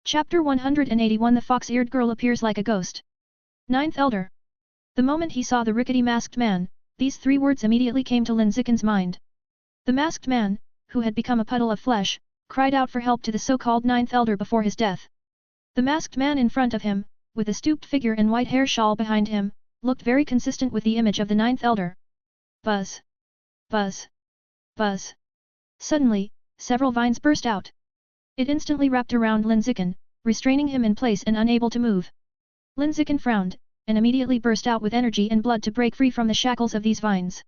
Chapter 181 The fox-eared girl appears like a ghost. Ninth Elder. The moment he saw the rickety masked man, these three words immediately came to Lin Zichen's mind. The masked man, who had become a puddle of flesh, cried out for help to the so-called Ninth Elder before his death. The masked man in front of him, with a stooped figure and white hair shawl behind him, looked very consistent with the image of the Ninth Elder. Buzz! Buzz! Buzz! Suddenly, several vines burst out. It instantly wrapped around Lin Zichen, restraining him in place and unable to move. Lin Zichen frowned, and immediately burst out with energy and blood to break free from the shackles of these vines.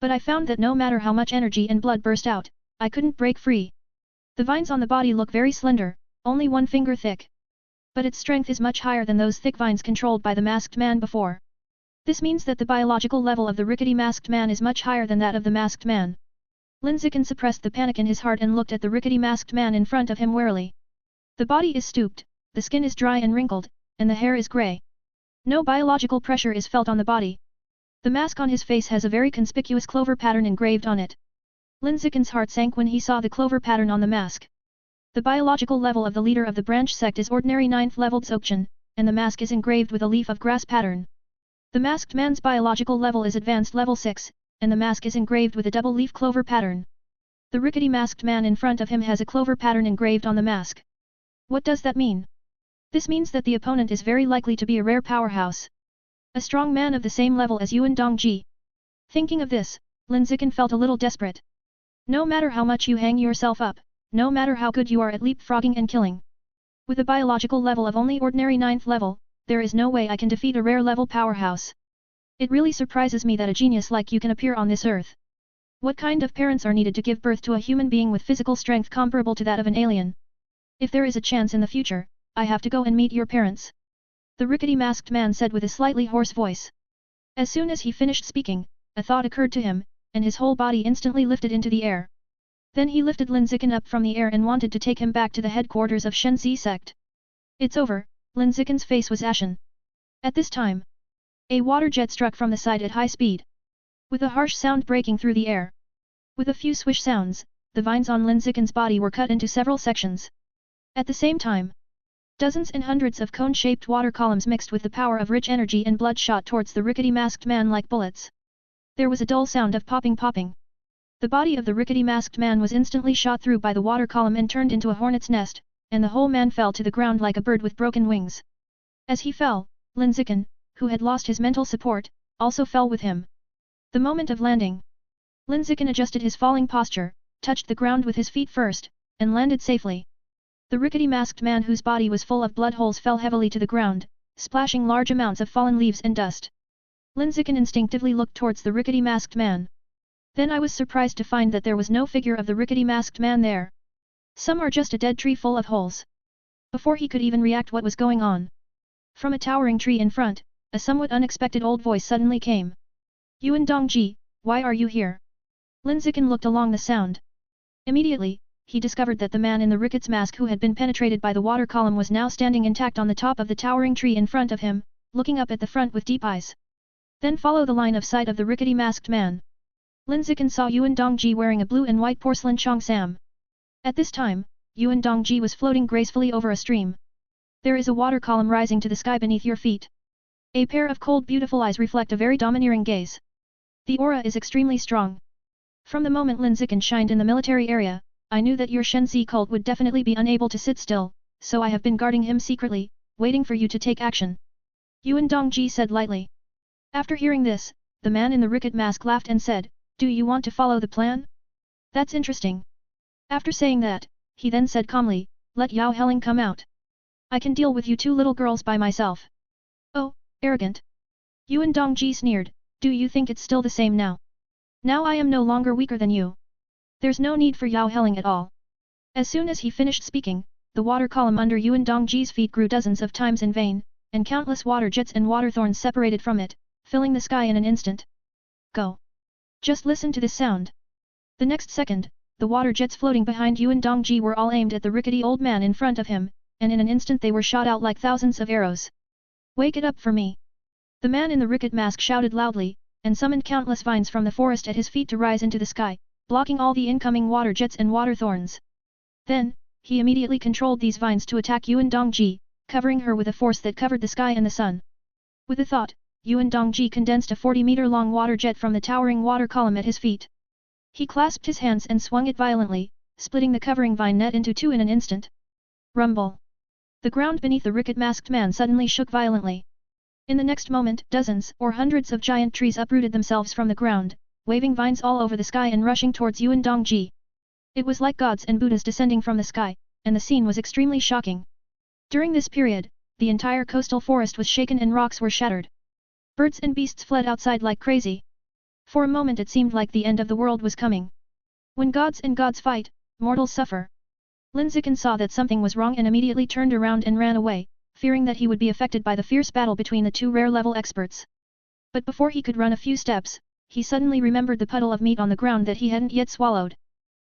But I found that no matter how much energy and blood burst out, I couldn't break free. The vines on the body look very slender, only 1 finger thick. But its strength is much higher than those thick vines controlled by the masked man before. This means that the biological level of the rickety masked man is much higher than that of the masked man. Lin Zichen suppressed the panic in his heart and looked at the rickety masked man in front of him warily. The body is stooped, the skin is dry and wrinkled, and the hair is grey. No biological pressure is felt on the body. The mask on his face has a very conspicuous clover pattern engraved on it. Lin Zichen's heart sank when he saw the clover pattern on the mask. The biological level of the leader of the branch sect is ordinary 9th level Dzogchen, and the mask is engraved with a leaf of grass pattern. The masked man's biological level is advanced level 6, and the mask is engraved with a double leaf clover pattern. The rickety masked man in front of him has a clover pattern engraved on the mask. What does that mean? This means that the opponent is very likely to be a rare powerhouse. A strong man of the same level as Yuan Dongji. Thinking of this, Lin Zichen felt a little desperate. No matter how much you hang yourself up, no matter how good you are at leapfrogging and killing. With a biological level of only ordinary 9th level, there is no way I can defeat a rare level powerhouse. It really surprises me that a genius like you can appear on this earth. What kind of parents are needed to give birth to a human being with physical strength comparable to that of an alien? If there is a chance in the future, I have to go and meet your parents. The rickety masked man said with a slightly hoarse voice. As soon as he finished speaking, a thought occurred to him, and his whole body instantly lifted into the air. Then he lifted Lin Zichen up from the air and wanted to take him back to the headquarters of Shenzi sect. It's over, Lin Zichen's face was ashen. At this time, a water jet struck from the side at high speed, with a harsh sound breaking through the air. With a few swish sounds, the vines on Lin Zichen's body were cut into several sections. At the same time, dozens and hundreds of cone-shaped water columns mixed with the power of rich energy and blood shot towards the rickety masked man like bullets. There was a dull sound of popping. The body of the rickety masked man was instantly shot through by the water column and turned into a hornet's nest, and the whole man fell to the ground like a bird with broken wings. As he fell, Lin Zichen, who had lost his mental support, also fell with him. The moment of landing, Lin Zichen adjusted his falling posture, touched the ground with his feet first, and landed safely. The rickety masked man whose body was full of blood holes fell heavily to the ground, splashing large amounts of fallen leaves and dust. Lin Zichen instinctively looked towards the rickety masked man. Then I was surprised to find that there was no figure of the rickety masked man there. Some are just a dead tree full of holes. Before he could even react what was going on, from a towering tree in front, a somewhat unexpected old voice suddenly came. Yuan Dongji, why are you here? Lin Zichen looked along the sound. Immediately, he discovered that the man in the ricket's mask who had been penetrated by the water column was now standing intact on the top of the towering tree in front of him, looking up at the front with deep eyes. Then follow the line of sight of the rickety masked man. Lin Zichen saw Yuan Dongji wearing a blue and white porcelain cheongsam. At this time, Yuan Dongji was floating gracefully over a stream. There is a water column rising to the sky beneath your feet. A pair of cold beautiful eyes reflect a very domineering gaze. The aura is extremely strong. From the moment Lin Zichen shined in the military area, I knew that your Shenzi cult would definitely be unable to sit still, so I have been guarding him secretly, waiting for you to take action. Yuan Dongji said lightly. After hearing this, the man in the ricket mask laughed and said, do you want to follow the plan? That's interesting. After saying that, he then said calmly, let Yao Heling come out. I can deal with you two little girls by myself. Oh, arrogant. Yuan Dongji sneered, do you think it's still the same now? Now I am no longer weaker than you. There's no need for Yao Heling at all. As soon as he finished speaking, the water column under Yuan Dongji's feet grew dozens of times in vain, and countless water jets and water thorns separated from it, filling the sky in an instant. Go. Just listen to this sound. The next second, the water jets floating behind Yuan Dongji were all aimed at the rickety old man in front of him, and in an instant they were shot out like thousands of arrows. Wake it up for me. The man in the ricket mask shouted loudly, and summoned countless vines from the forest at his feet to rise into the sky, blocking all the incoming water jets and water thorns. Then, he immediately controlled these vines to attack Yuan Dongji, covering her with a force that covered the sky and the sun. With a thought, Yuan Dongji condensed a 40-meter-long water jet from the towering water column at his feet. He clasped his hands and swung it violently, splitting the covering vine net into two in an instant. Rumble! The ground beneath the Ricket masked man suddenly shook violently. In the next moment, dozens or hundreds of giant trees uprooted themselves from the ground, waving vines all over the sky and rushing towards Yuan Dongji. It was like gods and Buddhas descending from the sky, and the scene was extremely shocking. During this period, the entire coastal forest was shaken and rocks were shattered. Birds and beasts fled outside like crazy. For a moment it seemed like the end of the world was coming. When gods and gods fight, mortals suffer. Lin Zichen saw that something was wrong and immediately turned around and ran away, fearing that he would be affected by the fierce battle between the two rare-level experts. But before he could run a few steps, he suddenly remembered the puddle of meat on the ground that he hadn't yet swallowed.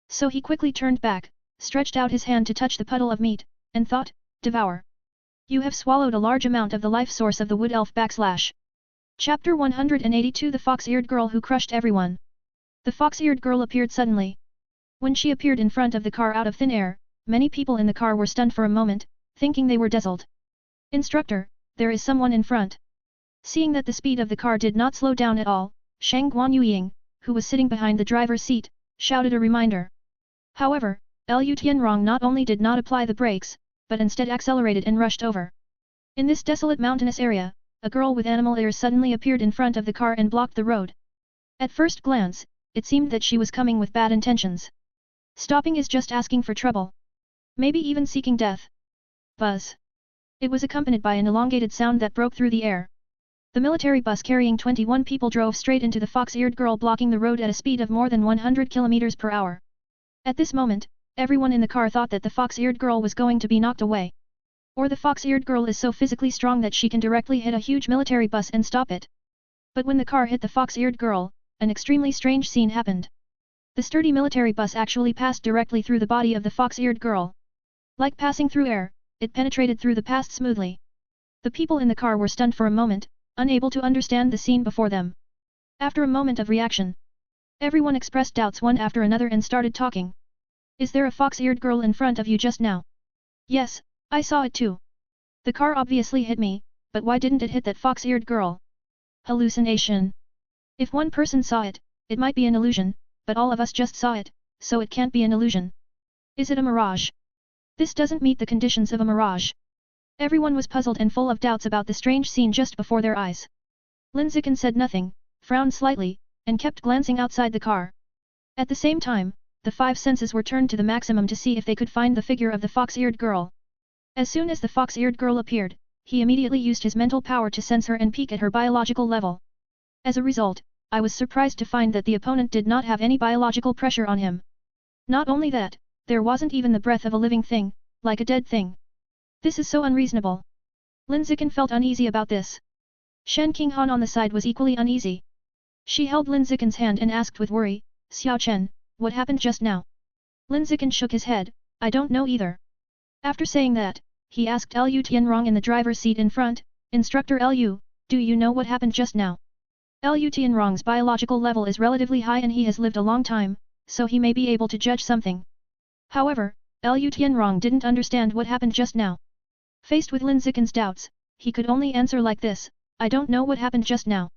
So he quickly turned back, stretched out his hand to touch the puddle of meat, and thought, devour. You have swallowed a large amount of the life source of the wood elf / Chapter 182 The Fox-Eared Girl Who Crushed Everyone. The fox-eared girl appeared suddenly. When she appeared in front of the car out of thin air, many people in the car were stunned for a moment, thinking they were dazzled. Instructor, there is someone in front. Seeing that the speed of the car did not slow down at all, Shang Guanyueying, who was sitting behind the driver's seat, shouted a reminder. However, Liu Tianrong not only did not apply the brakes, but instead accelerated and rushed over. In this desolate mountainous area, a girl with animal ears suddenly appeared in front of the car and blocked the road. At first glance, it seemed that she was coming with bad intentions. Stopping is just asking for trouble. Maybe even seeking death. Buzz. It was accompanied by an elongated sound that broke through the air. The military bus carrying 21 people drove straight into the fox-eared girl, blocking the road at a speed of more than 100 km per hour. At this moment, everyone in the car thought that the fox-eared girl was going to be knocked away. Or the fox-eared girl is so physically strong that she can directly hit a huge military bus and stop it. But when the car hit the fox-eared girl, an extremely strange scene happened. The sturdy military bus actually passed directly through the body of the fox-eared girl. Like passing through air, it penetrated through the past smoothly. The people in the car were stunned for a moment, unable to understand the scene before them. After a moment of reaction, everyone expressed doubts one after another and started talking. Is there a fox-eared girl in front of you just now? Yes, I saw it too. The car obviously hit me, but why didn't it hit that fox-eared girl? Hallucination. If one person saw it, it might be an illusion, but all of us just saw it, so it can't be an illusion. Is it a mirage? This doesn't meet the conditions of a mirage. Everyone was puzzled and full of doubts about the strange scene just before their eyes. Lin Zichen said nothing, frowned slightly, and kept glancing outside the car. At the same time, the five senses were turned to the maximum to see if they could find the figure of the fox-eared girl. As soon as the fox-eared girl appeared, he immediately used his mental power to sense her and peek at her biological level. As a result, I was surprised to find that the opponent did not have any biological pressure on him. Not only that, there wasn't even the breath of a living thing, like a dead thing. This is so unreasonable. Lin Zichen felt uneasy about this. Shen Qinghan on the side was equally uneasy. She held Lin Zichen's hand and asked with worry, Xiao Chen, what happened just now? Lin Zichen shook his head, I don't know either. After saying that, he asked Liu Tianrong in the driver's seat in front, Instructor Liu, do you know what happened just now? Liu Tianrong's biological level is relatively high and he has lived a long time, so he may be able to judge something. However, Liu Tianrong didn't understand what happened just now. Faced with Lin Zichen's doubts, he could only answer like this, I don't know what happened just now.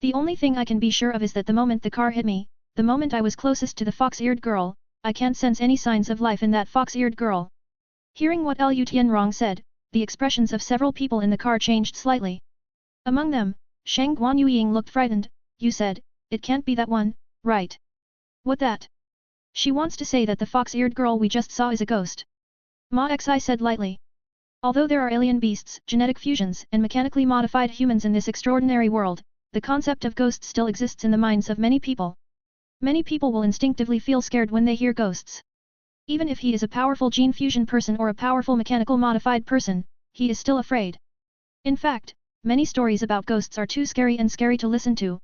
The only thing I can be sure of is that the moment the car hit me, the moment I was closest to the fox-eared girl, I can't sense any signs of life in that fox-eared girl. Hearing what Liu Tianrong said, the expressions of several people in the car changed slightly. Among them, Shang Guanyueying looked frightened. You said, it can't be that one, right? What that? She wants to say that the fox-eared girl we just saw is a ghost. Ma Xi said lightly. Although there are alien beasts, genetic fusions, and mechanically modified humans in this extraordinary world, the concept of ghosts still exists in the minds of many people. Many people will instinctively feel scared when they hear ghosts. Even if he is a powerful gene fusion person or a powerful mechanical modified person, he is still afraid. In fact, many stories about ghosts are too scary to listen to.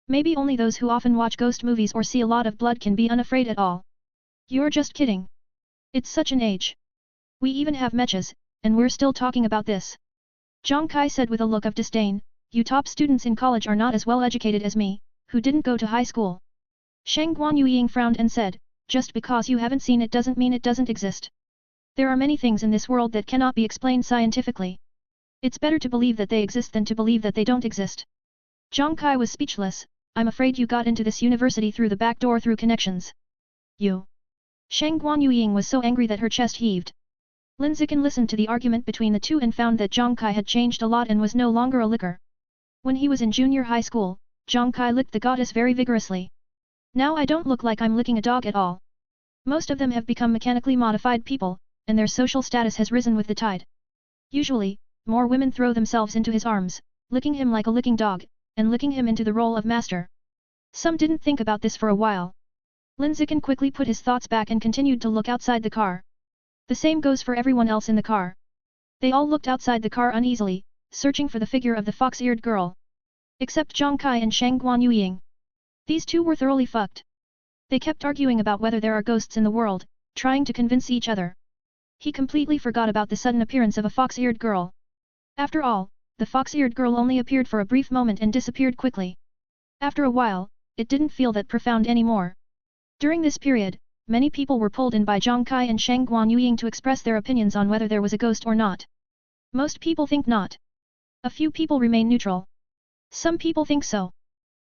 Maybe only those who often watch ghost movies or see a lot of blood can be unafraid at all. You're just kidding. It's such an age. We even have mechas, and we're still talking about this. Zhang Kai said with a look of disdain, you top students in college are not as well educated as me, who didn't go to high school. Shang Guanyueying frowned and said, just because you haven't seen it doesn't mean it doesn't exist. There are many things in this world that cannot be explained scientifically. It's better to believe that they exist than to believe that they don't exist. Zhang Kai was speechless. I'm afraid you got into this university through the back door through connections. You. Shang Guanyueying was so angry that her chest heaved. Lin Zichen listened to the argument between the two and found that Zhang Kai had changed a lot and was no longer a licker. When he was in junior high school, Zhang Kai licked the goddess very vigorously. Now I don't look like I'm licking a dog at all. Most of them have become mechanically modified people, and their social status has risen with the tide. Usually, more women throw themselves into his arms, licking him like a licking dog, and licking him into the role of master. Some didn't think about this for a while. Lin Zichen quickly put his thoughts back and continued to look outside the car. The same goes for everyone else in the car. They all looked outside the car uneasily, searching for the figure of the fox-eared girl. Except Zhang Kai and Shang Guanyueying. These two were thoroughly fucked. They kept arguing about whether there are ghosts in the world, trying to convince each other. He completely forgot about the sudden appearance of a fox-eared girl. After all, the fox-eared girl only appeared for a brief moment and disappeared quickly. After a while, it didn't feel that profound anymore. During this period, many people were pulled in by Zhang Kai and Shang Guanyueying to express their opinions on whether there was a ghost or not. Most people think not. A few people remain neutral. Some people think so.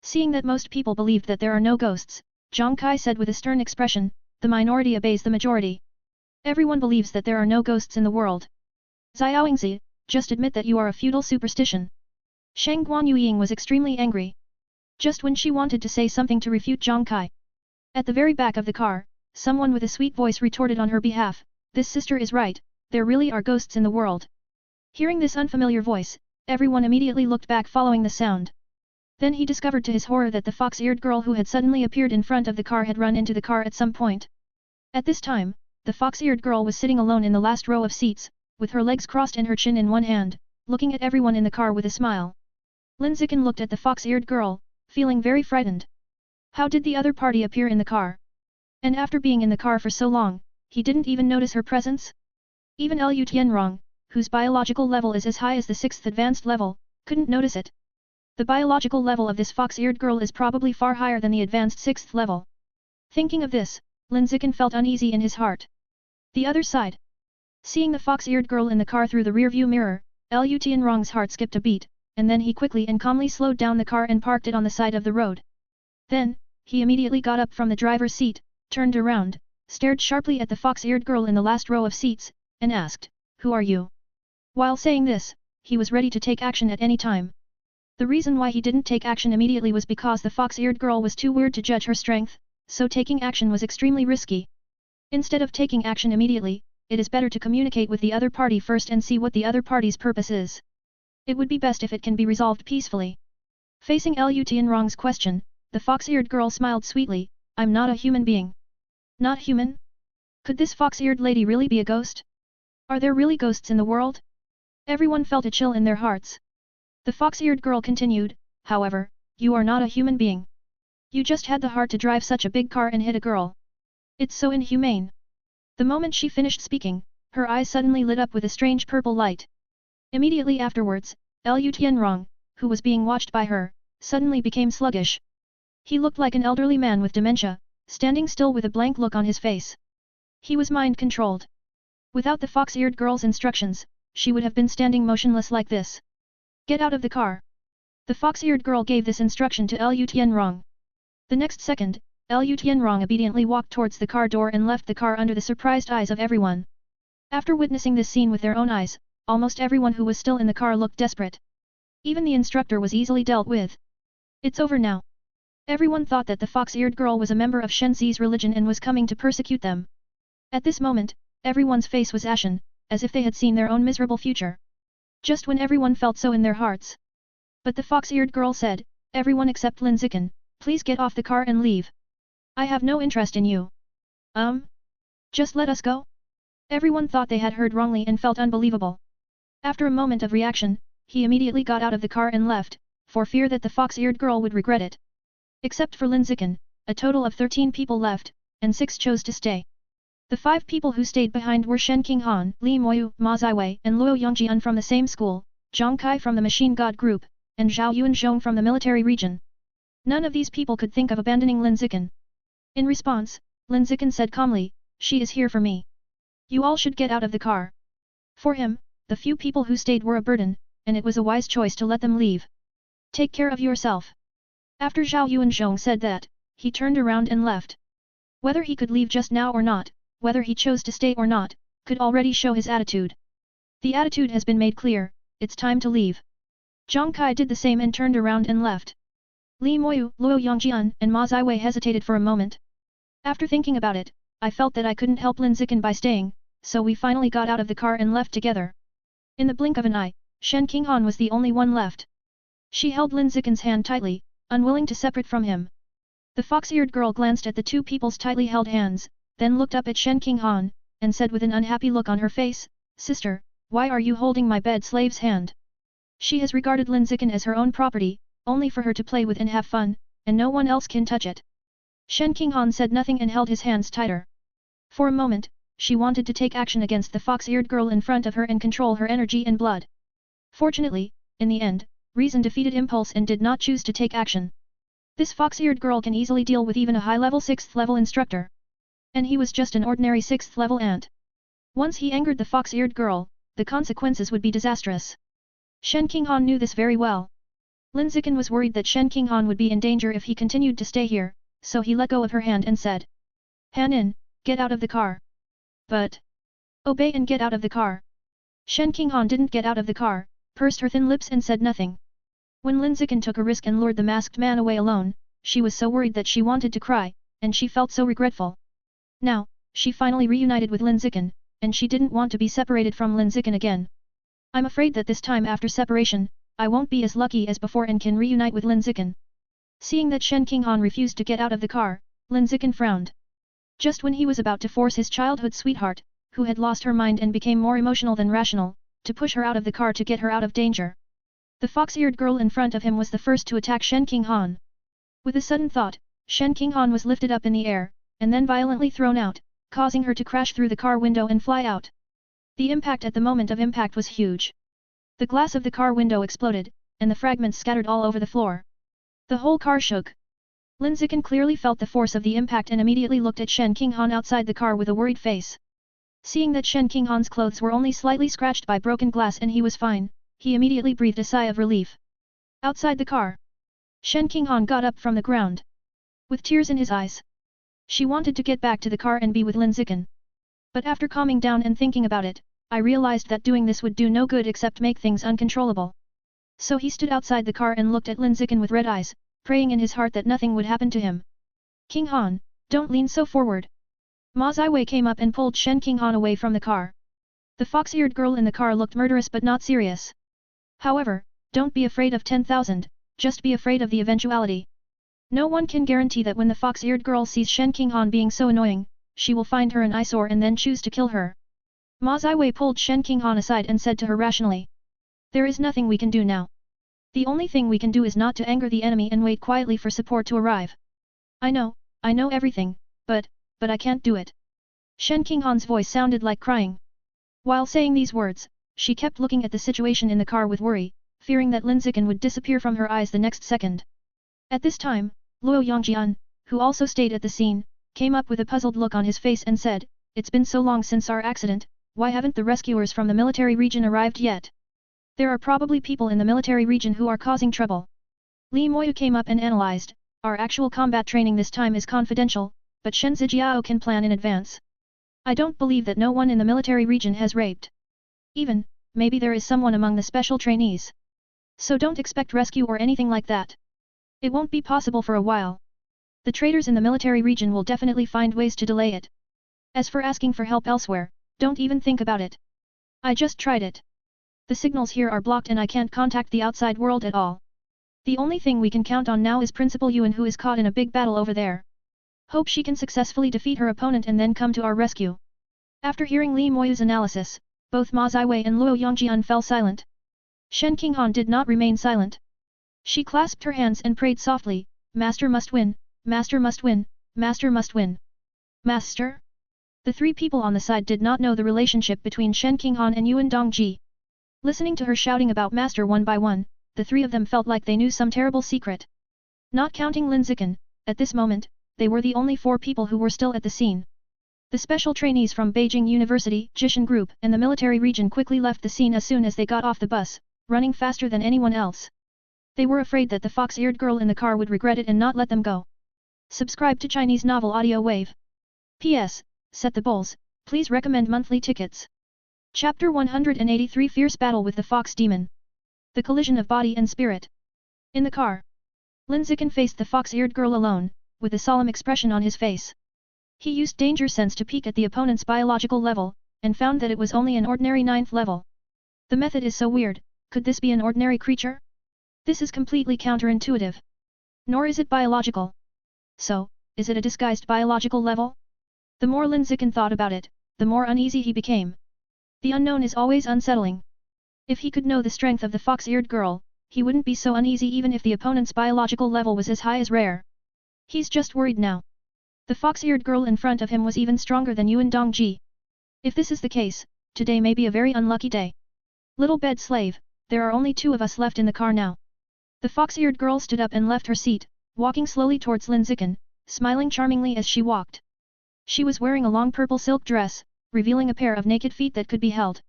Seeing that most people believed that there are no ghosts, Zhang Kai said with a stern expression, the minority obeys the majority. Everyone believes that there are no ghosts in the world. Xiaoingzi, just admit that you are a feudal superstition. Shang Guanyueying was extremely angry. Just when she wanted to say something to refute Zhang Kai. At the very back of the car, someone with a sweet voice retorted on her behalf, this sister is right, there really are ghosts in the world. Hearing this unfamiliar voice, everyone immediately looked back following the sound. Then he discovered to his horror that the fox-eared girl who had suddenly appeared in front of the car had run into the car at some point. At this time, the fox-eared girl was sitting alone in the last row of seats, with her legs crossed and her chin in one hand, looking at everyone in the car with a smile. Lin Zichen looked at the fox-eared girl, feeling very frightened. How did the other party appear in the car? And after being in the car for so long, he didn't even notice her presence? Even Liu Tianrong, whose biological level is as high as the 6th advanced level, couldn't notice it. The biological level of this fox-eared girl is probably far higher than the advanced 6th level. Thinking of this, Lin Zichen felt uneasy in his heart. The other side. Seeing the fox-eared girl in the car through the rear-view mirror, Liu Tianrong's heart skipped a beat, and then he quickly and calmly slowed down the car and parked it on the side of the road. Then, he immediately got up from the driver's seat, turned around, stared sharply at the fox-eared girl in the last row of seats, and asked, "Who are you?" While saying this, he was ready to take action at any time. The reason why he didn't take action immediately was because the fox-eared girl was too weird to judge her strength, so taking action was extremely risky. Instead of taking action immediately, it is better to communicate with the other party first and see what the other party's purpose is. It would be best if it can be resolved peacefully. Facing Liu Tianrong's question, the fox-eared girl smiled sweetly, I'm not a human being. Not human? Could this fox-eared lady really be a ghost? Are there really ghosts in the world? Everyone felt a chill in their hearts. The fox-eared girl continued, however, you are not a human being. You just had the heart to drive such a big car and hit a girl. It's so inhumane. The moment she finished speaking, her eyes suddenly lit up with a strange purple light. Immediately afterwards, Liu Tianrong, who was being watched by her, suddenly became sluggish. He looked like an elderly man with dementia, standing still with a blank look on his face. He was mind-controlled. Without the fox-eared girl's instructions, she would have been standing motionless like this. Get out of the car. The fox-eared girl gave this instruction to Liu Tianrong. The next second, Liu Tianrong obediently walked towards the car door and left the car under the surprised eyes of everyone. After witnessing this scene with their own eyes, almost everyone who was still in the car looked desperate. Even the instructor was easily dealt with. It's over now. Everyone thought that the fox-eared girl was a member of Shenzi's religion and was coming to persecute them. At this moment, everyone's face was ashen, as if they had seen their own miserable future. Just when everyone felt so in their hearts. But the fox-eared girl said, everyone except Lin Zichen, please get off the car and leave. I have no interest in you. Just let us go? Everyone thought they had heard wrongly and felt unbelievable. After a moment of reaction, he immediately got out of the car and left, for fear that the fox-eared girl would regret it. Except for Lin Zichen, a total of 13 people left, and 6 chose to stay. The 5 people who stayed behind were Shen Qinghan, Li Moyu, Ma Ziwei and Luo Yongjian from the same school, Zhang Kai from the Machine God Group, and Zhao Yunzhong from the military region. None of these people could think of abandoning Lin Zichen. In response, Lin Zichen said calmly, she is here for me. You all should get out of the car. For him, the few people who stayed were a burden, and it was a wise choice to let them leave. Take care of yourself. After Zhao Yuanzhong said that, he turned around and left. Whether he could leave just now or not, whether he chose to stay or not, could already show his attitude. The attitude has been made clear, it's time to leave. Zhang Kai did the same and turned around and left. Li Moyu, Luo Yongjian and Ma Ziwei hesitated for a moment. After thinking about it, I felt that I couldn't help Lin Zichen by staying, so we finally got out of the car and left together. In the blink of an eye, Shen Qinghan was the only one left. She held Lin Zichen's hand tightly, unwilling to separate from him. The fox-eared girl glanced at the two people's tightly held hands, then looked up at Shen Qinghan, and said with an unhappy look on her face, "Sister, why are you holding my bed slave's hand?" She has regarded Lin Zichen as her own property, only for her to play with and have fun, and no one else can touch it. Shen Qinghan said nothing and held his hands tighter. For a moment, she wanted to take action against the fox-eared girl in front of her and control her energy and blood. Fortunately, in the end, reason defeated impulse and did not choose to take action. This fox-eared girl can easily deal with even a high-level 6th-level instructor. And he was just an ordinary 6th-level ant. Once he angered the fox-eared girl, the consequences would be disastrous. Shen Qinghan knew this very well. Lin Zichen was worried that Shen Qinghan would be in danger if he continued to stay here, so he let go of her hand and said, "Han-in, get out of the car." "But..." "Obey and get out of the car." Shen Qinghan didn't get out of the car, pursed her thin lips and said nothing. When Lin Zichen took a risk and lured the masked man away alone, she was so worried that she wanted to cry, and she felt so regretful. Now, she finally reunited with Lin Zichen, and she didn't want to be separated from Lin Zichen again. I'm afraid that this time after separation, I won't be as lucky as before and can reunite with Lin Zichen. Seeing that Shen Qinghan refused to get out of the car, Lin Zichen frowned. Just when he was about to force his childhood sweetheart, who had lost her mind and became more emotional than rational, to push her out of the car to get her out of danger. The fox-eared girl in front of him was the first to attack Shen Qinghan. With a sudden thought, Shen Qinghan was lifted up in the air, and then violently thrown out, causing her to crash through the car window and fly out. The impact at the moment of impact was huge. The glass of the car window exploded, and the fragments scattered all over the floor. The whole car shook. Lin Zichen clearly felt the force of the impact and immediately looked at Shen Qinghan outside the car with a worried face. Seeing that Shen Qinghan's clothes were only slightly scratched by broken glass and he was fine, he immediately breathed a sigh of relief. Outside the car, Shen Qinghan got up from the ground. With tears in his eyes, she wanted to get back to the car and be with Lin Zichen. But after calming down and thinking about it, I realized that doing this would do no good except make things uncontrollable. So he stood outside the car and looked at Lin Zichen with red eyes, praying in his heart that nothing would happen to him. "Qinghan, don't lean so forward." Ma Ziwei came up and pulled Shen Qinghan away from the car. The fox-eared girl in the car looked murderous but not serious. However, don't be afraid of 10,000, just be afraid of the eventuality. No one can guarantee that when the fox-eared girl sees Shen Qinghan being so annoying, she will find her an eyesore and then choose to kill her. Ma Ziwei pulled Shen Qinghan aside and said to her rationally, "There is nothing we can do now. The only thing we can do is not to anger the enemy and wait quietly for support to arrive. I know everything, but I can't do it." Shen Qinghan's voice sounded like crying. While saying these words, she kept looking at the situation in the car with worry, fearing that Lin Zichen would disappear from her eyes the next second. At this time, Luo Yongjian, who also stayed at the scene, came up with a puzzled look on his face and said, "It's been so long since our accident, why haven't the rescuers from the military region arrived yet? There are probably people in the military region who are causing trouble." Li Moyu came up and analyzed, "Our actual combat training this time is confidential, but Shen Zijiao can plan in advance. I don't believe that no one in the military region has raped. Even, maybe there is someone among the special trainees. So don't expect rescue or anything like that. It won't be possible for a while. The traitors in the military region will definitely find ways to delay it. As for asking for help elsewhere, don't even think about it. I just tried it. The signals here are blocked and I can't contact the outside world at all. The only thing we can count on now is Principal Yuan, who is caught in a big battle over there. Hope she can successfully defeat her opponent and then come to our rescue." After hearing Li Moyu's analysis, both Ma Ziwei and Luo Yongjian fell silent. Shen Qinghan did not remain silent. She clasped her hands and prayed softly, "Master must win, Master must win, Master must win. Master?" The three people on the side did not know the relationship between Shen Qinghan and Yuan Dongji. Listening to her shouting about Master one by one, the three of them felt like they knew some terrible secret. Not counting Lin Zichen, at this moment, they were the only 4 people who were still at the scene. The special trainees from Beijing University, Zichen Group, and the military region quickly left the scene as soon as they got off the bus, running faster than anyone else. They were afraid that the fox-eared girl in the car would regret it and not let them go. Subscribe to Chinese Novel Audio Wave. P.S. Set the bowls, please recommend monthly tickets. Chapter 183 Fierce Battle with the Fox Demon. The Collision of Body and Spirit. In the car, Lin Zichen faced the fox-eared girl alone, with a solemn expression on his face. He used danger sense to peek at the opponent's biological level, and found that it was only an ordinary 9th level. The method is so weird, could this be an ordinary creature? This is completely counterintuitive. Nor is it biological. So, is it a disguised biological level? The more Lin Zichen thought about it, the more uneasy he became. The unknown is always unsettling. If he could know the strength of the fox-eared girl, he wouldn't be so uneasy even if the opponent's biological level was as high as rare. He's just worried now. The fox-eared girl in front of him was even stronger than Yuan Dongji. If this is the case, today may be a very unlucky day. Little bed slave, there are only 2 of us left in the car now. The fox-eared girl stood up and left her seat, walking slowly towards Lin Zichen, smiling charmingly as she walked. She was wearing a long purple silk dress, revealing a pair of naked feet that could be held.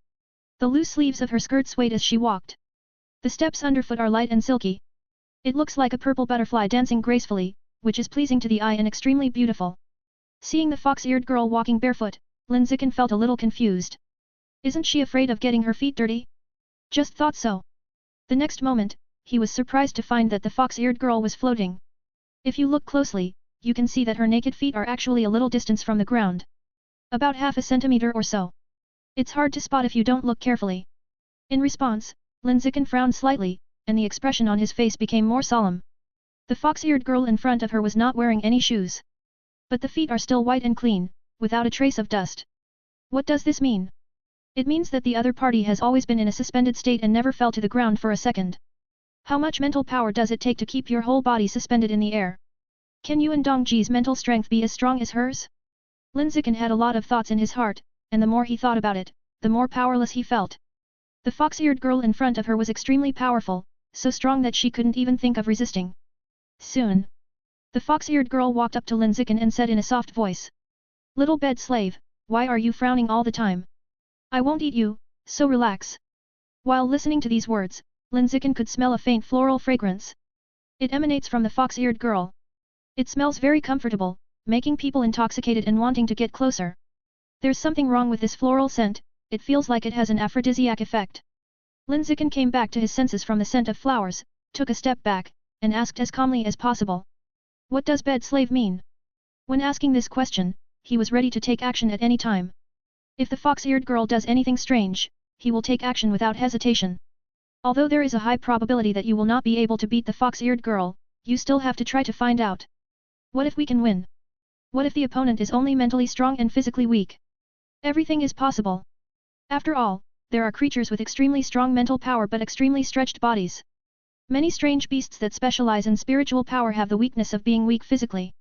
The loose sleeves of her skirt swayed as she walked. The steps underfoot are light and silky. It looks like a purple butterfly dancing gracefully, which is pleasing to the eye and extremely beautiful. Seeing the fox-eared girl walking barefoot, Lin Zichen felt a little confused. Isn't she afraid of getting her feet dirty? Just thought so. The next moment, he was surprised to find that the fox-eared girl was floating. If you look closely, you can see that her naked feet are actually a little distance from the ground. About half a centimeter or so. It's hard to spot if you don't look carefully. In response, Lin Zichen frowned slightly, and the expression on his face became more solemn. The fox-eared girl in front of her was not wearing any shoes. But the feet are still white and clean, without a trace of dust. What does this mean? It means that the other party has always been in a suspended state and never fell to the ground for a second. How much mental power does it take to keep your whole body suspended in the air? Can Yuan Dongji's mental strength be as strong as hers? Lin Zichen had a lot of thoughts in his heart, and the more he thought about it, the more powerless he felt. The fox-eared girl in front of her was extremely powerful, so strong that she couldn't even think of resisting. Soon, the fox-eared girl walked up to Lin Zichen and said in a soft voice. Little bed slave, why are you frowning all the time? I won't eat you, so relax. While listening to these words, Lin Zichen could smell a faint floral fragrance. It emanates from the fox-eared girl. It smells very comfortable, making people intoxicated and wanting to get closer. There's something wrong with this floral scent, it feels like it has an aphrodisiac effect. Lin Zichen came back to his senses from the scent of flowers, took a step back, and asked as calmly as possible. What does bed slave mean? When asking this question, he was ready to take action at any time. If the fox-eared girl does anything strange, he will take action without hesitation. Although there is a high probability that you will not be able to beat the fox-eared girl, you still have to try to find out. What if we can win? What if the opponent is only mentally strong and physically weak? Everything is possible. After all, there are creatures with extremely strong mental power but extremely stretched bodies. Many strange beasts that specialize in spiritual power have the weakness of being weak physically.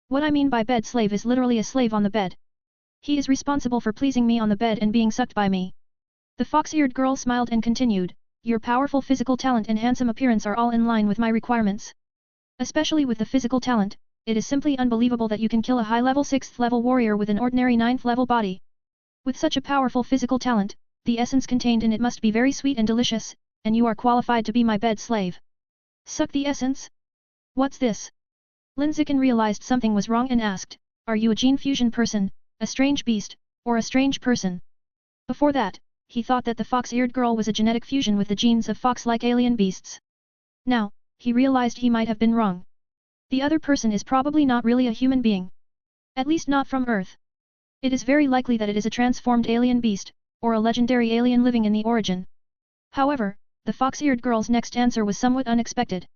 What I mean by bed slave is literally a slave on the bed. He is responsible for pleasing me on the bed and being sucked by me. The fox-eared girl smiled and continued, your powerful physical talent and handsome appearance are all in line with my requirements. Especially with the physical talent, it is simply unbelievable that you can kill a high-level 6th level warrior with an ordinary 9th level body. With such a powerful physical talent, the essence contained in it must be very sweet and delicious, and you are qualified to be my bed slave. Suck the essence? What's this? Lin Zichen realized something was wrong and asked, are you a gene fusion person, a strange beast, or a strange person? Before that, he thought that the fox-eared girl was a genetic fusion with the genes of fox-like alien beasts. Now, he realized he might have been wrong. The other person is probably not really a human being. At least not from Earth. It is very likely that it is a transformed alien beast, or a legendary alien living in the origin. However, the fox-eared girl's next answer was somewhat unexpected.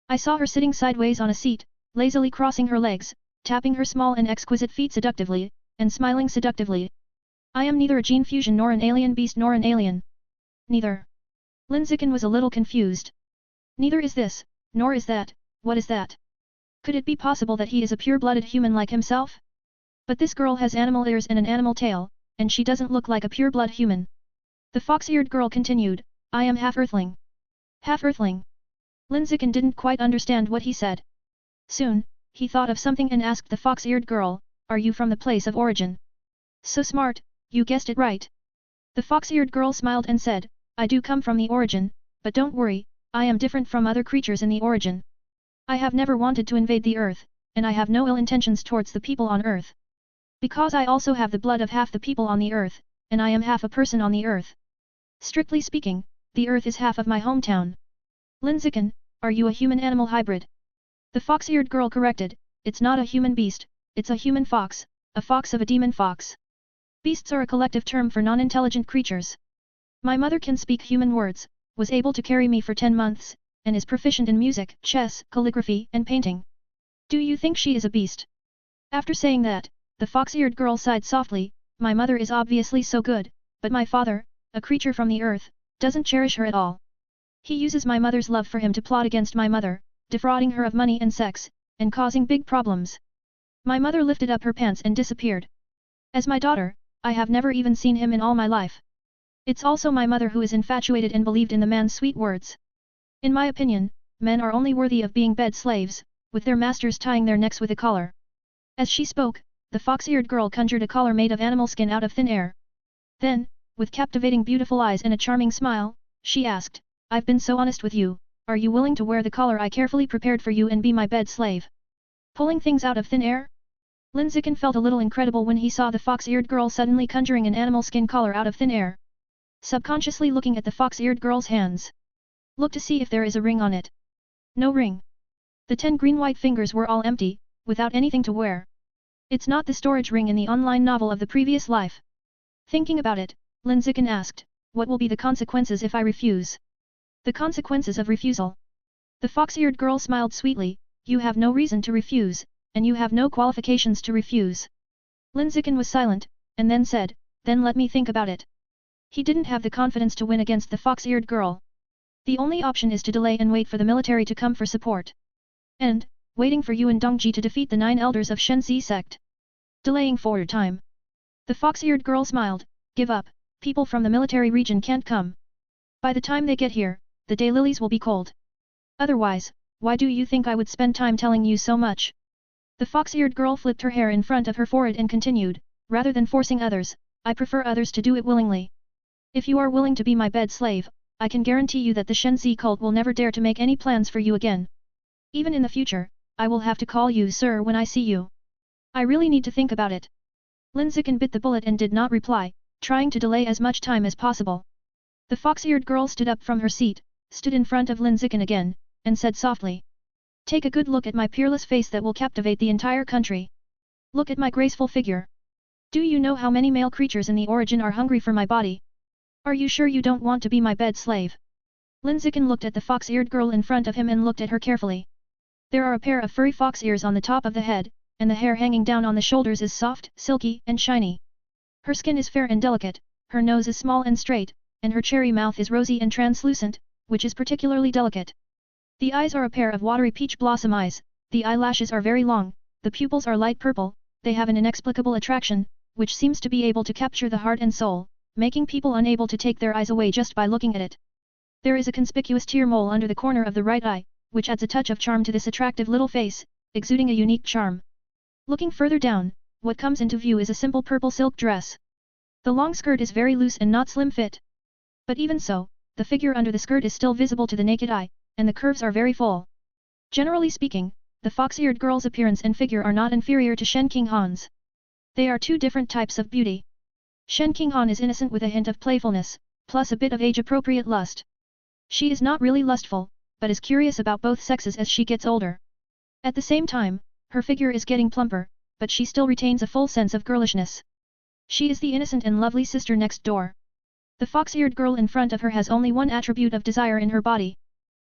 I saw her sitting sideways on a seat, lazily crossing her legs, tapping her small and exquisite feet seductively, and smiling seductively. I am neither a gene fusion nor an alien beast nor an alien. Neither. Lin Zichen was a little confused. Neither is this, nor is that, what is that? Could it be possible that he is a pure-blooded human like himself? But this girl has animal ears and an animal tail, and she doesn't look like a pure-blood human. The fox-eared girl continued, I am half-earthling. Half-earthling? Lin Zichen didn't quite understand what he said. Soon, he thought of something and asked the fox-eared girl, are you from the place of origin? So smart, you guessed it right. The fox-eared girl smiled and said, I do come from the origin, but don't worry, I am different from other creatures in the origin. I have never wanted to invade the earth, and I have no ill intentions towards the people on earth. Because I also have the blood of half the people on the earth, and I am half a person on the earth. Strictly speaking, the earth is half of my hometown. Lin Zichen, are you a human-animal hybrid? The fox-eared girl corrected, it's not a human beast, it's a human fox, a fox of a demon fox. Beasts are a collective term for non-intelligent creatures. My mother can speak human words, was able to carry me for 10 months, and is proficient in music, chess, calligraphy, and painting. Do you think she is a beast? After saying that, the fox-eared girl sighed softly, my mother is obviously so good, but my father, a creature from the earth, doesn't cherish her at all. He uses my mother's love for him to plot against my mother, defrauding her of money and sex, and causing big problems. My mother lifted up her pants and disappeared. As my daughter, I have never even seen him in all my life. It's also my mother who is infatuated and believed in the man's sweet words. In my opinion, men are only worthy of being bed slaves, with their masters tying their necks with a collar. As she spoke, the fox-eared girl conjured a collar made of animal skin out of thin air. Then, with captivating beautiful eyes and a charming smile, she asked, I've been so honest with you, are you willing to wear the collar I carefully prepared for you and be my bed slave? Pulling things out of thin air? Lin Zichen felt a little incredible when he saw the fox-eared girl suddenly conjuring an animal skin collar out of thin air. Subconsciously looking at the fox-eared girl's hands. Look to see if there is a ring on it. No ring. The 10 green-white fingers were all empty, without anything to wear. It's not the storage ring in the online novel of the previous life. Thinking about it, Lin Zichen asked, what will be the consequences if I refuse? The consequences of refusal. The fox-eared girl smiled sweetly, you have no reason to refuse, and you have no qualifications to refuse. Lin Zichen was silent, and then said, then let me think about it. He didn't have the confidence to win against the fox-eared girl. The only option is to delay and wait for the military to come for support. And, waiting for Yuan Dongji to defeat the 9 elders of Shenxi sect. Delaying for your time. The fox-eared girl smiled, give up, people from the military region can't come. By the time they get here, the daylilies will be cold. Otherwise, why do you think I would spend time telling you so much? The fox-eared girl flipped her hair in front of her forehead and continued, rather than forcing others, I prefer others to do it willingly. If you are willing to be my bed slave, I can guarantee you that the Shenxi cult will never dare to make any plans for you again. Even in the future, I will have to call you sir when I see you. I really need to think about it. Lin Zichen bit the bullet and did not reply, trying to delay as much time as possible. The fox-eared girl stood up from her seat, stood in front of Lin Zichen again, and said softly. Take a good look at my peerless face that will captivate the entire country. Look at my graceful figure. Do you know how many male creatures in the origin are hungry for my body? Are you sure you don't want to be my bed slave? Lin Zichen looked at the fox-eared girl in front of him and looked at her carefully. There are a pair of furry fox ears on the top of the head, and the hair hanging down on the shoulders is soft, silky, and shiny. Her skin is fair and delicate, her nose is small and straight, and her cherry mouth is rosy and translucent, which is particularly delicate. The eyes are a pair of watery peach blossom eyes, the eyelashes are very long, the pupils are light purple, they have an inexplicable attraction, which seems to be able to capture the heart and soul, making people unable to take their eyes away just by looking at it. There is a conspicuous tear mole under the corner of the right eye, which adds a touch of charm to this attractive little face, exuding a unique charm. Looking further down, what comes into view is a simple purple silk dress. The long skirt is very loose and not slim fit. But even so, the figure under the skirt is still visible to the naked eye, and the curves are very full. Generally speaking, the fox-eared girl's appearance and figure are not inferior to Shen Qinghan's. They are two different types of beauty. Shen Qinghan is innocent with a hint of playfulness, plus a bit of age-appropriate lust. She is not really lustful, but is curious about both sexes as she gets older. At the same time, her figure is getting plumper, but she still retains a full sense of girlishness. She is the innocent and lovely sister next door. The fox-eared girl in front of her has only one attribute of desire in her body.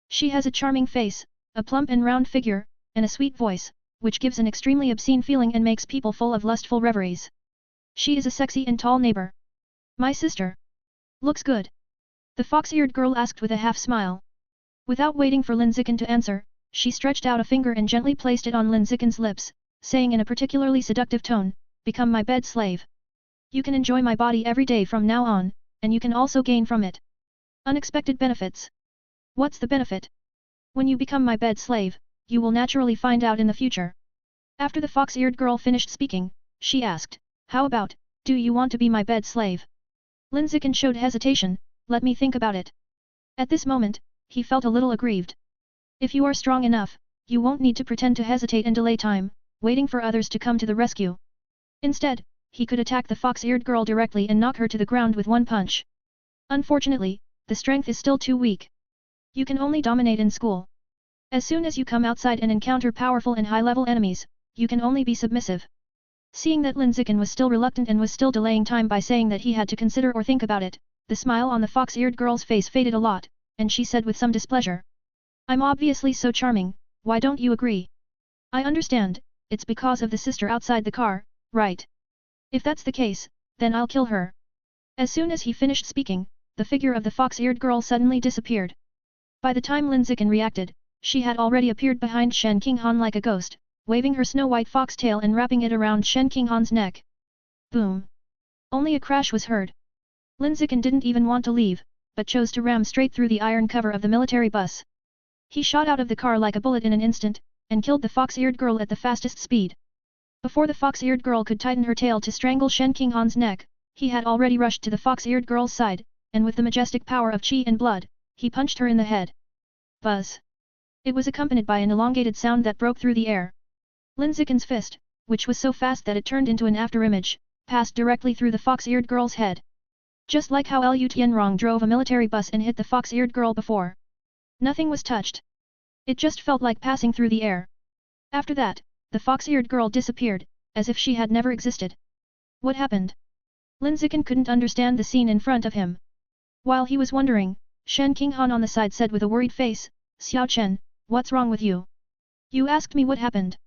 She has a charming face, a plump and round figure, and a sweet voice, which gives an extremely obscene feeling and makes people full of lustful reveries. She is a sexy and tall neighbor. My sister. Looks good. The fox-eared girl asked with a half-smile. Without waiting for Lin Zichen to answer, she stretched out a finger and gently placed it on Lin Zichen's lips, saying in a particularly seductive tone, become my bed slave. You can enjoy my body every day from now on, and you can also gain from it unexpected benefits. What's the benefit? When you become my bed slave, you will naturally find out in the future. After the fox-eared girl finished speaking, she asked, how about, Do you want to be my bed slave? Lin Zichen showed hesitation. Let me think about it. At this moment, he felt a little aggrieved. If you are strong enough, you won't need to pretend to hesitate and delay time, waiting for others to come to the rescue. Instead, he could attack the fox-eared girl directly and knock her to the ground with one punch. Unfortunately, the strength is still too weak. You can only dominate in school. As soon as you come outside and encounter powerful and high-level enemies, you can only be submissive. Seeing that Lin Zichen was still reluctant and was still delaying time by saying that he had to consider or think about it, the smile on the fox-eared girl's face faded a lot, and she said with some displeasure. I'm obviously so charming, why don't you agree? I understand, it's because of the sister outside the car, right? If that's the case, then I'll kill her. As soon as he finished speaking, the figure of the fox-eared girl suddenly disappeared. By the time Lin Zichen reacted, she had already appeared behind Shen Qinghan like a ghost, waving her snow-white foxtail and wrapping it around Shen Qinghan's neck. Boom! Only a crash was heard. Lin Zichen didn't even want to leave, but chose to ram straight through the iron cover of the military bus. He shot out of the car like a bullet in an instant, and killed the fox-eared girl at the fastest speed. Before the fox-eared girl could tighten her tail to strangle Shen Qinghan's neck, he had already rushed to the fox-eared girl's side, and with the majestic power of qi and blood, he punched her in the head. Buzz! It was accompanied by an elongated sound that broke through the air. Lin Zichen's fist, which was so fast that it turned into an afterimage, passed directly through the fox-eared girl's head. Just like how Liu Tianrong drove a military bus and hit the fox-eared girl before. Nothing was touched. It just felt like passing through the air. After that, the fox-eared girl disappeared, as if she had never existed. What happened? Lin Zichen couldn't understand the scene in front of him. While he was wondering, Shen Qinghan on the side said with a worried face, Xiao Chen, what's wrong with you? You asked me what happened.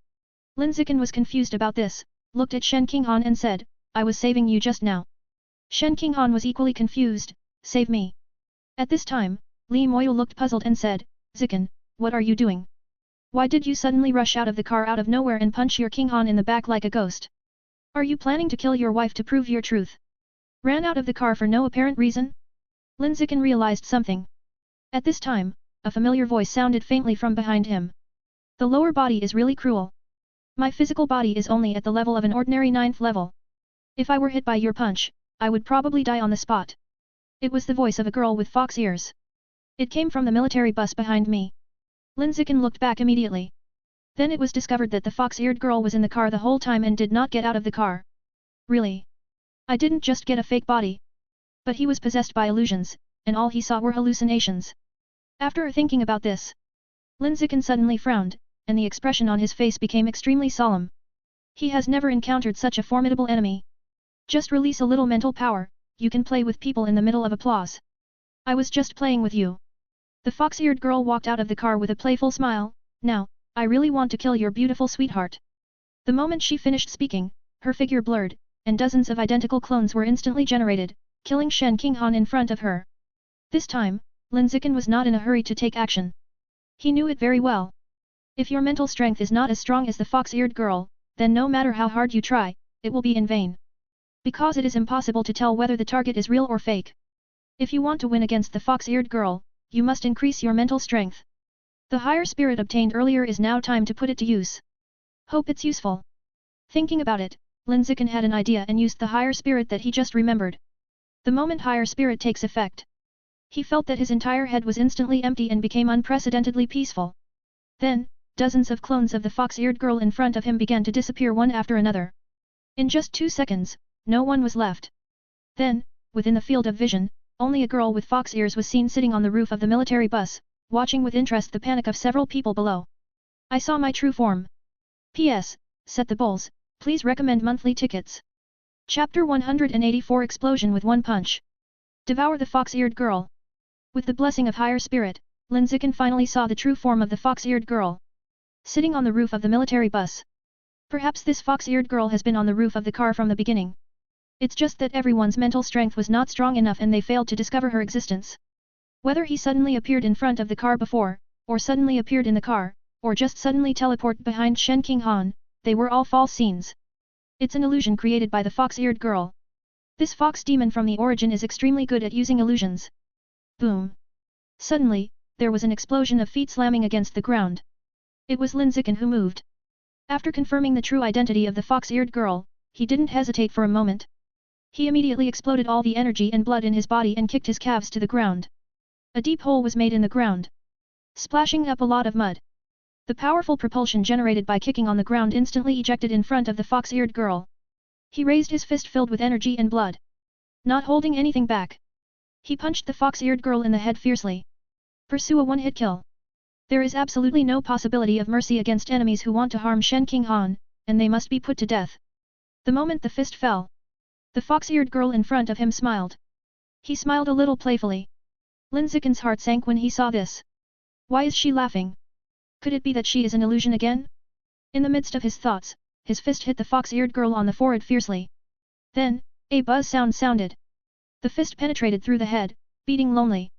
Lin Zichen was confused about this, looked at Shen Qinghan and said, I was saving you just now. Shen Qinghan was equally confused, save me. At this time, Li Moyu looked puzzled and said, Zichen, what are you doing? Why did you suddenly rush out of the car out of nowhere and punch your Qinghan in the back like a ghost? Are you planning to kill your wife to prove your truth? Ran out of the car for no apparent reason? Lin Zichen realized something. At this time, a familiar voice sounded faintly from behind him. The lower body is really cruel. My physical body is only at the level of an ordinary 9th level. If I were hit by your punch, I would probably die on the spot. It was the voice of a girl with fox ears. It came from the military bus behind me. Lin Zichen looked back immediately. Then it was discovered that the fox-eared girl was in the car the whole time and did not get out of the car. Really? I didn't just get a fake body. But he was possessed by illusions, and all he saw were hallucinations. After thinking about this, Lin Zichen suddenly frowned, and the expression on his face became extremely solemn. He has never encountered such a formidable enemy. Just release a little mental power, you can play with people in the middle of applause. I was just playing with you. The fox-eared girl walked out of the car with a playful smile. Now, I really want to kill your beautiful sweetheart. The moment she finished speaking, her figure blurred, and dozens of identical clones were instantly generated, killing Shen Qinghan in front of her. This time, Lin Zichen was not in a hurry to take action. He knew it very well. If your mental strength is not as strong as the fox-eared girl, then no matter how hard you try, it will be in vain. Because it is impossible to tell whether the target is real or fake. If you want to win against the fox-eared girl, you must increase your mental strength. The higher spirit obtained earlier is now time to put it to use. Hope it's useful. Thinking about it, Lin Zichen had an idea and used the higher spirit that he just remembered. The moment higher spirit takes effect, he felt that his entire head was instantly empty and became unprecedentedly peaceful. Then, dozens of clones of the fox-eared girl in front of him began to disappear one after another. In just 2 seconds, no one was left. Then, within the field of vision, only a girl with fox ears was seen sitting on the roof of the military bus, watching with interest the panic of several people below. I saw my true form. P.S. Set the bowls, please recommend monthly tickets. Chapter 184 Explosion with One Punch. Devour the fox-eared girl. With the blessing of higher spirit, Lin Zichen finally saw the true form of the fox-eared girl. Sitting on the roof of the military bus. Perhaps this fox-eared girl has been on the roof of the car from the beginning. It's just that everyone's mental strength was not strong enough and they failed to discover her existence. Whether he suddenly appeared in front of the car before, or suddenly appeared in the car, or just suddenly teleported behind Shen Qinghan, they were all false scenes. It's an illusion created by the fox-eared girl. This fox demon from the origin is extremely good at using illusions. Boom! Suddenly, there was an explosion of feet slamming against the ground. It was Lin Zichen who moved. After confirming the true identity of the fox-eared girl, he didn't hesitate for a moment. He immediately exploded all the energy and blood in his body and kicked his calves to the ground. A deep hole was made in the ground, splashing up a lot of mud. The powerful propulsion generated by kicking on the ground instantly ejected in front of the fox-eared girl. He raised his fist filled with energy and blood, not holding anything back. He punched the fox-eared girl in the head fiercely. Pursue a one-hit kill. There is absolutely no possibility of mercy against enemies who want to harm Shen Qinghan, and they must be put to death. The moment the fist fell, the fox-eared girl in front of him smiled. He smiled a little playfully. Lin Zichen's heart sank when he saw this. Why is she laughing? Could it be that she is an illusion again? In the midst of his thoughts, his fist hit the fox-eared girl on the forehead fiercely. Then, a buzz sound sounded. The fist penetrated through the head, beating lonely.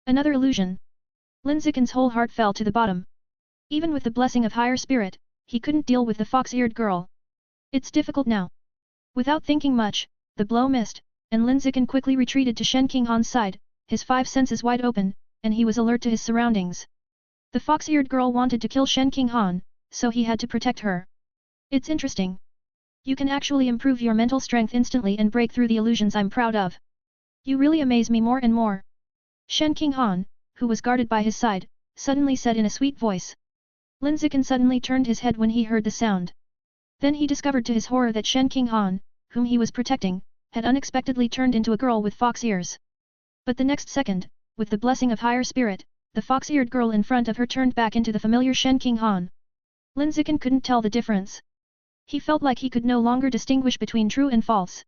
Another illusion. Lin Zichen's whole heart fell to the bottom. Even with the blessing of higher spirit, he couldn't deal with the fox-eared girl. It's difficult now. Without thinking much, the blow missed, and Lin Zichen quickly retreated to Shen Qinghan's side, his 5 senses wide open, and he was alert to his surroundings. The fox-eared girl wanted to kill Shen Qinghan, so he had to protect her. It's interesting. You can actually improve your mental strength instantly and break through the illusions I'm proud of. You really amaze me more and more. Shen Qinghan, who was guarded by his side, suddenly said in a sweet voice. Lin Zichen suddenly turned his head when he heard the sound. Then he discovered to his horror that Shen Qinghan, whom he was protecting, had unexpectedly turned into a girl with fox ears. But the next second, with the blessing of higher spirit, the fox-eared girl in front of her turned back into the familiar Shen Qinghan. Lin Zichen couldn't tell the difference. He felt like he could no longer distinguish between true and false.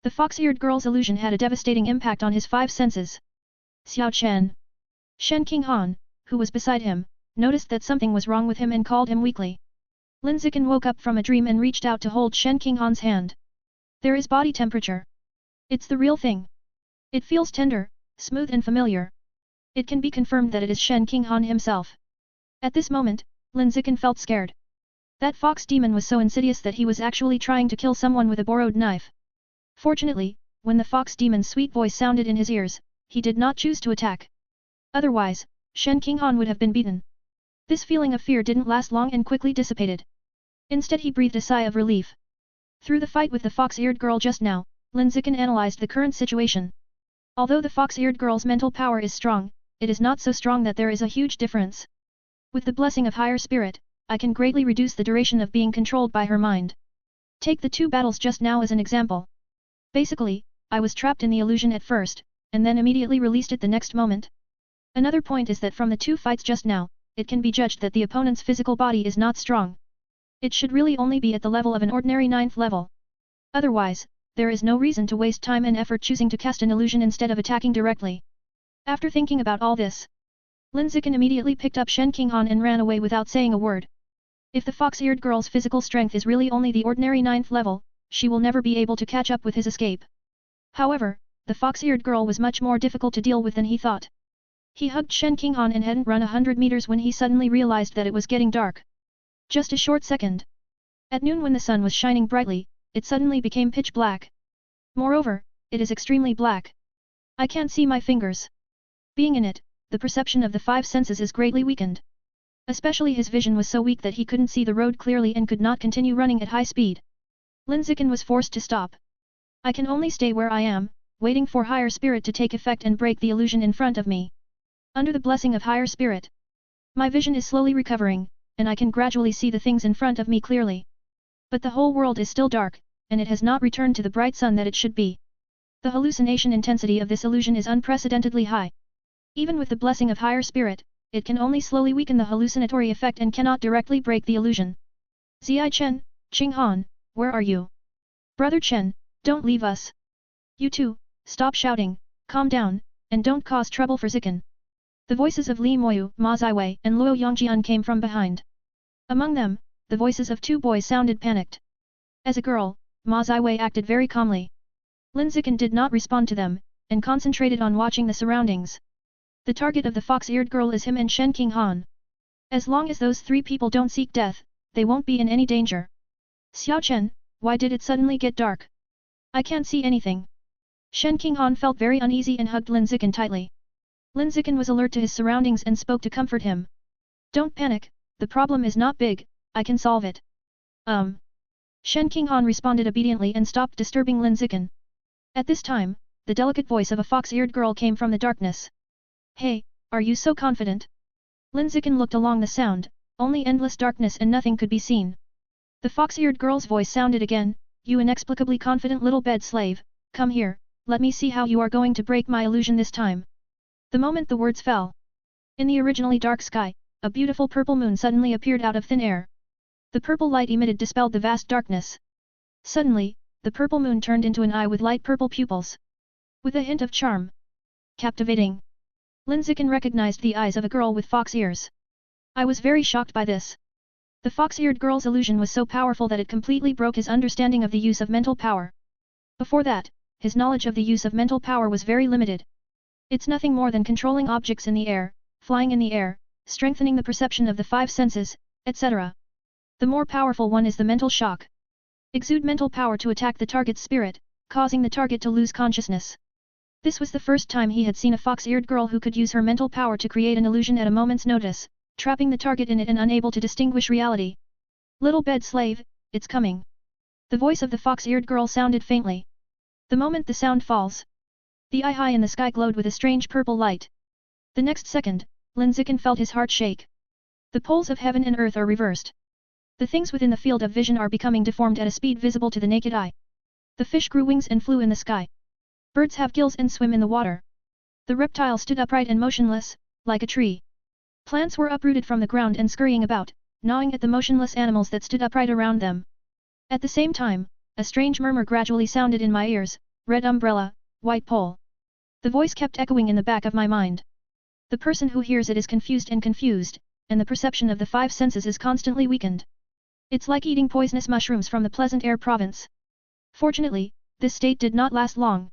The fox-eared girl's illusion had a devastating impact on his 5 senses. Xiao Chen. Shen Qinghan, who was beside him, noticed that something was wrong with him and called him weakly. Lin Zichen woke up from a dream and reached out to hold Shen Qinghan's hand. There is body temperature. It's the real thing. It feels tender, smooth and familiar. It can be confirmed that it is Shen Qinghan himself. At this moment, Lin Zichen felt scared. That fox demon was so insidious that he was actually trying to kill someone with a borrowed knife. Fortunately, when the fox demon's sweet voice sounded in his ears, he did not choose to attack. Otherwise, Shen Qinghan would have been beaten. This feeling of fear didn't last long and quickly dissipated. Instead he breathed a sigh of relief. Through the fight with the fox-eared girl just now, Lin Zichen analyzed the current situation. Although the fox-eared girl's mental power is strong, it is not so strong that there is a huge difference. With the blessing of higher spirit, I can greatly reduce the duration of being controlled by her mind. Take the 2 battles just now as an example. Basically, I was trapped in the illusion at first, and then immediately released it the next moment. Another point is that from the 2 fights just now, it can be judged that the opponent's physical body is not strong. It should really only be at the level of an ordinary 9th level. Otherwise, there is no reason to waste time and effort choosing to cast an illusion instead of attacking directly. After thinking about all this, Lin Zichen immediately picked up Shen Qinghan and ran away without saying a word. If the fox-eared girl's physical strength is really only the ordinary 9th level, she will never be able to catch up with his escape. However, the fox-eared girl was much more difficult to deal with than he thought. He hugged Shen Qinghan and hadn't run 100 meters when he suddenly realized that it was getting dark. Just a short second. At noon when the sun was shining brightly, it suddenly became pitch black. Moreover, it is extremely black. I can't see my fingers. Being in it, the perception of the 5 senses is greatly weakened. Especially his vision was so weak that he couldn't see the road clearly and could not continue running at high speed. Lin Zichen was forced to stop. I can only stay where I am, waiting for higher spirit to take effect and break the illusion in front of me. Under the blessing of higher spirit, my vision is slowly recovering, and I can gradually see the things in front of me clearly. But the whole world is still dark, and it has not returned to the bright sun that it should be. The hallucination intensity of this illusion is unprecedentedly high. Even with the blessing of higher spirit, it can only slowly weaken the hallucinatory effect and cannot directly break the illusion. Ziai Chen, Qinghan, where are you? Brother Chen, don't leave us. You too, stop shouting, calm down, and don't cause trouble for Zichen. The voices of Li Moyu, Ma Ziwei, and Luo Yongjian came from behind. Among them, the voices of 2 boys sounded panicked. As a girl, Ma Ziwei acted very calmly. Lin Zichen did not respond to them, and concentrated on watching the surroundings. The target of the fox-eared girl is him and Shen Qinghan. As long as those 3 people don't seek death, they won't be in any danger. Xiao Chen, why did it suddenly get dark? I can't see anything. Shen Qinghan felt very uneasy and hugged Lin Zichen tightly. Lin Zichen was alert to his surroundings and spoke to comfort him. Don't panic, the problem is not big, I can solve it. Shen Qinghan responded obediently and stopped disturbing Lin Zichen. At this time, the delicate voice of a fox-eared girl came from the darkness. Hey, are you so confident? Lin Zichen looked along the sound, only endless darkness and nothing could be seen. The fox-eared girl's voice sounded again, you inexplicably confident little bed slave, come here, let me see how you are going to break my illusion this time. The moment the words fell, in the originally dark sky, a beautiful purple moon suddenly appeared out of thin air. The purple light emitted dispelled the vast darkness. Suddenly, the purple moon turned into an eye with light purple pupils. With a hint of charm. Captivating. Lin Zichen recognized the eyes of a girl with fox ears. I was very shocked by this. The fox-eared girl's illusion was so powerful that it completely broke his understanding of the use of mental power. Before that, his knowledge of the use of mental power was very limited. It's nothing more than controlling objects in the air, flying in the air, strengthening the perception of the five senses, etc. The more powerful one is the mental shock. Exude mental power to attack the target's spirit, causing the target to lose consciousness. This was the first time he had seen a fox-eared girl who could use her mental power to create an illusion at a moment's notice, trapping the target in it and unable to distinguish reality. Little bed slave, it's coming. The voice of the fox-eared girl sounded faintly. The moment the sound falls, the eye high in the sky glowed with a strange purple light. The next second, Lin Zichen felt his heart shake. The poles of heaven and earth are reversed. The things within the field of vision are becoming deformed at a speed visible to the naked eye. The fish grew wings and flew in the sky. Birds have gills and swim in the water. The reptile stood upright and motionless, like a tree. Plants were uprooted from the ground and scurrying about, gnawing at the motionless animals that stood upright around them. At the same time, a strange murmur gradually sounded in my ears, red umbrella, white pole. The voice kept echoing in the back of my mind. The person who hears it is confused, and the perception of the five senses is constantly weakened. It's like eating poisonous mushrooms from the pleasant air province. Fortunately, this state did not last long.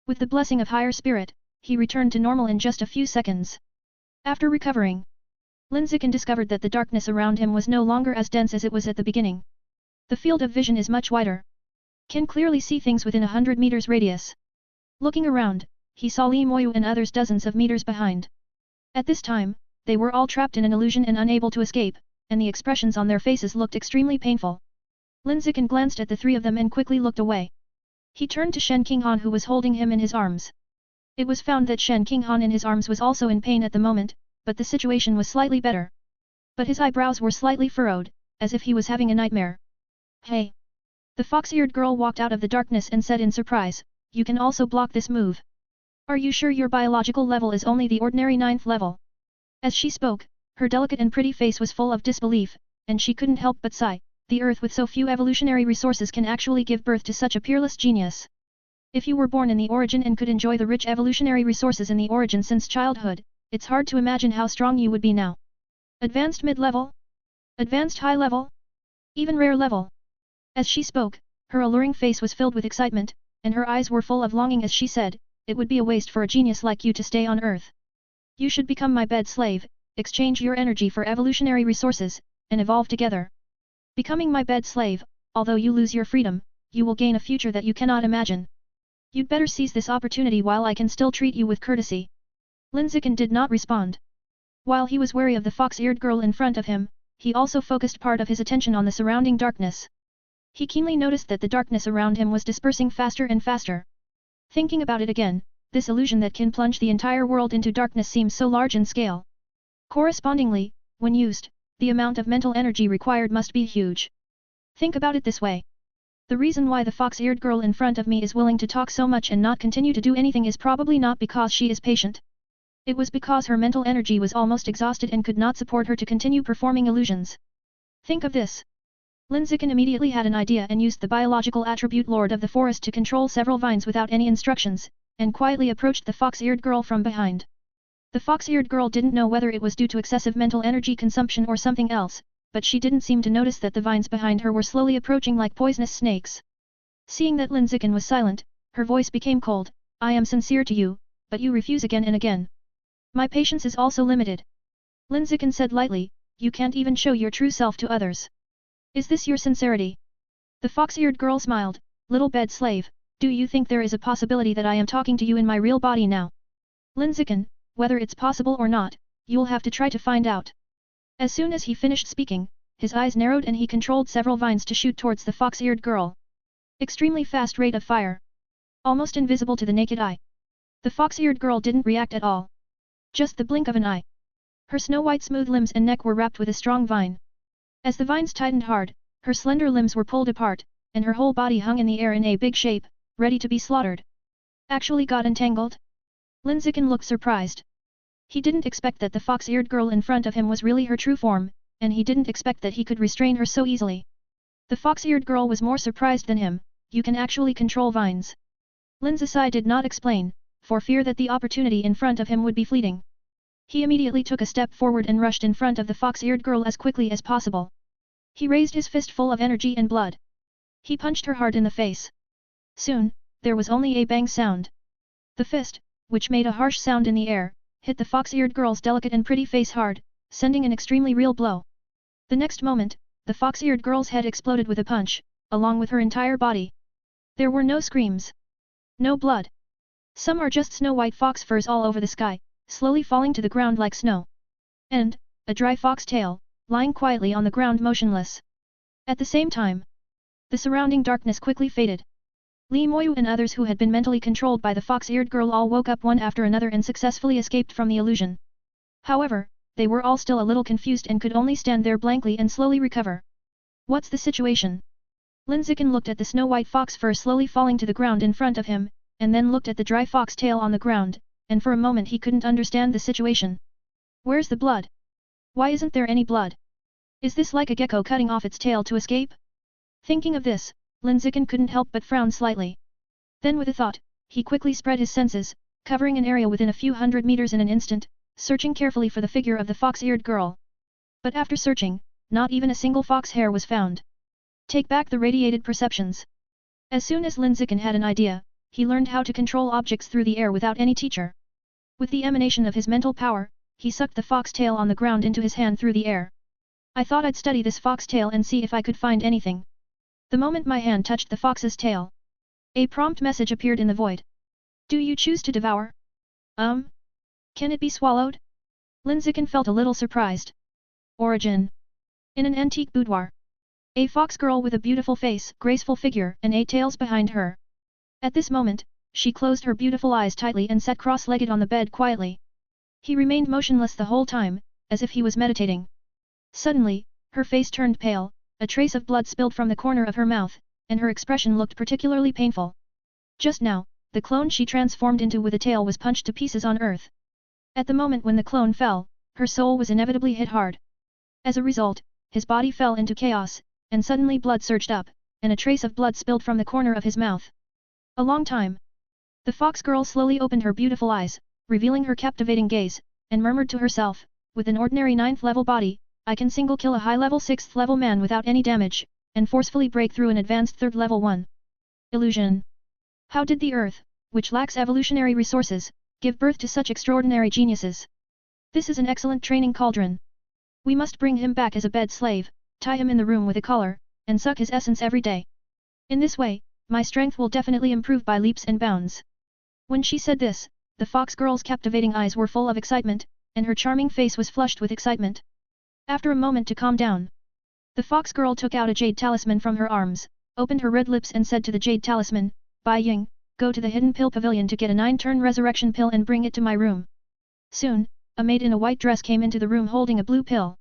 With the blessing of higher spirit, he returned to normal in just a few seconds. After recovering, Lin Zichen discovered that the darkness around him was no longer as dense as it was at the beginning. The field of vision is much wider. Can clearly see things within 100 meters radius. Looking around, he saw Li Moyu and others dozens of meters behind. At this time, they were all trapped in an illusion and unable to escape, and the expressions on their faces looked extremely painful. Lin Zichen glanced at the three of them and quickly looked away. He turned to Shen Qinghan who was holding him in his arms. It was found that Shen Qinghan in his arms was also in pain at the moment, but the situation was slightly better. But his eyebrows were slightly furrowed, as if he was having a nightmare. Hey! The fox-eared girl walked out of the darkness and said in surprise, you can also block this move. Are you sure your biological level is only the ordinary 9th level? As she spoke, her delicate and pretty face was full of disbelief, and she couldn't help but sigh. The earth with so few evolutionary resources can actually give birth to such a peerless genius. If you were born in the origin and could enjoy the rich evolutionary resources in the origin since childhood, it's hard to imagine how strong you would be now. Advanced mid-level? Advanced high-level? Even rare level? As she spoke, her alluring face was filled with excitement, and her eyes were full of longing as she said, it would be a waste for a genius like you to stay on Earth. You should become my bed slave, exchange your energy for evolutionary resources, and evolve together. Becoming my bed slave, although you lose your freedom, you will gain a future that you cannot imagine. You'd better seize this opportunity while I can still treat you with courtesy. Lin Zichen did not respond. While he was wary of the fox-eared girl in front of him, he also focused part of his attention on the surrounding darkness. He keenly noticed that the darkness around him was dispersing faster and faster. Thinking about it again, this illusion that can plunge the entire world into darkness seems so large in scale. Correspondingly, when used, the amount of mental energy required must be huge. Think about it this way. The reason why the fox-eared girl in front of me is willing to talk so much and not continue to do anything is probably not because she is patient. It was because her mental energy was almost exhausted and could not support her to continue performing illusions. Think of this. Lin Zichen immediately had an idea and used the biological attribute Lord of the Forest to control several vines without any instructions, and quietly approached the fox-eared girl from behind. The fox-eared girl didn't know whether it was due to excessive mental energy consumption or something else, but she didn't seem to notice that the vines behind her were slowly approaching like poisonous snakes. Seeing that Lin Zichen was silent, her voice became cold, I am sincere to you, but you refuse again and again. My patience is also limited. Lin Zichen said lightly, you can't even show your true self to others. Is this your sincerity? The fox-eared girl smiled, little bed slave, do you think there is a possibility that I am talking to you in my real body now? Lin Zichen, whether it's possible or not, you'll have to try to find out. As soon as he finished speaking, his eyes narrowed and he controlled several vines to shoot towards the fox-eared girl. Extremely fast rate of fire. almost invisible to the naked eye. The fox-eared girl didn't react at all. Just the blink of an eye. Her snow-white smooth limbs and neck were wrapped with a strong vine. As the vines tightened hard, her slender limbs were pulled apart, and her whole body hung in the air in a big shape, ready to be slaughtered. Actually got entangled? Lin Zichen looked surprised. He didn't expect that the fox-eared girl in front of him was really her true form, and he didn't expect that he could restrain her so easily. The fox-eared girl was more surprised than him. You can actually control vines. Lin Zichen did not explain, for fear that the opportunity in front of him would be fleeting. He immediately took a step forward and rushed in front of the fox-eared girl as quickly as possible. He raised his fist full of energy and blood. He punched her hard in the face. Soon, there was only a bang sound. The fist, which made a harsh sound in the air, hit the fox-eared girl's delicate and pretty face hard, sending an extremely real blow. The next moment, the fox-eared girl's head exploded with a punch, along with her entire body. There were no screams. No blood. Some are just snow-white fox furs all over the sky, slowly falling to the ground like snow. And, a dry fox tail, lying quietly on the ground motionless. At the same time, the surrounding darkness quickly faded. Li Moyu and others who had been mentally controlled by the fox-eared girl all woke up one after another and successfully escaped from the illusion. However, they were all still a little confused and could only stand there blankly and slowly recover. What's the situation? Lin Zichen looked at the snow-white fox fur slowly falling to the ground in front of him, and then looked at the dry fox tail on the ground, and for a moment he couldn't understand the situation. Where's the blood? Why isn't there any blood? Is this like a gecko cutting off its tail to escape? Thinking of this, Lin Zichen couldn't help but frown slightly. Then with a thought, he quickly spread his senses, covering an area within a few hundred meters in an instant, searching carefully for the figure of the fox-eared girl. But after searching, not even a single fox hair was found. Take back the radiated perceptions. As soon as Lin Zichen had an idea, he learned how to control objects through the air without any teacher. With the emanation of his mental power, he sucked the fox tail on the ground into his hand through the air. I thought I'd study this fox tail and see if I could find anything. The moment my hand touched the fox's tail, a prompt message appeared in the void. Do you choose to devour? Can it be swallowed? Lin Zichen felt a little surprised. Origin. In an antique boudoir. A fox girl with a beautiful face, graceful figure, and 8 tails behind her. At this moment, she closed her beautiful eyes tightly and sat cross-legged on the bed quietly. He remained motionless the whole time, as if he was meditating. Suddenly, her face turned pale, a trace of blood spilled from the corner of her mouth, and her expression looked particularly painful. Just now, the clone she transformed into with a tail was punched to pieces on earth. At the moment when the clone fell, her soul was inevitably hit hard. As a result, his body fell into chaos, and suddenly blood surged up, and a trace of blood spilled from the corner of his mouth. A long time. The fox girl slowly opened her beautiful eyes, revealing her captivating gaze, and murmured to herself, with an ordinary 9th level body, I can single kill a high-level 6th level man without any damage, and forcefully break through an advanced 3rd level 1. Illusion. How did the Earth, which lacks evolutionary resources, give birth to such extraordinary geniuses? This is an excellent training cauldron. We must bring him back as a bed slave, tie him in the room with a collar, and suck his essence every day. In this way, my strength will definitely improve by leaps and bounds. When she said this, the fox girl's captivating eyes were full of excitement, and her charming face was flushed with excitement. After a moment to calm down, the fox girl took out a jade talisman from her arms, opened her red lips and said to the jade talisman, Bai Ying, go to the hidden pill pavilion to get a 9-turn resurrection pill and bring it to my room. Soon, a maid in a white dress came into the room holding a blue pill.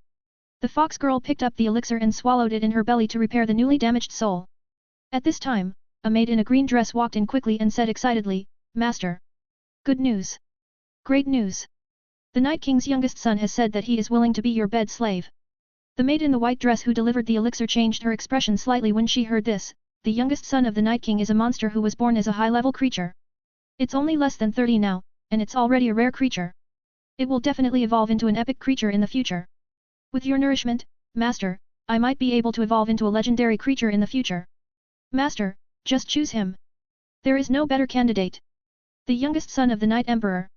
The fox girl picked up the elixir and swallowed it in her belly to repair the newly damaged soul. At this time, a maid in a green dress walked in quickly and said excitedly, Master. Good news. Great news. The Night King's youngest son has said that he is willing to be your bed slave. The maid in the white dress who delivered the elixir changed her expression slightly when she heard this. The youngest son of the Night King is a monster who was born as a high-level creature. It's only less than 30 now, and it's already a rare creature. It will definitely evolve into an epic creature in the future. With your nourishment, Master, I might be able to evolve into a legendary creature in the future. Master, just choose him. There is no better candidate. The youngest son of the Night Emperor.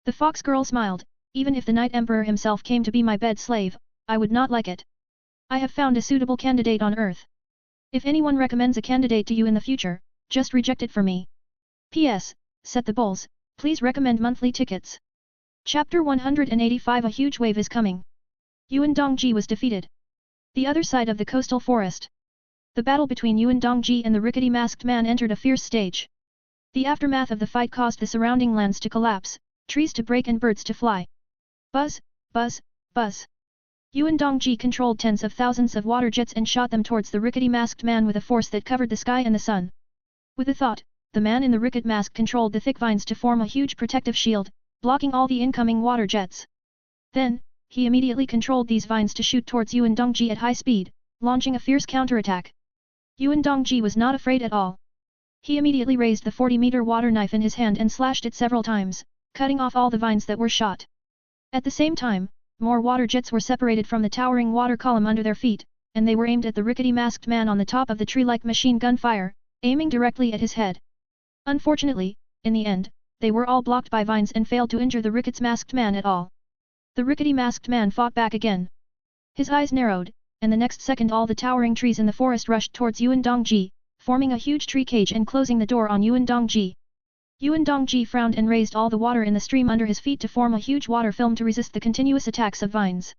The fox girl smiled, even if the Night Emperor himself came to be my bed slave, I would not like it. I have found a suitable candidate on Earth. If anyone recommends a candidate to you in the future, just reject it for me. P.S. Set the bowls, please recommend monthly tickets. Chapter 185 A huge wave is coming. Yuan Dongji was defeated. The other side of the coastal forest. The battle between Yuan Dongji and the rickety masked man entered a fierce stage. The aftermath of the fight caused the surrounding lands to collapse, trees to break and birds to fly. Buzz, buzz, buzz. Yuan Dongji controlled tens of thousands of water jets and shot them towards the rickety masked man with a force that covered the sky and the sun. With a thought, the man in the ricket mask controlled the thick vines to form a huge protective shield, blocking all the incoming water jets. Then, he immediately controlled these vines to shoot towards Yuan Dongji at high speed, launching a fierce counterattack. Yuan Dongji was not afraid at all. He immediately raised the 40-meter water knife in his hand and slashed it several times, cutting off all the vines that were shot. At the same time, more water jets were separated from the towering water column under their feet, and they were aimed at the rickety masked man on the top of the tree like machine gun fire, aiming directly at his head. Unfortunately, in the end, they were all blocked by vines and failed to injure the rickety masked man at all. The rickety masked man fought back again. His eyes narrowed, and the next second all the towering trees in the forest rushed towards Yuan Dongji, forming a huge tree cage and closing the door on Yuan Dongji. Yuan Dongji frowned and raised all the water in the stream under his feet to form a huge water film to resist the continuous attacks of vines.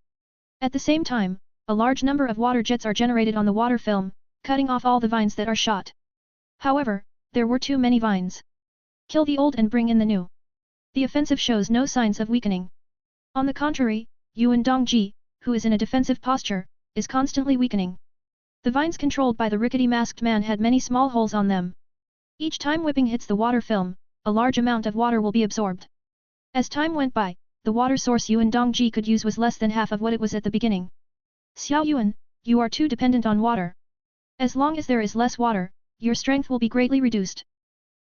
At the same time, a large number of water jets are generated on the water film, cutting off all the vines that are shot. However, there were too many vines. Kill the old and bring in the new. The offensive shows no signs of weakening. On the contrary, Yuan Dongji, who is in a defensive posture, is constantly weakening. The vines controlled by the rickety masked man had many small holes on them. Each time whipping hits the water film, a large amount of water will be absorbed. As time went by, the water source Yuan Dongji could use was less than half of what it was at the beginning. Xiao Yuan, you are too dependent on water. As long as there is less water, your strength will be greatly reduced.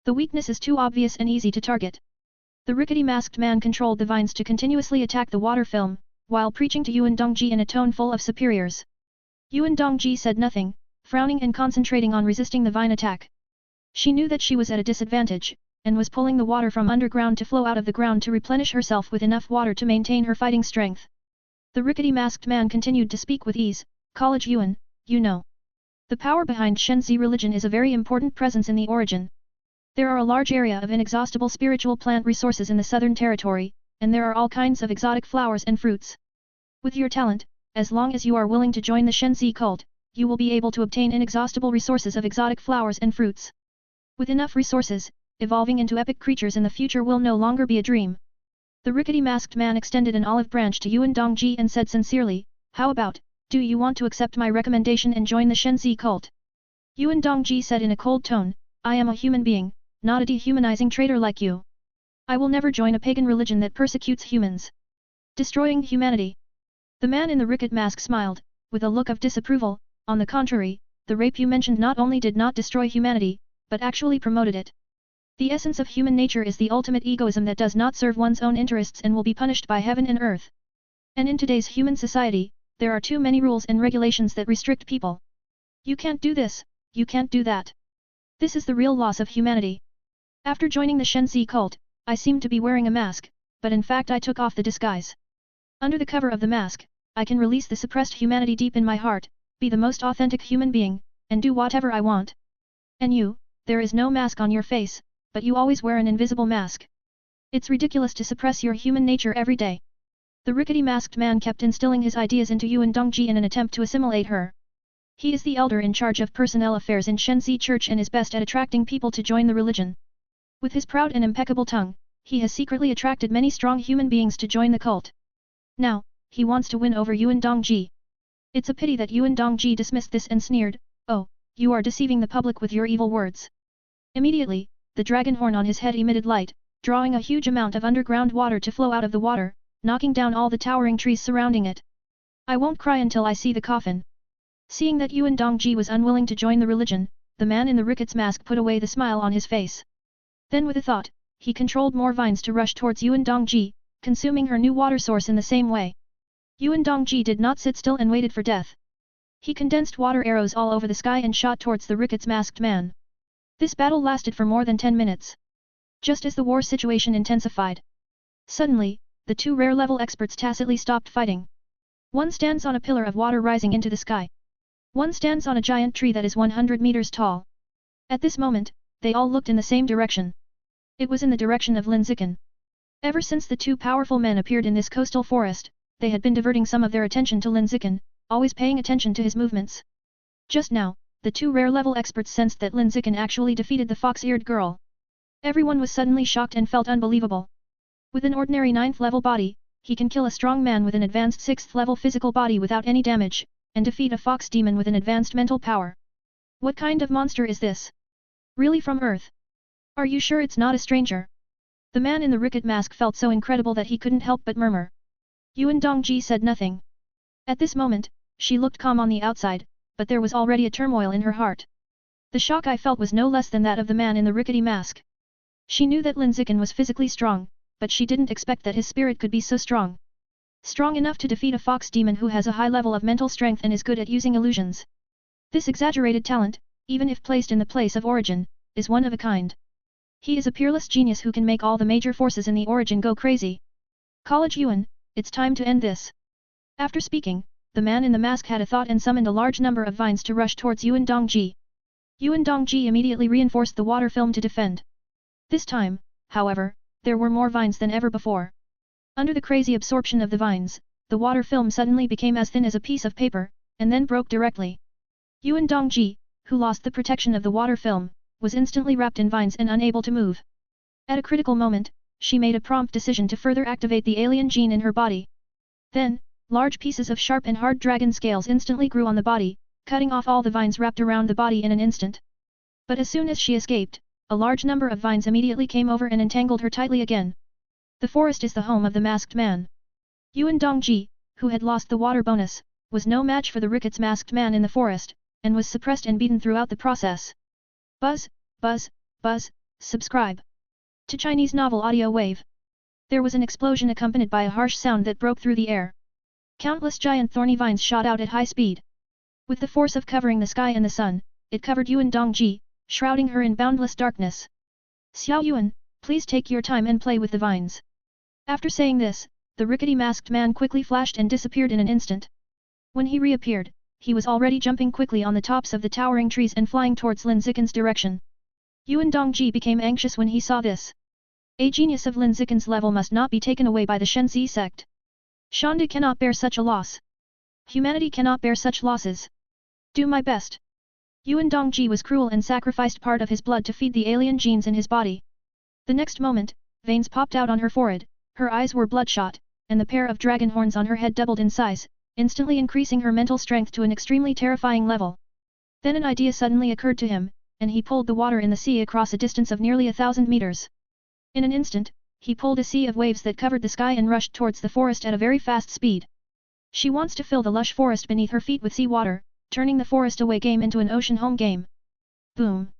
The weakness is too obvious and easy to target. The rickety masked man controlled the vines to continuously attack the water film, while preaching to Yuan Dongji in a tone full of superiors. Yuan Dongji said nothing, frowning and concentrating on resisting the vine attack. She knew that she was at a disadvantage, and was pulling the water from underground to flow out of the ground to replenish herself with enough water to maintain her fighting strength. The rickety masked man continued to speak with ease. College Yuan, you know. The power behind Shenzi religion is a very important presence in the origin. There are a large area of inexhaustible spiritual plant resources in the southern territory, and there are all kinds of exotic flowers and fruits. With your talent, as long as you are willing to join the Shenzi cult, you will be able to obtain inexhaustible resources of exotic flowers and fruits. With enough resources, evolving into epic creatures in the future will no longer be a dream. The rickety masked man extended an olive branch to Yuan Dongji and said sincerely, how about, do you want to accept my recommendation and join the Shenzi cult? Yuan Dongji said in a cold tone, I am a human being, not a dehumanizing traitor like you. I will never join a pagan religion that persecutes humans. Destroying humanity. The man in the ricket mask smiled, with a look of disapproval. On the contrary, the rape you mentioned not only did not destroy humanity, but actually promoted it. The essence of human nature is the ultimate egoism that does not serve one's own interests and will be punished by heaven and earth. And in today's human society, there are too many rules and regulations that restrict people. You can't do this, you can't do that. This is the real loss of humanity. After joining the Shenzi cult, I seemed to be wearing a mask, but in fact I took off the disguise. Under the cover of the mask, I can release the suppressed humanity deep in my heart, be the most authentic human being, and do whatever I want. And you, there is no mask on your face, but you always wear an invisible mask. It's ridiculous to suppress your human nature every day. The rickety masked man kept instilling his ideas into Yuan Dongji in an attempt to assimilate her. He is the elder in charge of personnel affairs in Shenzi Church and is best at attracting people to join the religion. With his proud and impeccable tongue, he has secretly attracted many strong human beings to join the cult. Now, he wants to win over Yuan Dongji. It's a pity that Yuan Dongji dismissed this and sneered, oh, you are deceiving the public with your evil words. Immediately, the dragon horn on his head emitted light, drawing a huge amount of underground water to flow out of the water, knocking down all the towering trees surrounding it. I won't cry until I see the coffin. Seeing that Yuan Dongji was unwilling to join the religion, the man in the ricket's mask put away the smile on his face. Then with a thought, he controlled more vines to rush towards Yuan Dongji, consuming her new water source in the same way. Yuan Dongji did not sit still and waited for death. He condensed water arrows all over the sky and shot towards the ricket's masked man. This battle lasted for more than 10 minutes. Just as the war situation intensified. Suddenly, the two rare-level experts tacitly stopped fighting. One stands on a pillar of water rising into the sky. One stands on a giant tree that is 100 meters tall. At this moment, they all looked in the same direction. It was in the direction of Lin Zichen. Ever since the two powerful men appeared in this coastal forest, they had been diverting some of their attention to Lin Zichen, always paying attention to his movements. Just now, the two rare-level experts sensed that Lin Zichen actually defeated the fox-eared girl. Everyone was suddenly shocked and felt unbelievable. With an ordinary 9th level body, he can kill a strong man with an advanced 6th level physical body without any damage, and defeat a fox demon with an advanced mental power. What kind of monster is this? Really from Earth? Are you sure it's not a stranger? The man in the ricket mask felt so incredible that he couldn't help but murmur. Yuan Dongji said nothing. At this moment, she looked calm on the outside, but there was already a turmoil in her heart. The shock I felt was no less than that of the man in the rickety mask. She knew that Lin Zichen was physically strong, but she didn't expect that his spirit could be so strong. Strong enough to defeat a fox demon who has a high level of mental strength and is good at using illusions. This exaggerated talent, even if placed in the place of origin, is one of a kind. He is a peerless genius who can make all the major forces in the origin go crazy. College Yuan, it's time to end this. After speaking, the man in the mask had a thought and summoned a large number of vines to rush towards Yuan Dongji. Yuan Dongji immediately reinforced the water film to defend. This time, however, there were more vines than ever before. Under the crazy absorption of the vines, the water film suddenly became as thin as a piece of paper, and then broke directly. Yuan Dongji, who lost the protection of the water film, was instantly wrapped in vines and unable to move. At a critical moment, she made a prompt decision to further activate the alien gene in her body. Then, large pieces of sharp and hard dragon scales instantly grew on the body, cutting off all the vines wrapped around the body in an instant. But as soon as she escaped, a large number of vines immediately came over and entangled her tightly again. The forest is the home of the masked man. Yuan Dongji, who had lost the water bonus, was no match for the rickets masked man in the forest, and was suppressed and beaten throughout the process. Buzz, buzz, buzz, subscribe to Chinese Novel Audio Wave. There was an explosion accompanied by a harsh sound that broke through the air. Countless giant thorny vines shot out at high speed. With the force of covering the sky and the sun, it covered Yuan Dongji, shrouding her in boundless darkness. Xiao Yuan, please take your time and play with the vines. After saying this, the rickety masked man quickly flashed and disappeared in an instant. When he reappeared, he was already jumping quickly on the tops of the towering trees and flying towards Lin Zichen's direction. Yuan Dongji became anxious when he saw this. A genius of Lin Zichen's level must not be taken away by the Shenzi sect. Shanda cannot bear such a loss. Humanity cannot bear such losses. Do my best. Yuan Dongji was cruel and sacrificed part of his blood to feed the alien genes in his body. The next moment, veins popped out on her forehead, her eyes were bloodshot, and the pair of dragon horns on her head doubled in size, instantly increasing her mental strength to an extremely terrifying level. Then an idea suddenly occurred to him, and he pulled the water in the sea across a distance of nearly 1,000 meters. In an instant, he pulled a sea of waves that covered the sky and rushed towards the forest at a very fast speed. She wants to fill the lush forest beneath her feet with sea water, turning the forest away game into an ocean home game. Boom!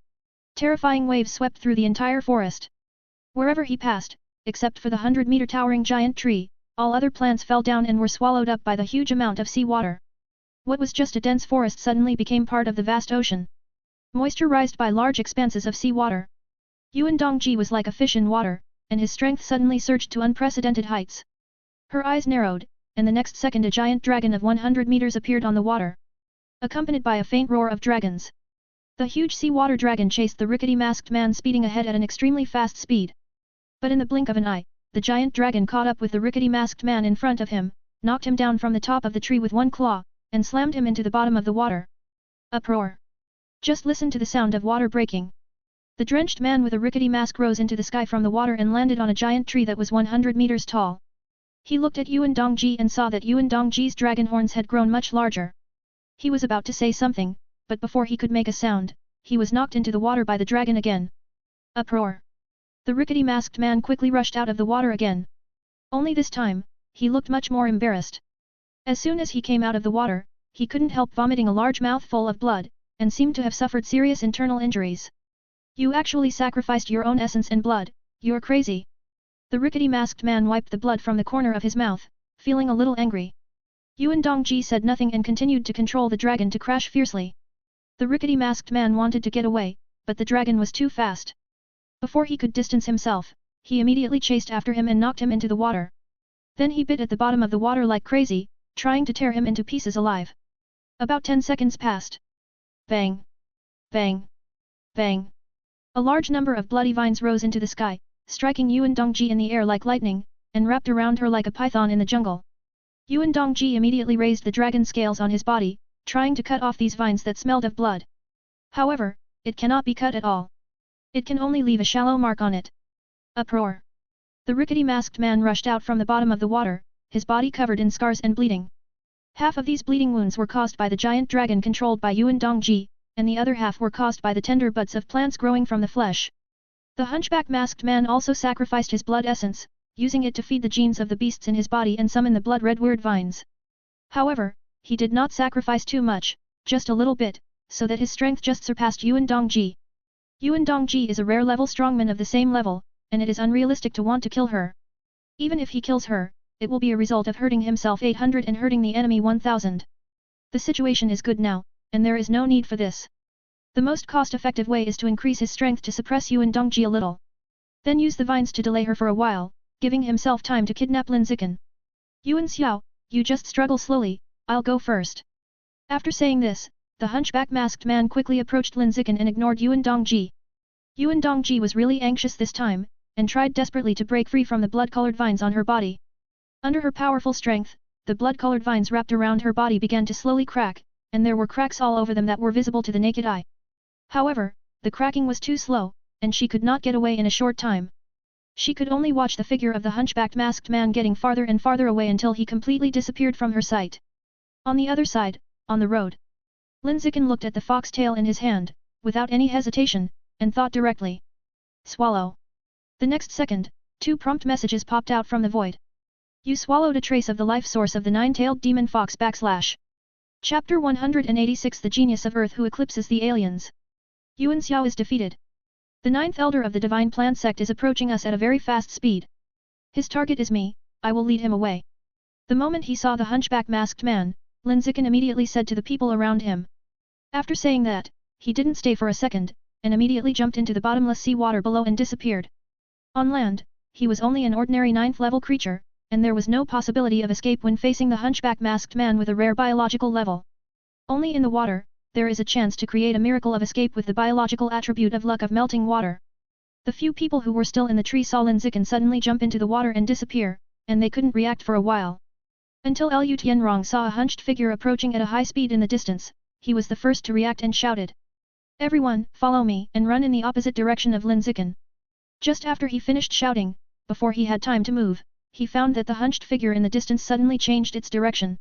Terrifying waves swept through the entire forest. Wherever he passed, except for the 100-meter towering giant tree, all other plants fell down and were swallowed up by the huge amount of sea water. What was just a dense forest suddenly became part of the vast ocean. Moisturized by large expanses of sea water. Yuan Dongji was like a fish in water, and his strength suddenly surged to unprecedented heights. Her eyes narrowed, and the next second a giant dragon of 100 meters appeared on the water. Accompanied by a faint roar of dragons. The huge sea water dragon chased the rickety masked man speeding ahead at an extremely fast speed. But in the blink of an eye, the giant dragon caught up with the rickety masked man in front of him, knocked him down from the top of the tree with one claw, and slammed him into the bottom of the water. Uproar! Just listen to the sound of water breaking. The drenched man with a rickety mask rose into the sky from the water and landed on a giant tree that was 100 meters tall. He looked at Yuan Dongji and saw that Yuan Dongji's dragon horns had grown much larger. He was about to say something, but before he could make a sound, he was knocked into the water by the dragon again. Uproar! The rickety masked man quickly rushed out of the water again. Only this time, he looked much more embarrassed. As soon as he came out of the water, he couldn't help vomiting a large mouthful of blood, and seemed to have suffered serious internal injuries. You actually sacrificed your own essence and blood, you're crazy. The rickety masked man wiped the blood from the corner of his mouth, feeling a little angry. Yuan Dongji said nothing and continued to control the dragon to crash fiercely. The rickety masked man wanted to get away, but the dragon was too fast. Before he could distance himself, he immediately chased after him and knocked him into the water. Then he bit at the bottom of the water like crazy, trying to tear him into pieces alive. About 10 seconds passed. Bang! Bang! Bang! A large number of bloody vines rose into the sky, striking Yuan Dongji in the air like lightning, and wrapped around her like a python in the jungle. Yuan Dongji immediately raised the dragon scales on his body, trying to cut off these vines that smelled of blood. However, it cannot be cut at all. It can only leave a shallow mark on it. Uproar. The rickety masked man rushed out from the bottom of the water, his body covered in scars and bleeding. Half of these bleeding wounds were caused by the giant dragon controlled by Yuan Dongji, and the other half were caused by the tender buds of plants growing from the flesh. The hunchback masked man also sacrificed his blood essence, using it to feed the genes of the beasts in his body and summon the blood-red weird vines. However, he did not sacrifice too much, just a little bit, so that his strength just surpassed Yuan Dongji. Yuan Dongji is a rare level strongman of the same level, and it is unrealistic to want to kill her. Even if he kills her, it will be a result of hurting himself 800 and hurting the enemy 1000. The situation is good now, and there is no need for this. The most cost-effective way is to increase his strength to suppress Yuan Dongji a little. Then use the vines to delay her for a while, giving himself time to kidnap Lin Zichen. Yuan Xiao, you just struggle slowly, I'll go first. After saying this, the hunchback masked man quickly approached Lin Zichen and ignored Yuan Dongji. Yuan Dongji was really anxious this time, and tried desperately to break free from the blood-colored vines on her body. Under her powerful strength, the blood-colored vines wrapped around her body began to slowly crack, and there were cracks all over them that were visible to the naked eye. However, the cracking was too slow, and she could not get away in a short time. She could only watch the figure of the hunchbacked masked man getting farther and farther away until he completely disappeared from her sight. On the other side, on the road, Lin Zichen looked at the foxtail in his hand, without any hesitation, and thought directly. Swallow. The next second, 2 prompt messages popped out from the void. You swallowed a trace of the life source of the nine-tailed demon fox / Chapter 186 The Genius of Earth Who Eclipses the Aliens. Yuan Xiao is defeated. The 9th elder of the Divine Plant sect is approaching us at a very fast speed. His target is me, I will lead him away. The moment he saw the hunchback masked man, Lin Zichen immediately said to the people around him. After saying that, he didn't stay for a second, and immediately jumped into the bottomless sea water below and disappeared. On land, he was only an ordinary 9th level creature, and there was no possibility of escape when facing the hunchback masked man with a rare biological level. Only in the water, there is a chance to create a miracle of escape with the biological attribute of luck of melting water. The few people who were still in the tree saw Lin Zichen suddenly jump into the water and disappear, and they couldn't react for a while. Until Liu Tianrong saw a hunched figure approaching at a high speed in the distance, he was the first to react and shouted. Everyone, follow me and run in the opposite direction of Lin Zichen. Just after he finished shouting, before he had time to move, he found that the hunched figure in the distance suddenly changed its direction.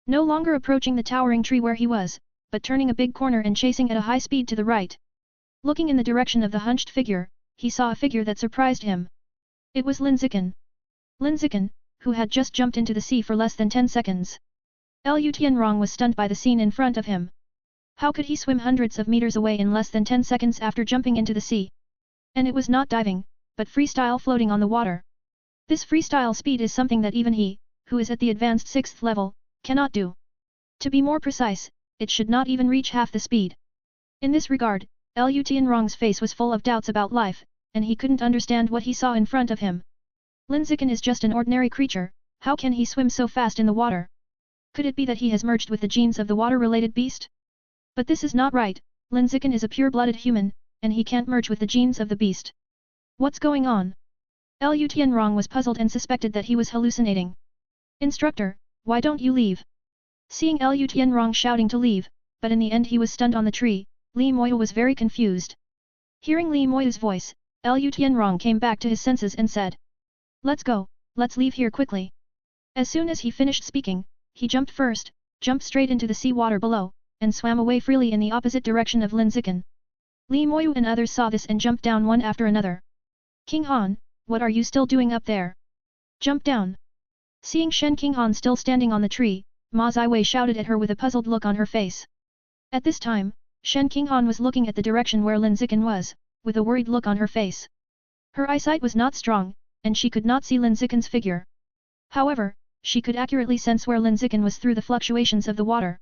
No longer approaching the towering tree where he was, but turning a big corner and chasing at a high speed to the right. Looking in the direction of the hunched figure, he saw a figure that surprised him. It was Lin Zichen. Lin Zichen, who had just jumped into the sea for less than 10 seconds. Liu Tianrong was stunned by the scene in front of him. How could he swim hundreds of meters away in less than 10 seconds after jumping into the sea? And it was not diving, but freestyle floating on the water. This freestyle speed is something that even he, who is at the advanced 6th level, cannot do. To be more precise, it should not even reach half the speed. In this regard, Liu Tianrong's face was full of doubts about life, and he couldn't understand what he saw in front of him. Lin Zichen is just an ordinary creature, how can he swim so fast in the water? Could it be that he has merged with the genes of the water-related beast? But this is not right, Lin Zichen is a pure-blooded human, and he can't merge with the genes of the beast. What's going on? Liu Tianrong was puzzled and suspected that he was hallucinating. Instructor, why don't you leave? Seeing Liu Tianrong shouting to leave, but in the end he was stunned on the tree, Li Moyu was very confused. Hearing Li Moyu's voice, Liu Tianrong came back to his senses and said. Let's go, let's leave here quickly. As soon as he finished speaking, he jumped first, jumped straight into the sea water below, and swam away freely in the opposite direction of Lin Zichen. Li Moyu and others saw this and jumped down one after another. King Han, what are you still doing up there? Jump down. Seeing Shen King Han still standing on the tree, Ma Ziwei shouted at her with a puzzled look on her face. At this time, Shen King Han was looking at the direction where Lin Zichen was, with a worried look on her face. Her eyesight was not strong, and she could not see Lin Zichen's figure. However, she could accurately sense where Lin Zichen was through the fluctuations of the water.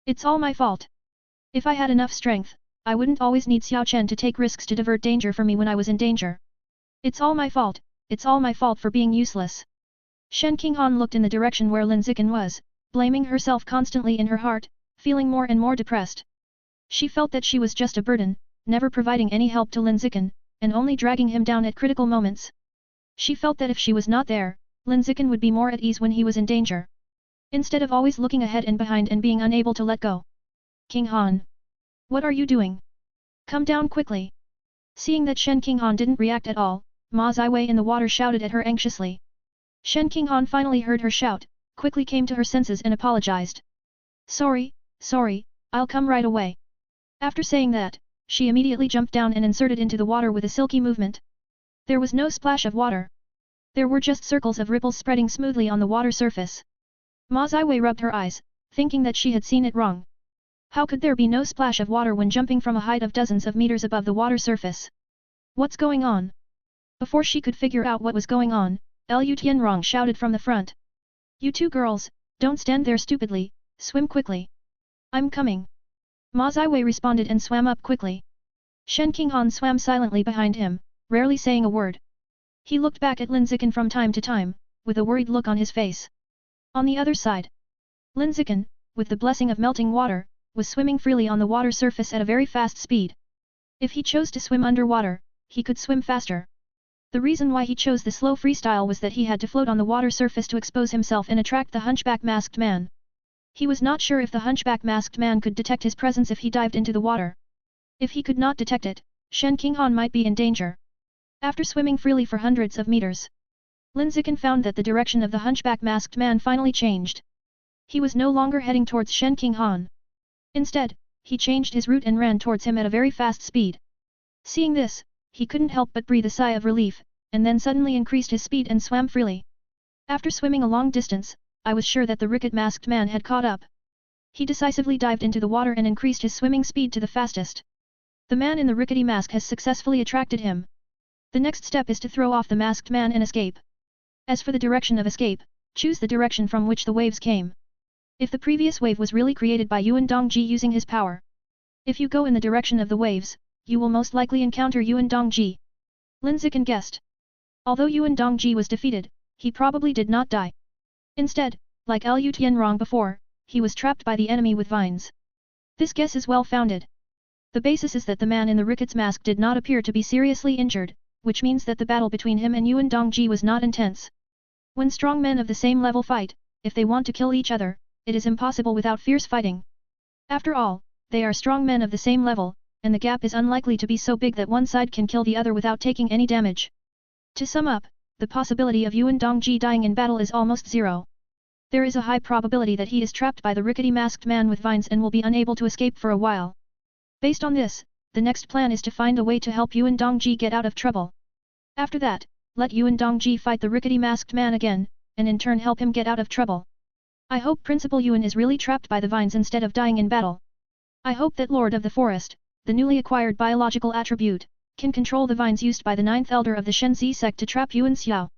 It's all my fault. If I had enough strength, I wouldn't always need Xiao Chen to take risks to divert danger for me when I was in danger. It's all my fault for being useless. Shen King Han looked in the direction where Lin Zichen was, blaming herself constantly in her heart, feeling more and more depressed. She felt that she was just a burden, never providing any help to Lin Zichen, and only dragging him down at critical moments. She felt that if she was not there, Lin Zichen would be more at ease when he was in danger. Instead of always looking ahead and behind and being unable to let go. King Han. What are you doing? Come down quickly. Seeing that Shen Qinghan didn't react at all, Ma Ziwei in the water shouted at her anxiously. Shen Qinghan finally heard her shout, quickly came to her senses and apologized. Sorry, I'll come right away. After saying that, she immediately jumped down and inserted into the water with a silky movement. There was no splash of water. There were just circles of ripples spreading smoothly on the water surface. Ma Ziwei rubbed her eyes, thinking that she had seen it wrong. How could there be no splash of water when jumping from a height of dozens of meters above the water surface? What's going on? Before she could figure out what was going on, Lu Tianrong shouted from the front. You two girls, don't stand there stupidly, swim quickly. I'm coming. Ma Ziwei responded and swam up quickly. Shen Qinghan swam silently behind him, rarely saying a word. He looked back at Lin Zichen from time to time, with a worried look on his face. On the other side, Lin Zichen, with the blessing of melting water, was swimming freely on the water surface at a very fast speed. If he chose to swim underwater, he could swim faster. The reason why he chose the slow freestyle was that he had to float on the water surface to expose himself and attract the hunchback masked man. He was not sure if the hunchback masked man could detect his presence if he dived into the water. If he could not detect it, Shen Qinghan might be in danger. After swimming freely for hundreds of meters, Lin Zichen found that the direction of the hunchback masked man finally changed. He was no longer heading towards Shen Qinghan. Instead, he changed his route and ran towards him at a very fast speed. Seeing this, he couldn't help but breathe a sigh of relief, and then suddenly increased his speed and swam freely. After swimming a long distance, I was sure that the ricket masked man had caught up. He decisively dived into the water and increased his swimming speed to the fastest. The man in the rickety mask has successfully attracted him. The next step is to throw off the masked man and escape. As for the direction of escape, choose the direction from which the waves came. If the previous wave was really created by Yuan Dongji using his power. If you go in the direction of the waves, you will most likely encounter Yuan Dongji. Lin Zichen guessed. Although Yuan Dongji was defeated, he probably did not die. Instead, like Lu Tianrong before, he was trapped by the enemy with vines. This guess is well founded. The basis is that the man in the ricket's mask did not appear to be seriously injured, which means that the battle between him and Yuan Dongji was not intense. When strong men of the same level fight, if they want to kill each other, it is impossible without fierce fighting. After all, they are strong men of the same level, and the gap is unlikely to be so big that one side can kill the other without taking any damage. To sum up, the possibility of Yuan Dongji dying in battle is almost zero. There is a high probability that he is trapped by the rickety masked man with vines and will be unable to escape for a while. Based on this, the next plan is to find a way to help Yuan Dongji get out of trouble. After that, let Yuan Dongji fight the rickety masked man again, and in turn help him get out of trouble. I hope Principal Yuan is really trapped by the vines instead of dying in battle. I hope that Lord of the Forest, the newly acquired biological attribute, can control the vines used by the ninth elder of the Shenzi sect to trap Yuan Xiao.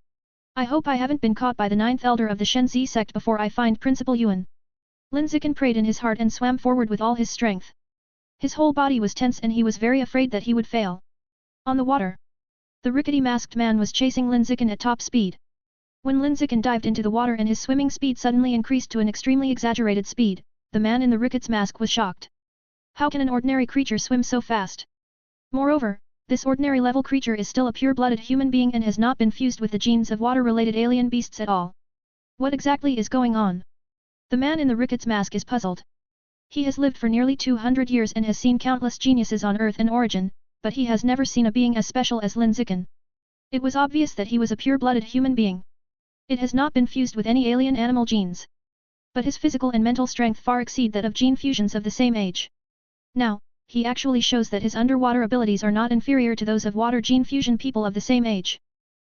I hope I haven't been caught by the ninth elder of the Shenzi sect before I find Principal Yuan. Lin Zichen prayed in his heart and swam forward with all his strength. His whole body was tense and he was very afraid that he would fail. On the water, the rickety masked man was chasing Lin Zichen at top speed. When Lin Zichen dived into the water and his swimming speed suddenly increased to an extremely exaggerated speed, the man in the ricket's mask was shocked. How can an ordinary creature swim so fast? Moreover, this ordinary level creature is still a pure-blooded human being and has not been fused with the genes of water-related alien beasts at all. What exactly is going on? The man in the ricket's mask is puzzled. He has lived for nearly 200 years and has seen countless geniuses on Earth and Origin, but he has never seen a being as special as Lin Zichen. It was obvious that he was a pure-blooded human being. It has not been fused with any alien animal genes. But his physical and mental strength far exceed that of gene fusions of the same age. Now, he actually shows that his underwater abilities are not inferior to those of water gene fusion people of the same age.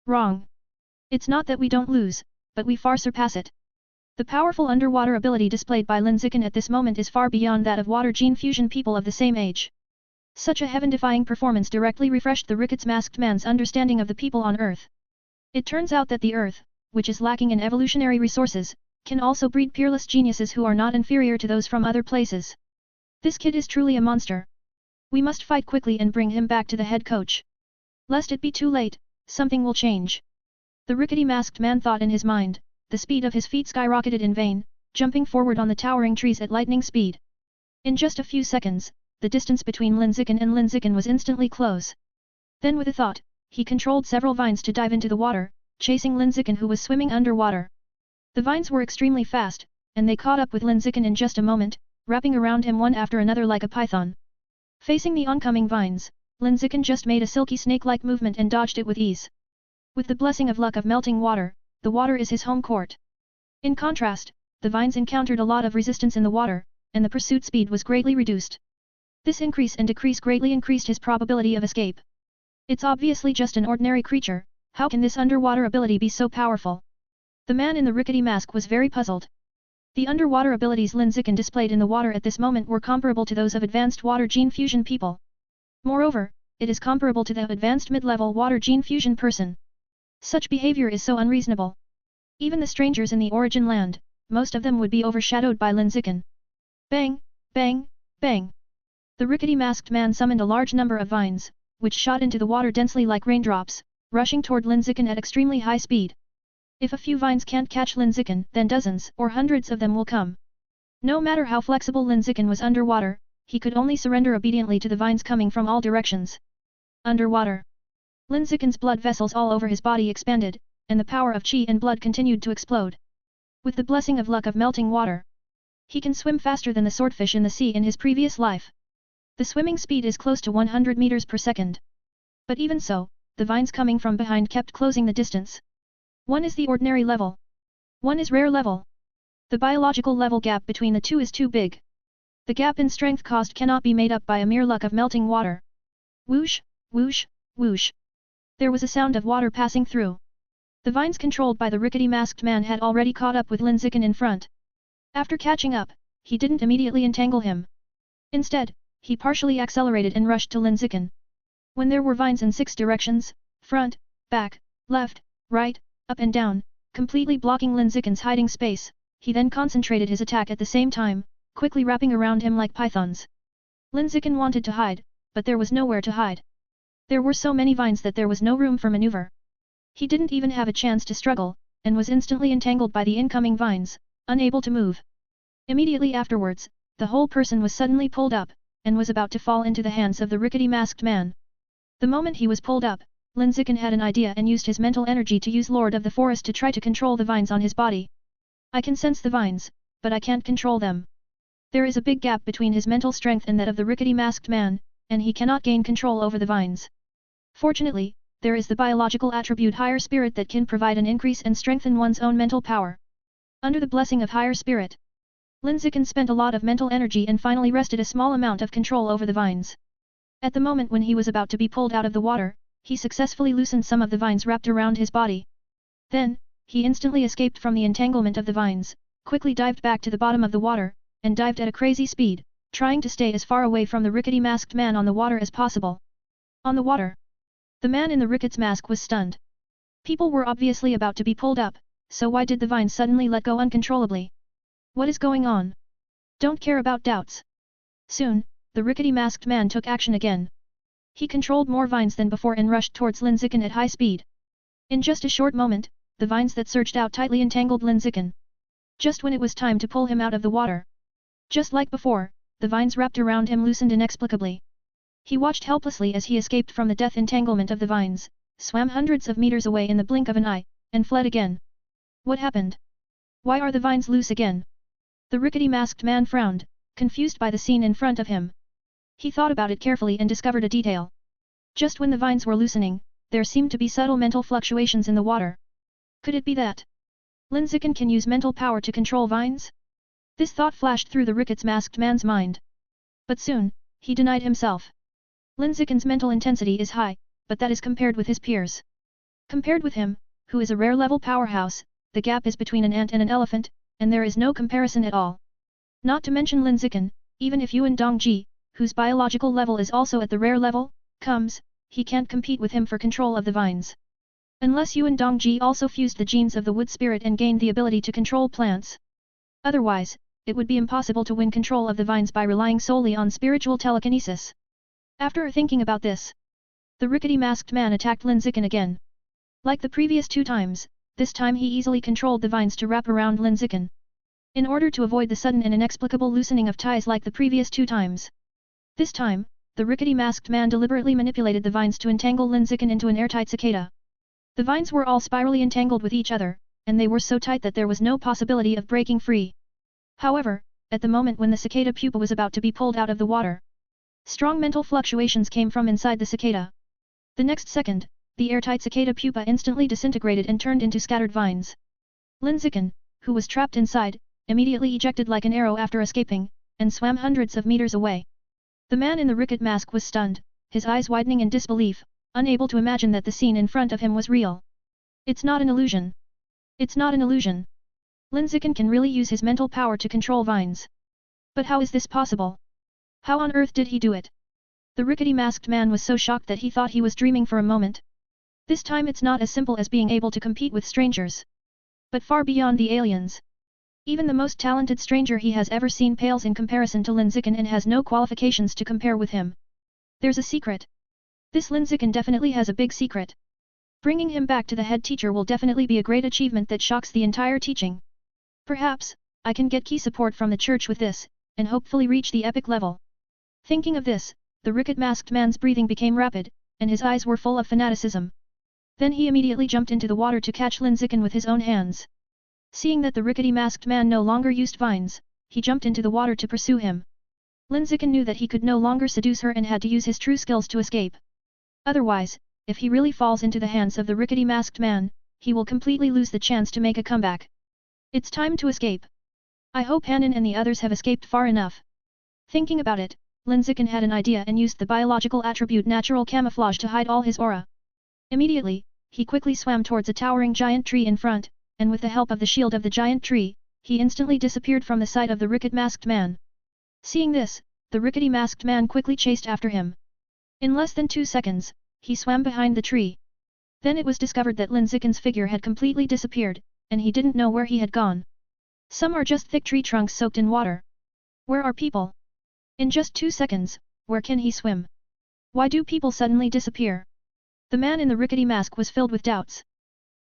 Wrong. It's not that we don't lose, but we far surpass it. The powerful underwater ability displayed by Lin Zichen at this moment is far beyond that of water gene fusion people of the same age. Such a heaven-defying performance directly refreshed the ricket's masked man's understanding of the people on Earth. It turns out that the Earth, which is lacking in evolutionary resources, can also breed peerless geniuses who are not inferior to those from other places. This kid is truly a monster. We must fight quickly and bring him back to the head coach. Lest it be too late, something will change. The rickety masked man thought in his mind. The speed of his feet skyrocketed in vain, jumping forward on the towering trees at lightning speed. In just a few seconds, the distance between Lin Zichen and Lin Zichen was instantly close. Then with a thought, he controlled several vines to dive into the water, chasing Lin Zichen who was swimming underwater. The vines were extremely fast, and they caught up with Lin Zichen in just a moment, wrapping around him one after another like a python. Facing the oncoming vines, Lin Zichen just made a silky snake-like movement and dodged it with ease. With the blessing of luck of melting water, the water is his home court. In contrast, the vines encountered a lot of resistance in the water, and the pursuit speed was greatly reduced. This increase and decrease greatly increased his probability of escape. It's obviously just an ordinary creature, how can this underwater ability be so powerful? The man in the rickety mask was very puzzled. The underwater abilities Lin Zichen displayed in the water at this moment were comparable to those of advanced water gene fusion people. Moreover, it is comparable to the advanced mid-level water gene fusion person. Such behavior is so unreasonable. Even the strangers in the origin land, most of them would be overshadowed by Lin Zichen. Bang, bang, bang. The rickety masked man summoned a large number of vines, which shot into the water densely like raindrops, rushing toward Lin Zichen at extremely high speed. If a few vines can't catch Lin Zichen, then dozens or hundreds of them will come. No matter how flexible Lin Zichen was underwater, he could only surrender obediently to the vines coming from all directions. Underwater. Lin Zichen's blood vessels all over his body expanded, and the power of qi and blood continued to explode. With the blessing of luck of melting water, he can swim faster than the swordfish in the sea in his previous life. The swimming speed is close to 100 meters per second. But even so, the vines coming from behind kept closing the distance. One is the ordinary level. One is rare level. The biological level gap between the two is too big. The gap in strength cost cannot be made up by a mere luck of melting water. Whoosh, whoosh, whoosh. There was a sound of water passing through. The vines controlled by the rickety masked man had already caught up with Lin Zichen in front. After catching up, he didn't immediately entangle him. Instead, he partially accelerated and rushed to Lin Zichen. When there were vines in 6 directions, front, back, left, right, up and down, completely blocking Lin Zichen's hiding space, he then concentrated his attack at the same time, quickly wrapping around him like pythons. Lin Zichen wanted to hide, but there was nowhere to hide. There were so many vines that there was no room for maneuver. He didn't even have a chance to struggle, and was instantly entangled by the incoming vines, unable to move. Immediately afterwards, the whole person was suddenly pulled up, and was about to fall into the hands of the rickety masked man. The moment he was pulled up, Lin Zichen had an idea and used his mental energy to use Lord of the Forest to try to control the vines on his body. I can sense the vines, but I can't control them. There is a big gap between his mental strength and that of the rickety masked man, and he cannot gain control over the vines. Fortunately, there is the biological attribute higher spirit that can provide an increase and strengthen one's own mental power. Under the blessing of higher spirit, Lin Zichen spent a lot of mental energy and finally wrested a small amount of control over the vines. At the moment when he was about to be pulled out of the water, he successfully loosened some of the vines wrapped around his body. Then, he instantly escaped from the entanglement of the vines, quickly dived back to the bottom of the water, and dived at a crazy speed, trying to stay as far away from the rickety masked man on the water as possible. On the water. The man in the ricket's mask was stunned. People were obviously about to be pulled up, so why did the vines suddenly let go uncontrollably? What is going on? Don't care about doubts. Soon, the rickety masked man took action again. He controlled more vines than before and rushed towards Lin Zichen at high speed. In just a short moment, the vines that surged out tightly entangled Lin Zichen. Just when it was time to pull him out of the water. Just like before, the vines wrapped around him loosened inexplicably. He watched helplessly as he escaped from the death entanglement of the vines, swam hundreds of meters away in the blink of an eye, and fled again. What happened? Why are the vines loose again? The rickety masked man frowned, confused by the scene in front of him. He thought about it carefully and discovered a detail. Just when the vines were loosening, there seemed to be subtle mental fluctuations in the water. Could it be that Lin Zichen can use mental power to control vines? This thought flashed through the ricket's masked man's mind. But soon, he denied himself. Lin Zichen's mental intensity is high, but that is compared with his peers. Compared with him, who is a rare-level powerhouse, the gap is between an ant and an elephant, and there is no comparison at all. Not to mention Lin Zichen, even if Yuan Dongji, whose biological level is also at the rare level, comes, he can't compete with him for control of the vines. Unless Yuan Dongji also fused the genes of the wood spirit and gained the ability to control plants. Otherwise, it would be impossible to win control of the vines by relying solely on spiritual telekinesis. After thinking about this, the rickety masked man attacked Lin Zichen again. Like the previous 2 times, this time he easily controlled the vines to wrap around Lin Zichen. In order to avoid the sudden and inexplicable loosening of ties like the previous 2 times. This time, the rickety masked man deliberately manipulated the vines to entangle Lin Zichen into an airtight cicada. The vines were all spirally entangled with each other, and they were so tight that there was no possibility of breaking free. However, at the moment when the cicada pupa was about to be pulled out of the water, Strong mental fluctuations came from inside the cicada. The next second, the airtight cicada pupa instantly disintegrated and turned into scattered vines. Lin Zichen, who was trapped inside, immediately ejected like an arrow after escaping, and swam hundreds of meters away. The man in the ricket mask was stunned, his eyes widening in disbelief, unable to imagine that the scene in front of him was real. It's not an illusion. It's not an illusion. Lin Zichen can really use his mental power to control vines. But how is this possible? How on earth did he do it? The rickety masked man was so shocked that he thought he was dreaming for a moment. This time it's not as simple as being able to compete with strangers. But far beyond the aliens. Even the most talented stranger he has ever seen pales in comparison to Lin Zichen and has no qualifications to compare with him. There's a secret. This Lin Zichen definitely has a big secret. Bringing him back to the head teacher will definitely be a great achievement that shocks the entire teaching. Perhaps, I can get key support from the church with this, and hopefully reach the epic level. Thinking of this, the ricket masked man's breathing became rapid, and his eyes were full of fanaticism. Then he immediately jumped into the water to catch Lin Zichen with his own hands. Seeing that the rickety masked man no longer used vines, he jumped into the water to pursue him. Lin Zichen knew that he could no longer seduce her and had to use his true skills to escape. Otherwise, if he really falls into the hands of the rickety masked man, he will completely lose the chance to make a comeback. It's time to escape. I hope Hanan and the others have escaped far enough. Thinking about it, Lin Zichen had an idea and used the biological attribute natural camouflage to hide all his aura. Immediately, he quickly swam towards a towering giant tree in front, and with the help of the shield of the giant tree, he instantly disappeared from the sight of the ricket masked man. Seeing this, the rickety masked man quickly chased after him. In less than 2 seconds, he swam behind the tree. Then it was discovered that Lin Zichen's figure had completely disappeared, and he didn't know where he had gone. Some are just thick tree trunks soaked in water. Where are people? In just 2 seconds, where can he swim? Why do people suddenly disappear? The man in the rickety mask was filled with doubts.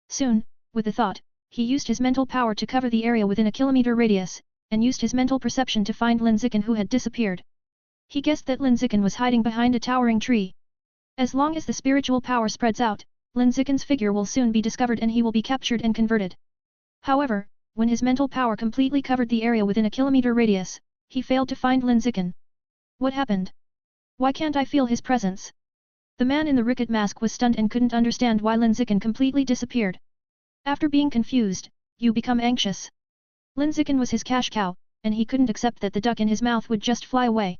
Soon, with the thought, he used his mental power to cover the area within a kilometer radius, and used his mental perception to find Lin Zichen who had disappeared. He guessed that Lin Zichen was hiding behind a towering tree. As long as the spiritual power spreads out, Lin Zichen's figure will soon be discovered and he will be captured and converted. However, when his mental power completely covered the area within a kilometer radius, he failed to find Lin Zichen. What happened? Why can't I feel his presence? The man in the ricket mask was stunned and couldn't understand why Lin Zichen completely disappeared. After being confused, you become anxious. Lin Zichen was his cash cow, and he couldn't accept that the duck in his mouth would just fly away.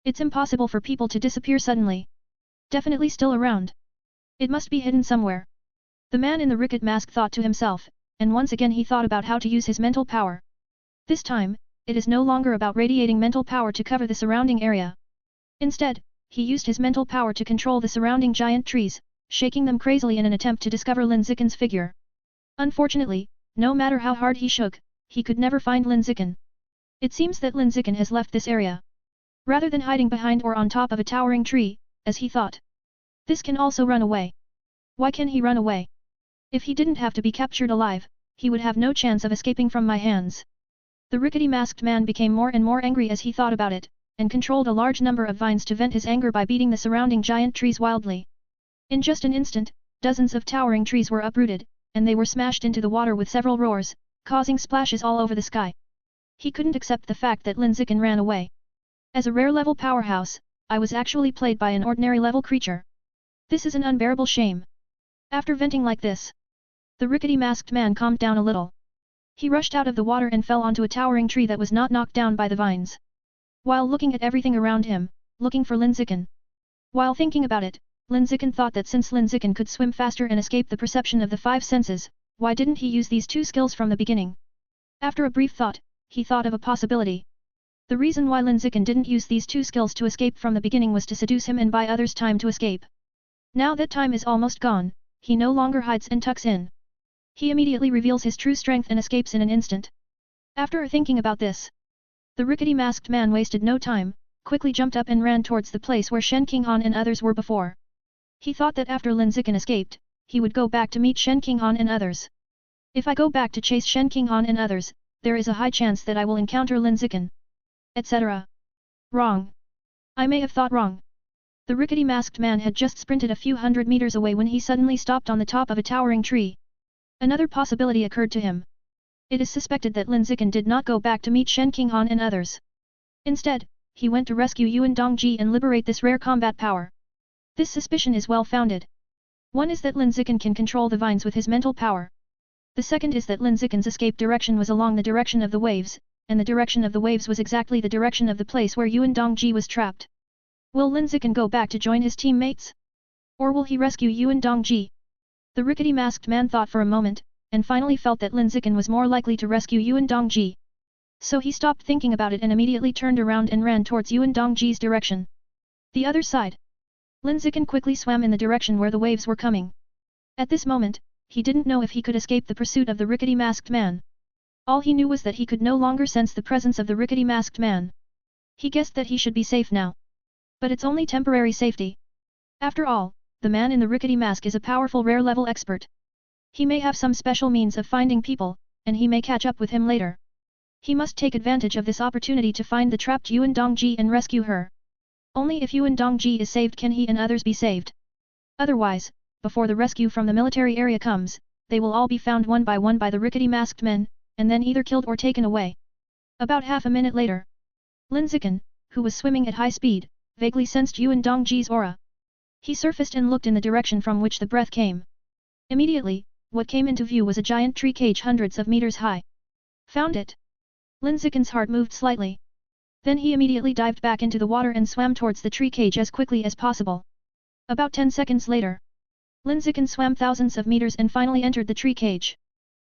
It's impossible for people to disappear suddenly. Definitely still around. It must be hidden somewhere. The man in the ricket mask thought to himself, and once again he thought about how to use his mental power. This time, it is no longer about radiating mental power to cover the surrounding area. Instead, he used his mental power to control the surrounding giant trees, shaking them crazily in an attempt to discover Lin Zichen's figure. Unfortunately, no matter how hard he shook, he could never find Lin Zichen. It seems that Lin Zichen has left this area. Rather than hiding behind or on top of a towering tree, as he thought. This can also run away. Why can he run away? If he didn't have to be captured alive, he would have no chance of escaping from my hands. The rickety masked man became more and more angry as he thought about it, and controlled a large number of vines to vent his anger by beating the surrounding giant trees wildly. In just an instant, dozens of towering trees were uprooted, and they were smashed into the water with several roars, causing splashes all over the sky. He couldn't accept the fact that Lin Zichen ran away. As a rare level powerhouse, I was actually played by an ordinary level creature. This is an unbearable shame. After venting like this, the rickety masked man calmed down a little. He rushed out of the water and fell onto a towering tree that was not knocked down by the vines. While looking at everything around him, looking for Lin Zichen. While thinking about it, Lin Zichen thought that since Lin Zichen could swim faster and escape the perception of the 5 senses, why didn't he use these 2 skills from the beginning? After a brief thought, he thought of a possibility. The reason why Lin Zichen didn't use these 2 skills to escape from the beginning was to seduce him and buy others time to escape. Now that time is almost gone, he no longer hides and tucks in. He immediately reveals his true strength and escapes in an instant. After thinking about this, the rickety masked man wasted no time, quickly jumped up and ran towards the place where Shen Qinghan and others were before. He thought that after Lin Zichen escaped, he would go back to meet Shen Qinghan and others. If I go back to chase Shen Qinghan and others, there is a high chance that I will encounter Lin Zichen. Etc. Wrong. I may have thought wrong. The rickety masked man had just sprinted a few hundred meters away when he suddenly stopped on the top of a towering tree. Another possibility occurred to him. It is suspected that Lin Zichen did not go back to meet Shen Qinghan and others. Instead, he went to rescue Yuan Dongji and liberate this rare combat power. This suspicion is well founded. One is that Lin Zichen can control the vines with his mental power. The second is that Lin Zichen's escape direction was along the direction of the waves, and the direction of the waves was exactly the direction of the place where Yuan Dongji was trapped. Will Lin Zichen go back to join his teammates? Or will he rescue Yuan Dongji? The rickety masked man thought for a moment, and finally felt that Lin Zichen was more likely to rescue Yuan Dongji. So he stopped thinking about it and immediately turned around and ran towards Yuan Dongji's direction. The other side. Lin Zichen quickly swam in the direction where the waves were coming. At this moment, he didn't know if he could escape the pursuit of the rickety masked man. All he knew was that he could no longer sense the presence of the rickety masked man. He guessed that he should be safe now. But it's only temporary safety. After all, the man in the rickety mask is a powerful rare-level expert. He may have some special means of finding people, and he may catch up with him later. He must take advantage of this opportunity to find the trapped Yuan Dongji and rescue her. Only if Yuan Dongji is saved can he and others be saved. Otherwise, before the rescue from the military area comes, they will all be found one by the rickety masked men, and then either killed or taken away. About half a minute later, Lin Zichen, who was swimming at high speed, vaguely sensed Yuan Dongji's aura. He surfaced and looked in the direction from which the breath came. Immediately, what came into view was a giant tree cage hundreds of meters high. Found it! Lin Zichen's heart moved slightly. Then he immediately dived back into the water and swam towards the tree cage as quickly as possible. About 10 seconds later, Lin Zichen swam thousands of meters and finally entered the tree cage.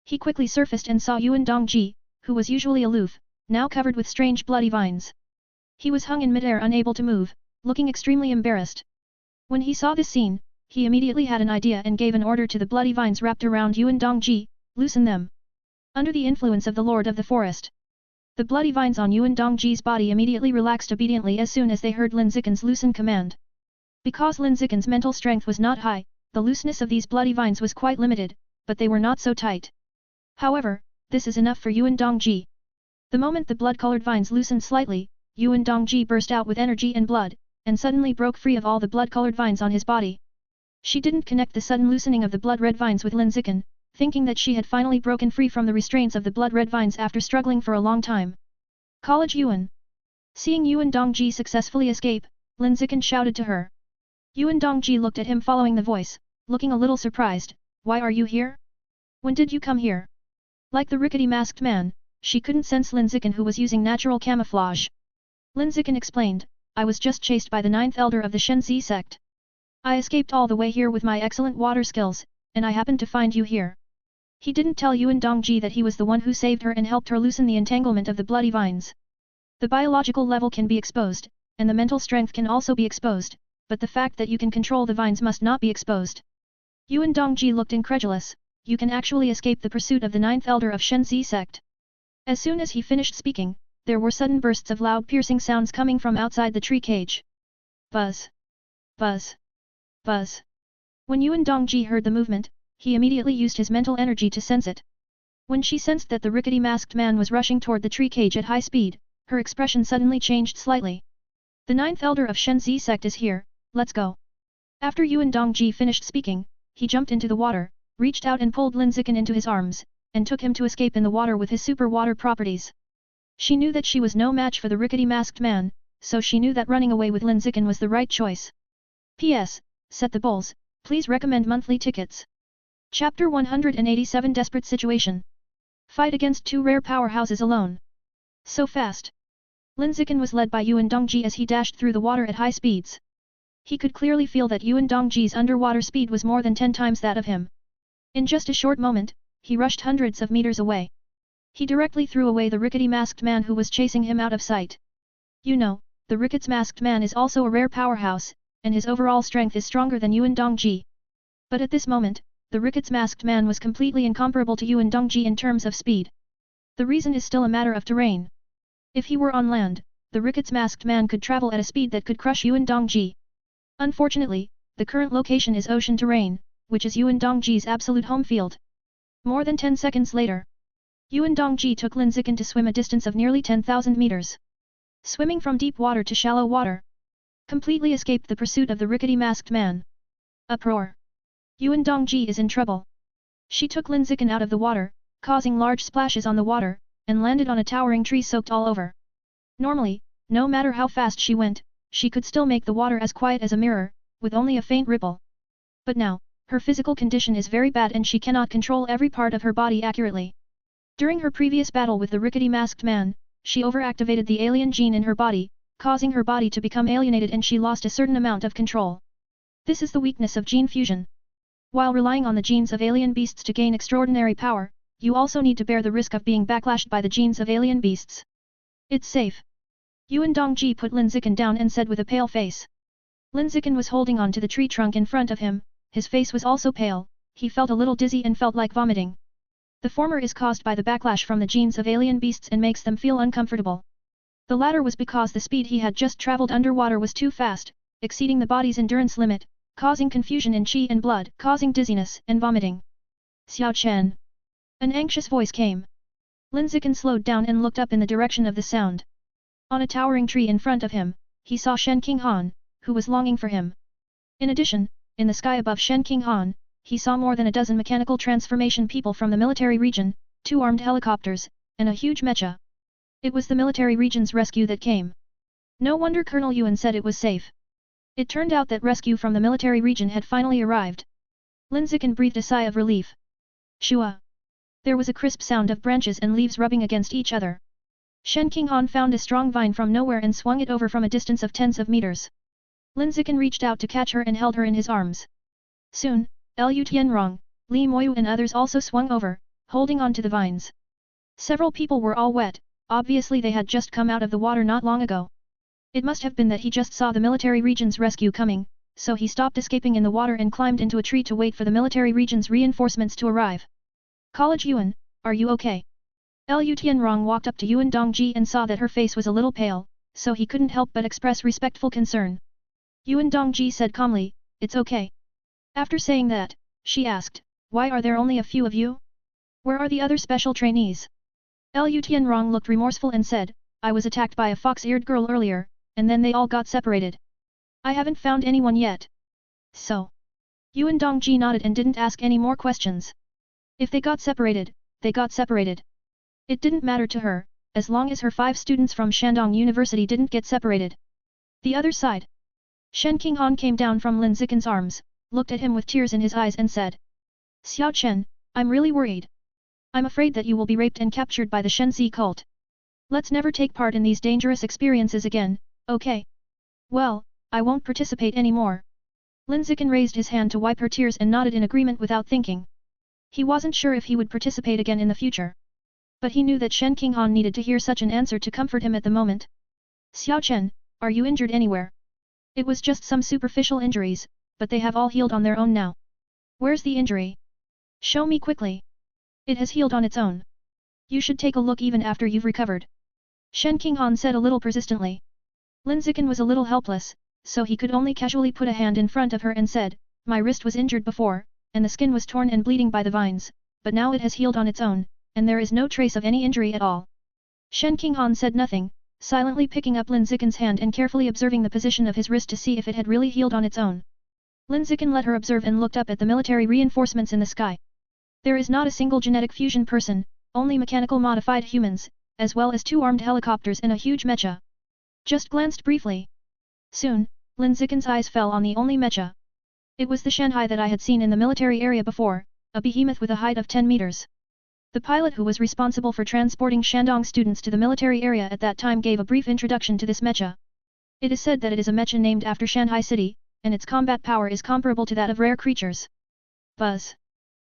He quickly surfaced and saw Yuan Dongji, who was usually aloof, now covered with strange bloody vines. He was hung in midair unable to move, looking extremely embarrassed. When he saw this scene, he immediately had an idea and gave an order to the bloody vines wrapped around Yuan Dongji, loosen them. Under the influence of the Lord of the Forest, the bloody vines on Yuan Dongji's body immediately relaxed obediently as soon as they heard Lin Zichen's loosen command. Because Lin Zichen's mental strength was not high, the looseness of these bloody vines was quite limited, but they were not so tight. However, this is enough for Yuan Dongji. The moment the blood-colored vines loosened slightly, Yuan Dongji burst out with energy and blood, and suddenly broke free of all the blood-colored vines on his body. She didn't connect the sudden loosening of the blood-red vines with Lin Zichen, thinking that she had finally broken free from the restraints of the blood-red vines after struggling for a long time. College Yuan. Seeing Yuan Dongji successfully escape, Lin Zichen shouted to her. Yuan Dongji looked at him following the voice, looking a little surprised. Why are you here? When did you come here? Like the rickety masked man, she couldn't sense Lin Zichen who was using natural camouflage. Lin Zichen explained, I was just chased by the 9th elder of the Shenzi sect. I escaped all the way here with my excellent water skills, and I happened to find you here. He didn't tell Yuan Dongji that he was the one who saved her and helped her loosen the entanglement of the bloody vines. The biological level can be exposed, and the mental strength can also be exposed, but the fact that you can control the vines must not be exposed. Yuan Dongji looked incredulous. You can actually escape the pursuit of the 9th elder of Shenzi sect. As soon as he finished speaking, there were sudden bursts of loud piercing sounds coming from outside the tree cage. Buzz! Buzz! Buzz! When Yuan Dongji heard the movement, he immediately used his mental energy to sense it. When she sensed that the rickety masked man was rushing toward the tree cage at high speed, her expression suddenly changed slightly. The 9th elder of Shenzi sect is here, let's go. After Yuan Dongji finished speaking, he jumped into the water, reached out and pulled Lin Zichen into his arms, and took him to escape in the water with his super water properties. She knew that she was no match for the rickety masked man, so she knew that running away with Lin Zichen was the right choice. P.S. Set the bowls, please recommend monthly tickets. Chapter 187 Desperate Situation. Fight against 2 rare powerhouses alone. So fast. Lin Zichen was led by Yuan Dongji as he dashed through the water at high speeds. He could clearly feel that Yuan Dongji's underwater speed was more than 10 times that of him. In just a short moment, he rushed hundreds of meters away. He directly threw away the rickety masked man who was chasing him out of sight. You know, the rickety masked man is also a rare powerhouse, and his overall strength is stronger than Yuan Dongji. But at this moment, the rickets masked man was completely incomparable to Yuan Dongji in terms of speed. The reason is still a matter of terrain. If he were on land, the rickets masked man could travel at a speed that could crush Yuan Dongji. Unfortunately, the current location is ocean terrain, which is Yuan Dongji's absolute home field. More than 10 seconds later, Yuan Dongji took Lin Zichen to swim a distance of nearly 10,000 meters. Swimming from deep water to shallow water. Completely escaped the pursuit of the rickety masked man. Uproar! Yuan Dongji is in trouble. She took Lin Zichen out of the water, causing large splashes on the water, and landed on a towering tree soaked all over. Normally, no matter how fast she went, she could still make the water as quiet as a mirror, with only a faint ripple. But now, her physical condition is very bad and she cannot control every part of her body accurately. During her previous battle with the rickety masked man, she overactivated the alien gene in her body, causing her body to become alienated and she lost a certain amount of control. This is the weakness of gene fusion. While relying on the genes of alien beasts to gain extraordinary power, you also need to bear the risk of being backlashed by the genes of alien beasts. It's safe. Yuan Dongji put Lin Zichen down and said with a pale face. Lin Zichen was holding on to the tree trunk in front of him, his face was also pale, he felt a little dizzy and felt like vomiting. The former is caused by the backlash from the genes of alien beasts and makes them feel uncomfortable. The latter was because the speed he had just traveled underwater was too fast, exceeding the body's endurance limit, causing confusion in qi and blood, causing dizziness and vomiting. Xiao Chen. An anxious voice came. Lin Zichen slowed down and looked up in the direction of the sound. On a towering tree in front of him, he saw Shen Qinghan, who was longing for him. In addition, in the sky above Shen Qinghan, he saw more than a dozen mechanical transformation people from the military region, 2 armed helicopters, and a huge mecha. It was the military region's rescue that came. No wonder Colonel Yuan said it was safe. It turned out that rescue from the military region had finally arrived. Lin Zichen breathed a sigh of relief. Shua. There was a crisp sound of branches and leaves rubbing against each other. Shen Qinghan found a strong vine from nowhere and swung it over from a distance of tens of meters. Lin Zichen reached out to catch her and held her in his arms. Soon, Liu Tianrong, Li Moyu and others also swung over, holding on to the vines. Several people were all wet, obviously they had just come out of the water not long ago. It must have been that he just saw the military region's rescue coming, so he stopped escaping in the water and climbed into a tree to wait for the military region's reinforcements to arrive. College Yuan, are you okay? Liu Tianrong walked up to Yuan Dongji and saw that her face was a little pale, so he couldn't help but express respectful concern. Yuan Dongji said calmly, it's okay. After saying that, she asked, why are there only a few of you? Where are the other special trainees? Liu Tianrong looked remorseful and said, I was attacked by a fox-eared girl earlier, and then they all got separated. I haven't found anyone yet. So? Yuan Dongji nodded and didn't ask any more questions. If they got separated, they got separated. It didn't matter to her, as long as her 5 students from Shandong University didn't get separated. The other side. Shen Qinghan came down from Lin Zichen's arms, looked at him with tears in his eyes and said. Xiao Chen, I'm really worried. I'm afraid that you will be raped and captured by the Shenzi cult. Let's never take part in these dangerous experiences again, okay? Well, I won't participate anymore. Lin Zichen raised his hand to wipe her tears and nodded in agreement without thinking. He wasn't sure if he would participate again in the future. But he knew that Shen Qinghan needed to hear such an answer to comfort him at the moment. Xiao Chen, are you injured anywhere? It was just some superficial injuries, but they have all healed on their own now. Where's the injury? Show me quickly. It has healed on its own. You should take a look even after you've recovered. Shen Qinghan said a little persistently. Lin Zichen was a little helpless, so he could only casually put a hand in front of her and said, my wrist was injured before, and the skin was torn and bleeding by the vines, but now it has healed on its own, and there is no trace of any injury at all. Shen Qinghan said nothing, silently picking up Lin Zichen's hand and carefully observing the position of his wrist to see if it had really healed on its own. Lin Zichen let her observe and looked up at the military reinforcements in the sky. There is not a single genetic fusion person, only mechanical modified humans, as well as 2 armed helicopters and a huge mecha. Just glanced briefly. Soon, Lin Zichen's eyes fell on the only mecha. It was the Shanghai that I had seen in the military area before, a behemoth with a height of 10 meters. The pilot who was responsible for transporting Shandong students to the military area at that time gave a brief introduction to this mecha. It is said that it is a mecha named after Shanghai City, and its combat power is comparable to that of rare creatures. Buzz.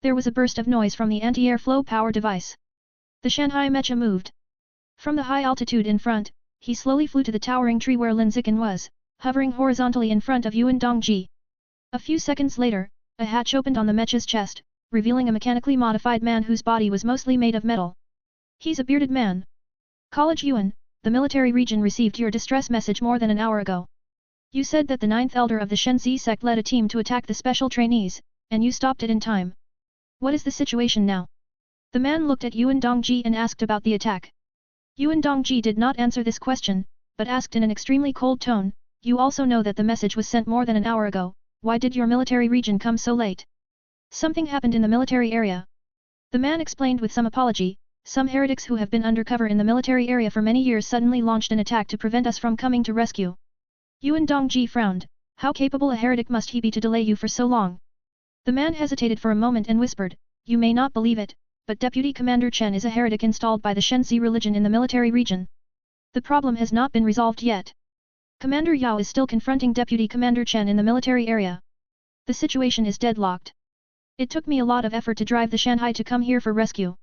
There was a burst of noise from the anti-air flow power device. The Shanghai mecha moved. From the high altitude in front, he slowly flew to the towering tree where Lin Zichen was, hovering horizontally in front of Yuan Dongji. A few seconds later, a hatch opened on the mecha's chest, revealing a mechanically modified man whose body was mostly made of metal. He's a bearded man. College Yuan, the military region received your distress message more than an hour ago. You said that the 9th elder of the Shenzi sect led a team to attack the special trainees, and you stopped it in time. What is the situation now? The man looked at Yuan Dongji and asked about the attack. Yuan Dongji did not answer this question, but asked in an extremely cold tone, you also know that the message was sent more than an hour ago, why did your military region come so late? Something happened in the military area. The man explained with some apology, some heretics who have been undercover in the military area for many years suddenly launched an attack to prevent us from coming to rescue. Yuan Dongji frowned. How capable a heretic must he be to delay you for so long? The man hesitated for a moment and whispered, you may not believe it, but Deputy Commander Chen is a heretic installed by the Shenzi religion in the military region. The problem has not been resolved yet. Commander Yao is still confronting Deputy Commander Chen in the military area. The situation is deadlocked. It took me a lot of effort to drive the Shanghai to come here for rescue.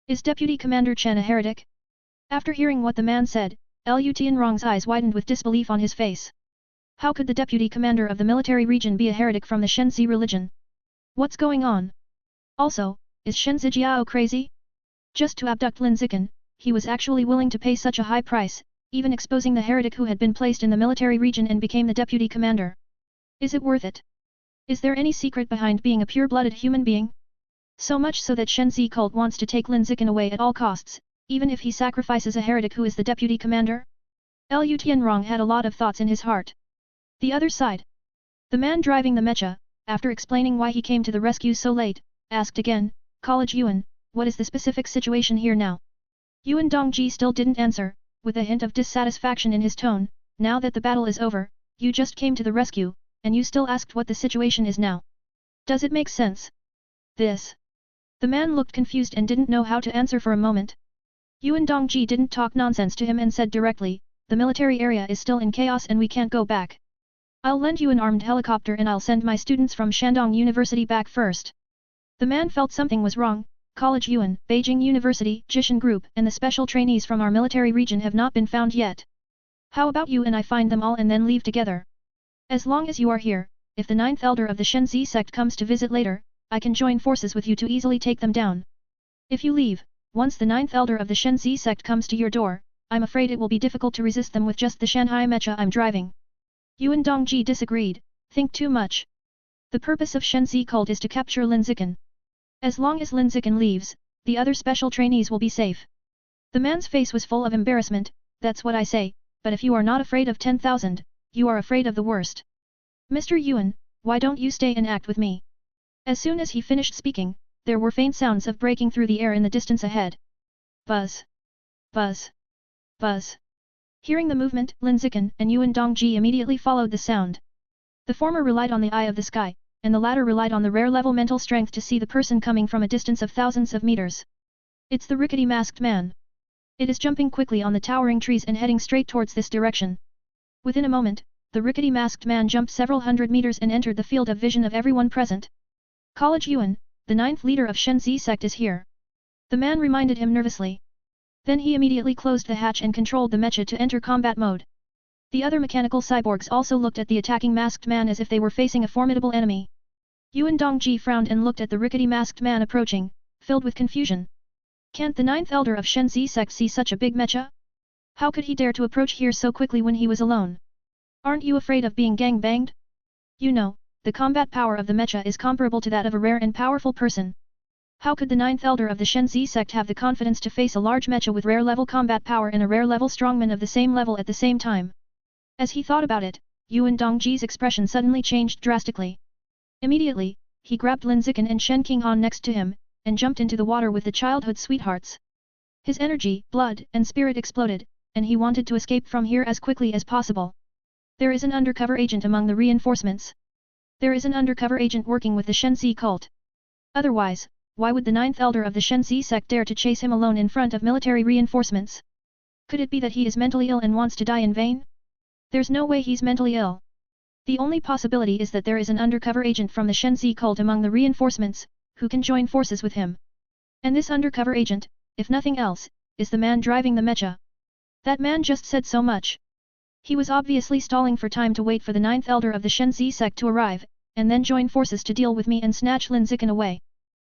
Is Deputy Commander Chen a heretic? After hearing what the man said, Lu Tianrong's eyes widened with disbelief on his face. How could the Deputy Commander of the military region be a heretic from the Shenzi religion? What's going on? Also, is Shen Zijiao crazy? Just to abduct Lin Zichen, he was actually willing to pay such a high price, even exposing the heretic who had been placed in the military region and became the deputy commander. Is it worth it? Is there any secret behind being a pure-blooded human being? So much so that Shenzi cult wants to take Lin Zichen away at all costs, even if he sacrifices a heretic who is the deputy commander? Lu Tianrong had a lot of thoughts in his heart. The other side. The man driving the mecha, after explaining why he came to the rescue so late, asked again, College Yuan, what is the specific situation here now? Yuan Dongji still didn't answer, with a hint of dissatisfaction in his tone. Now that the battle is over, you just came to the rescue, and you still asked what the situation is now. Does it make sense? This. The man looked confused and didn't know how to answer for a moment. Yuan Dongji didn't talk nonsense to him and said directly, the military area is still in chaos and we can't go back. I'll lend you an armed helicopter and I'll send my students from Shandong University back first. The man felt something was wrong. College Yuan, Beijing University, Jishan Group, and the special trainees from our military region have not been found yet. How about you and I find them all and then leave together? As long as you are here, if the 9th elder of the Shenzi sect comes to visit later, I can join forces with you to easily take them down. If you leave, once the 9th elder of the Shenzi sect comes to your door, I'm afraid it will be difficult to resist them with just the Shanghai mecha I'm driving. Yuan Dongji disagreed. Think too much. The purpose of Shenzi cult is to capture Lin Zichen. As long as Lin Zichen leaves, the other special trainees will be safe. The man's face was full of embarrassment. That's what I say, but if you are not afraid of 10,000, you are afraid of the worst. Mr. Yuan, why don't you stay and act with me? As soon as he finished speaking, there were faint sounds of breaking through the air in the distance ahead. Buzz. Buzz. Buzz. Hearing the movement, Lin Zichen and Yuan Dongji immediately followed the sound. The former relied on the eye of the sky, and the latter relied on the rare-level mental strength to see the person coming from a distance of thousands of meters. It's the rickety masked man. It is jumping quickly on the towering trees and heading straight towards this direction. Within a moment, the rickety masked man jumped several hundred meters and entered the field of vision of everyone present. College Yuan, the 9th leader of Shenzi sect is here. The man reminded him nervously. Then he immediately closed the hatch and controlled the mecha to enter combat mode. The other mechanical cyborgs also looked at the attacking masked man as if they were facing a formidable enemy. Yuan Dongji frowned and looked at the rickety masked man approaching, filled with confusion. Can't the 9th elder of Shenzi sect see such a big mecha? How could he dare to approach here so quickly when he was alone? Aren't you afraid of being gang-banged? You know, the combat power of the mecha is comparable to that of a rare and powerful person. How could the 9th elder of the Shenzi sect have the confidence to face a large mecha with rare-level combat power and a rare-level strongman of the same level at the same time? As he thought about it, Yuan Dongji's expression suddenly changed drastically. Immediately, he grabbed Lin Zichen and Shen Qinghan next to him, and jumped into the water with the childhood sweethearts. His energy, blood, and spirit exploded, and he wanted to escape from here as quickly as possible. There is an undercover agent among the reinforcements. There is an undercover agent working with the Shenzi cult. Otherwise, why would the 9th elder of the Shenzi sect dare to chase him alone in front of military reinforcements? Could it be that he is mentally ill and wants to die in vain? There's no way he's mentally ill. The only possibility is that there is an undercover agent from the Shenzi cult among the reinforcements, who can join forces with him. And this undercover agent, if nothing else, is the man driving the mecha. That man just said so much. He was obviously stalling for time to wait for the 9th elder of the Shenzi sect to arrive, and then join forces to deal with me and snatch Lin Zichen away.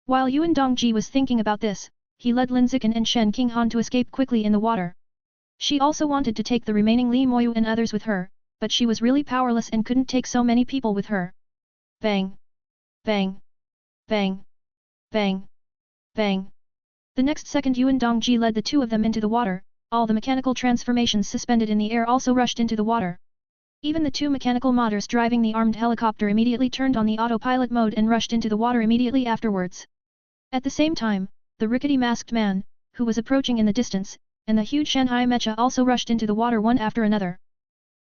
While Yuan Dongji was thinking about this, he led Lin Zichen and Shen Qinghan to escape quickly in the water. She also wanted to take the remaining Li Moyu and others with her, but she was really powerless and couldn't take so many people with her. Bang! Bang! Bang! Bang! Bang! The next second Yuan Dongji led the two of them into the water. All the mechanical transformations suspended in the air also rushed into the water. Even the two mechanical modders driving the armed helicopter immediately turned on the autopilot mode and rushed into the water immediately afterwards. At the same time, the rickety masked man, who was approaching in the distance, and the huge Shanghai mecha also rushed into the water one after another.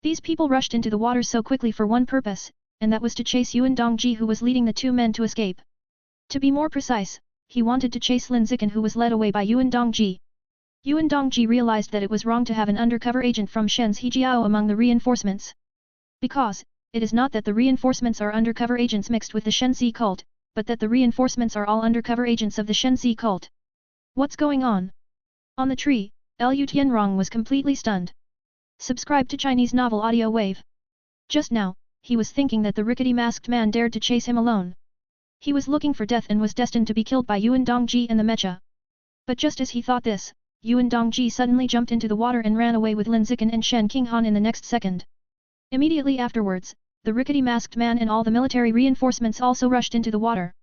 These people rushed into the water so quickly for one purpose, and that was to chase Yuan Dongji, who was leading the two men to escape. To be more precise, he wanted to chase Lin Zichen, who was led away by Yuan Dongji. Yuan Dongji realized that it was wrong to have an undercover agent from Shen's Hejiao among the reinforcements. Because, it is not that the reinforcements are undercover agents mixed with the Shenzi cult, but that the reinforcements are all undercover agents of the Shenzi cult. What's going on? On the tree, Liu Tianrong was completely stunned. Subscribe to Chinese Novel Audio Wave. Just now, he was thinking that the rickety masked man dared to chase him alone. He was looking for death and was destined to be killed by Yuan Dongji and the mecha. But just as he thought this, Yuan Dongji suddenly jumped into the water and ran away with Lin Zichen and Shen Qinghan in the next second. Immediately afterwards, the rickety masked man and all the military reinforcements also rushed into the water.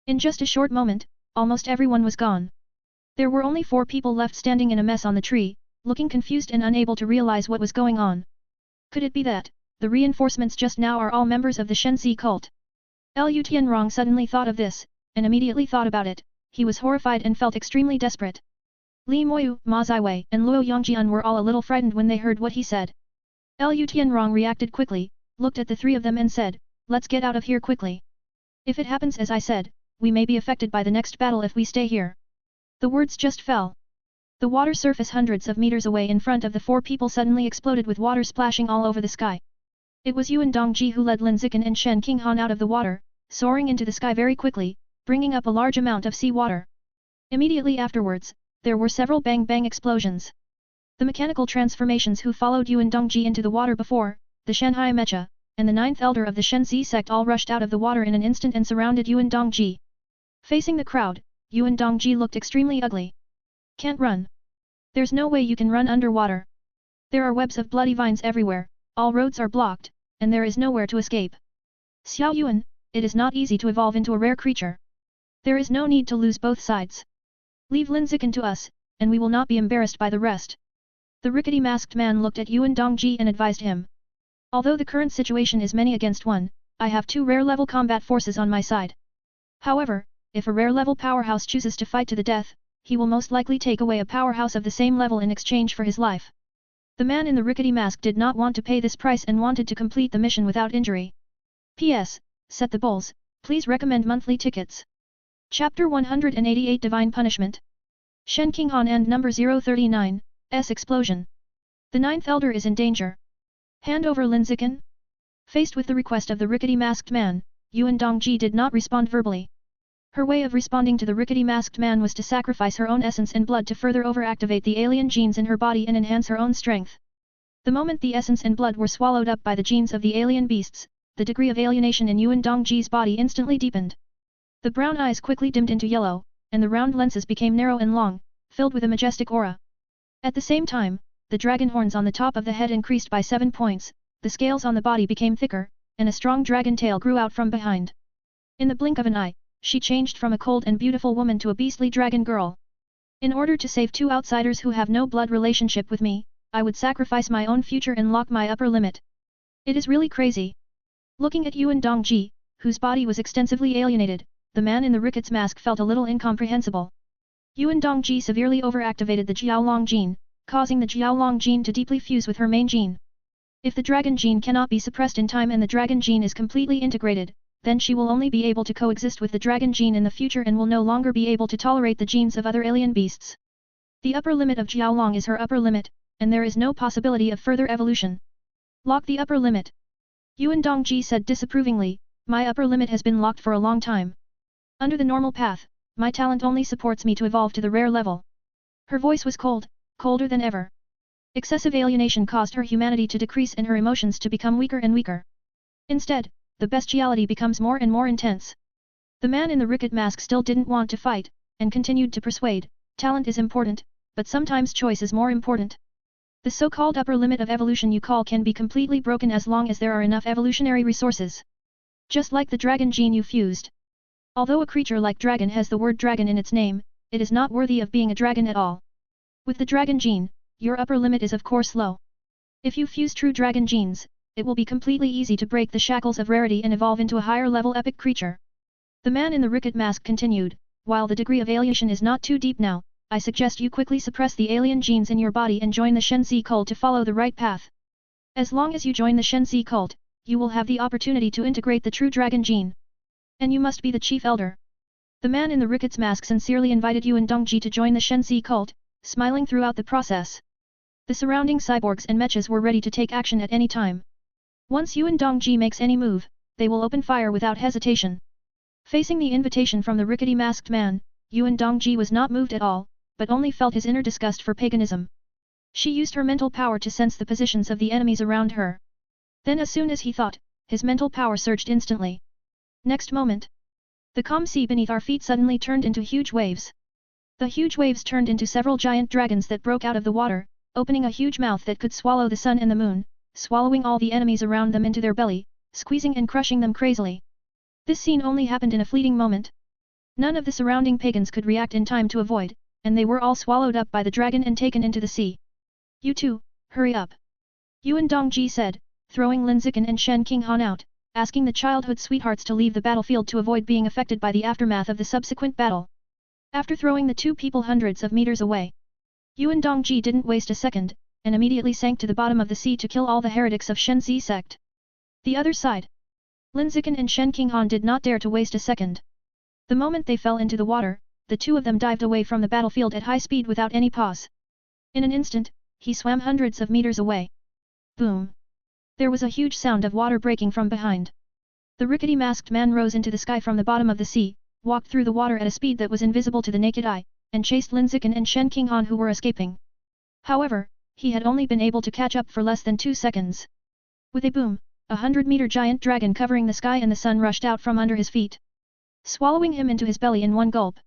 In just a short moment, almost everyone was gone. There were only 4 people left standing in a mess on the tree, looking confused and unable to realize what was going on. Could it be that the reinforcements just now are all members of the Shenzi cult? Liu Tianrong suddenly thought of this, and immediately thought about it. He was horrified and felt extremely desperate. Li Moyu, Ma Ziwei, and Luo Yongjian were all a little frightened when they heard what he said. Liu Tianrong reacted quickly, looked at the 3 of them and said, "Let's get out of here quickly. If it happens as I said, we may be affected by the next battle if we stay here." The words just fell. The water surface hundreds of meters away in front of the 4 people suddenly exploded with water splashing all over the sky. It was Yuan Dongji who led Lin Zichen and Shen Qinghan out of the water, soaring into the sky very quickly, bringing up a large amount of sea water. Immediately afterwards, there were several bang-bang explosions. The mechanical transformations who followed Yuan Dongji into the water before, the Shanghai mecha, and the 9th elder of the Shenzi sect all rushed out of the water in an instant and surrounded Yuan Dongji. Facing the crowd, Yuan Dongji looked extremely ugly. "Can't run. There's no way you can run underwater. There are webs of bloody vines everywhere, all roads are blocked, and there is nowhere to escape. Xiao Yuan, it is not easy to evolve into a rare creature. There is no need to lose both sides. Leave Lin Zichen to us, and we will not be embarrassed by the rest." The rickety masked man looked at Yuan Dongji and advised him. "Although the current situation is many against one, I have 2 rare-level combat forces on my side. However, if a rare-level powerhouse chooses to fight to the death, he will most likely take away a powerhouse of the same level in exchange for his life." The man in the rickety mask did not want to pay this price and wanted to complete the mission without injury. P.S. Set the bowls, please recommend monthly tickets. Chapter 188 Divine Punishment. Shen Qinghan and number 039, S explosion. The 9th elder is in danger. Hand over Lin Zichen? Faced with the request of the rickety masked man, Yuan Dongji did not respond verbally. Her way of responding to the rickety masked man was to sacrifice her own essence and blood to further overactivate the alien genes in her body and enhance her own strength. The moment the essence and blood were swallowed up by the genes of the alien beasts, the degree of alienation in Yuan Dongji's body instantly deepened. The brown eyes quickly dimmed into yellow, and the round lenses became narrow and long, filled with a majestic aura. At the same time, the dragon horns on the top of the head increased by 7 points, the scales on the body became thicker, and a strong dragon tail grew out from behind. In the blink of an eye, she changed from a cold and beautiful woman to a beastly dragon girl. In order to save 2 outsiders who have no blood relationship with me, I would sacrifice my own future and lock my upper limit. It is really crazy. Looking at Yuan Dongji, whose body was extensively alienated, the man in the rickets mask felt a little incomprehensible. Yuan Dongji severely overactivated the Jiaolong gene, causing the Jiaolong gene to deeply fuse with her main gene. If the dragon gene cannot be suppressed in time and the dragon gene is completely integrated, then she will only be able to coexist with the dragon gene in the future and will no longer be able to tolerate the genes of other alien beasts. The upper limit of Jiaolong is her upper limit, and there is no possibility of further evolution. Lock the upper limit. Yuan Dongji said disapprovingly, "My upper limit has been locked for a long time. Under the normal path, my talent only supports me to evolve to the rare level." Her voice was cold, colder than ever. Excessive alienation caused her humanity to decrease and her emotions to become weaker and weaker. Instead, the bestiality becomes more and more intense. The man in the ricket mask still didn't want to fight, and continued to persuade, "Talent is important, but sometimes choice is more important. The so-called upper limit of evolution you call can be completely broken as long as there are enough evolutionary resources. Just like the dragon gene you fused. Although a creature like dragon has the word dragon in its name, it is not worthy of being a dragon at all. With the dragon gene, your upper limit is of course low. If you fuse true dragon genes, it will be completely easy to break the shackles of rarity and evolve into a higher level epic creature." The man in the ricket mask continued, "While the degree of alienation is not too deep now, I suggest you quickly suppress the alien genes in your body and join the Shenzi cult to follow the right path. As long as you join the Shenzi cult, you will have the opportunity to integrate the true dragon gene. And you must be the chief elder. The man in the rickets mask sincerely invited Yuan Dongji to join the Shenzi cult, smiling throughout the process. The surrounding cyborgs and mechas were ready to take action at any time. Once Yuan Dongji makes any move, they will open fire without hesitation. Facing the invitation from the rickety masked man, Yuan Dongji was not moved at all, but only felt his inner disgust for paganism. She used her mental power to sense the positions of the enemies around her. Then as soon as he thought, his mental power surged instantly. Next moment, the calm sea beneath our feet suddenly turned into huge waves. The huge waves turned into several giant dragons that broke out of the water, opening a huge mouth that could swallow the sun and the moon, swallowing all the enemies around them into their belly, squeezing and crushing them crazily. This scene only happened in a fleeting moment. None of the surrounding pagans could react in time to avoid, and they were all swallowed up by the dragon and taken into the sea. You two, hurry up. Yuan Dongji said, throwing Lin Zichen and Shen Qinghan out, asking the childhood sweethearts to leave the battlefield to avoid being affected by the aftermath of the subsequent battle. After throwing the two people hundreds of meters away, Yuan Dongji didn't waste a second, and immediately sank to the bottom of the sea to kill all the heretics of Shenzi sect. The other side. Lin Zichen and Shen Qinghan did not dare to waste a second. The moment they fell into the water, the two of them dived away from the battlefield at high speed without any pause. In an instant, he swam hundreds of meters away. Boom! There was a huge sound of water breaking from behind. The rickety masked man rose into the sky from the bottom of the sea, walked through the water at a speed that was invisible to the naked eye, and chased Lin Zichen and Shen Qinghan who were escaping. However, he had only been able to catch up for less than 2 seconds. With a boom, 100-meter giant dragon covering the sky and the sun rushed out from under his feet, swallowing him into his belly in one gulp.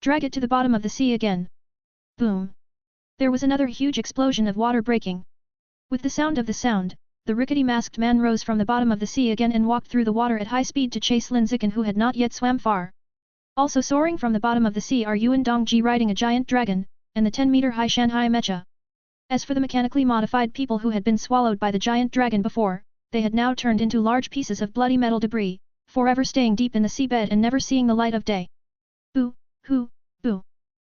Drag it to the bottom of the sea again. Boom! There was another huge explosion of water breaking. With the sound of the sound, the rickety masked man rose from the bottom of the sea again and walked through the water at high speed to chase Lin Zichen who had not yet swam far. Also soaring from the bottom of the sea are Yuan Dongji riding a giant dragon, and the 10-meter-high Shanghai mecha. As for the mechanically modified people who had been swallowed by the giant dragon before, they had now turned into large pieces of bloody metal debris, forever staying deep in the seabed and never seeing the light of day. Boo! Hoo! Boo!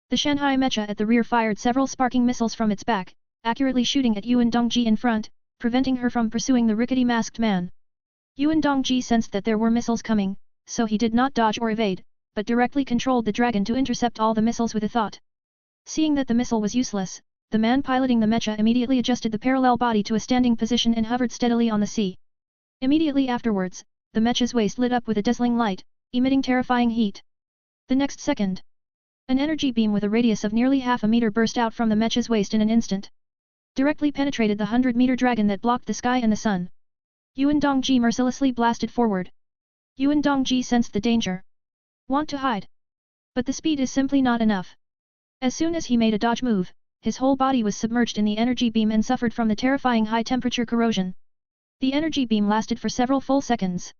The Shanghai mecha at the rear fired several sparking missiles from its back, accurately shooting at Yuan Dongji in front, preventing her from pursuing the rickety masked man. Yuan Dongji sensed that there were missiles coming, so he did not dodge or evade, but directly controlled the dragon to intercept all the missiles with a thought. Seeing that the missile was useless, the man piloting the mecha immediately adjusted the parallel body to a standing position and hovered steadily on the sea. Immediately afterwards, the mecha's waist lit up with a dazzling light, emitting terrifying heat. The next second, an energy beam with a radius of nearly half a meter burst out from the mecha's waist in an instant. Directly penetrated the 100-meter dragon that blocked the sky and the sun. Yuan Dongji mercilessly blasted forward. Yuan Dongji sensed the danger. Want to hide? But the speed is simply not enough. As soon as he made a dodge move, his whole body was submerged in the energy beam and suffered from the terrifying high-temperature corrosion. The energy beam lasted for several full seconds.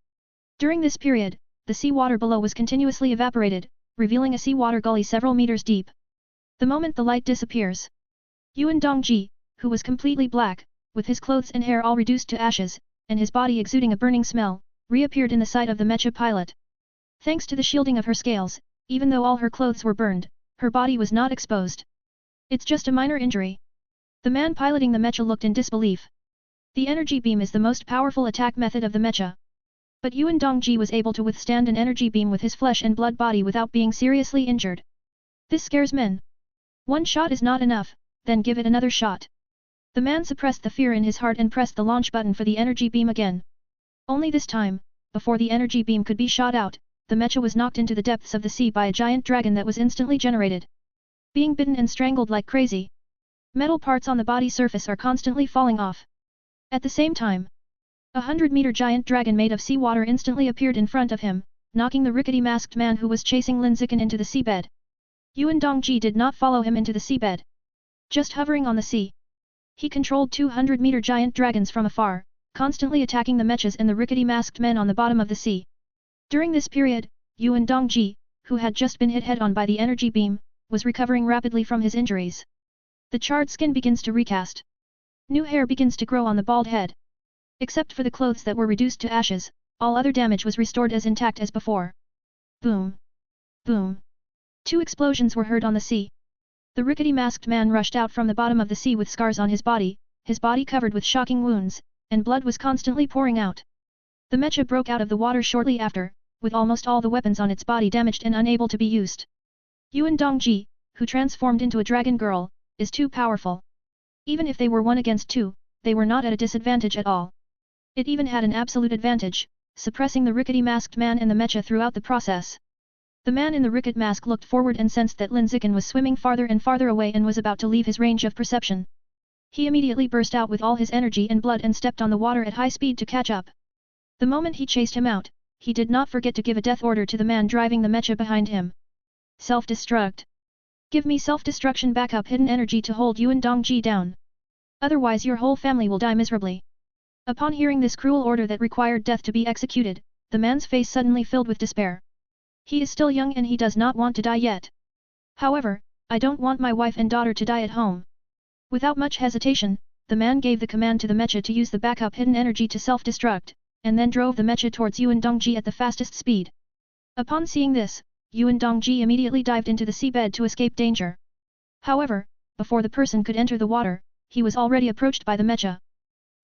During this period, the seawater below was continuously evaporated, revealing a seawater gully several meters deep. The moment the light disappears, Yuan Dongji, who was completely black, with his clothes and hair all reduced to ashes, and his body exuding a burning smell, reappeared in the sight of the mecha pilot. Thanks to the shielding of her scales, even though all her clothes were burned, her body was not exposed. It's just a minor injury. The man piloting the mecha looked in disbelief. The energy beam is the most powerful attack method of the mecha. But Yuan Dongji was able to withstand an energy beam with his flesh and blood body without being seriously injured. This scares men. One shot is not enough, then give it another shot. The man suppressed the fear in his heart and pressed the launch button for the energy beam again. Only this time, before the energy beam could be shot out, the mecha was knocked into the depths of the sea by a giant dragon that was instantly generated. Being bitten and strangled like crazy. Metal parts on the body surface are constantly falling off. At the same time, a 100-meter giant dragon made of seawater instantly appeared in front of him, knocking the rickety masked man who was chasing Lin Zichen into the seabed. Yuan Dongji did not follow him into the seabed. Just hovering on the sea. He controlled 200-meter giant dragons from afar, constantly attacking the mechas and the rickety masked men on the bottom of the sea. During this period, Yuan Dongji, who had just been hit head-on by the energy beam, was recovering rapidly from his injuries. The charred skin begins to recast. New hair begins to grow on the bald head. Except for the clothes that were reduced to ashes, all other damage was restored as intact as before. Boom! Boom! 2 explosions were heard on the sea. The rickety masked man rushed out from the bottom of the sea with scars on his body covered with shocking wounds, and blood was constantly pouring out. The mecha broke out of the water shortly after, with almost all the weapons on its body damaged and unable to be used. Yuan Dongji, who transformed into a dragon girl, is too powerful. Even if they were 1 against 2, they were not at a disadvantage at all. It even had an absolute advantage, suppressing the rickety masked man and the mecha throughout the process. The man in the ricket mask looked forward and sensed that Lin Zichen was swimming farther and farther away and was about to leave his range of perception. He immediately burst out with all his energy and blood and stepped on the water at high speed to catch up. The moment he chased him out, he did not forget to give a death order to the man driving the mecha behind him. Self-destruct. Give me self-destruction backup hidden energy to hold Yuan Dongji down. Otherwise your whole family will die miserably. Upon hearing this cruel order that required death to be executed, the man's face suddenly filled with despair. He is still young and he does not want to die yet. However, I don't want my wife and daughter to die at home. Without much hesitation, the man gave the command to the mecha to use the backup hidden energy to self-destruct, and then drove the mecha towards Yuan Dongji at the fastest speed. Upon seeing this, Yuan Dongji immediately dived into the seabed to escape danger. However, before the person could enter the water, he was already approached by the mecha.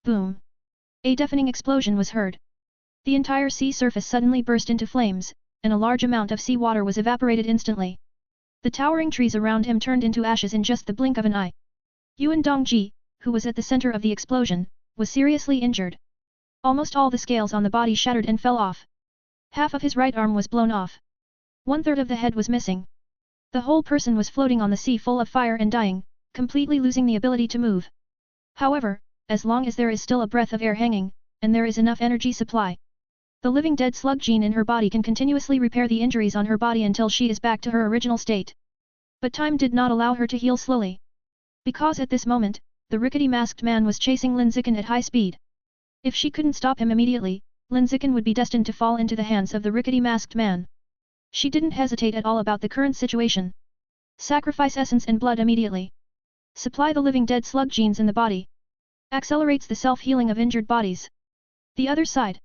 Boom! A deafening explosion was heard. The entire sea surface suddenly burst into flames, and a large amount of sea water was evaporated instantly. The towering trees around him turned into ashes in just the blink of an eye. Yuan Dongji, who was at the center of the explosion, was seriously injured. Almost all the scales on the body shattered and fell off. Half of his right arm was blown off. 1/3 of the head was missing. The whole person was floating on the sea full of fire and dying, completely losing the ability to move. However, as long as there is still a breath of air hanging, and there is enough energy supply, the living dead slug gene in her body can continuously repair the injuries on her body until she is back to her original state. But time did not allow her to heal slowly. Because at this moment, the rickety masked man was chasing Lin Zichen at high speed. If she couldn't stop him immediately, Lin Zichen would be destined to fall into the hands of the rickety masked man. She didn't hesitate at all about the current situation. Sacrifice essence and blood immediately. Supply the living dead slug genes in the body. Accelerates the self-healing of injured bodies. The other side.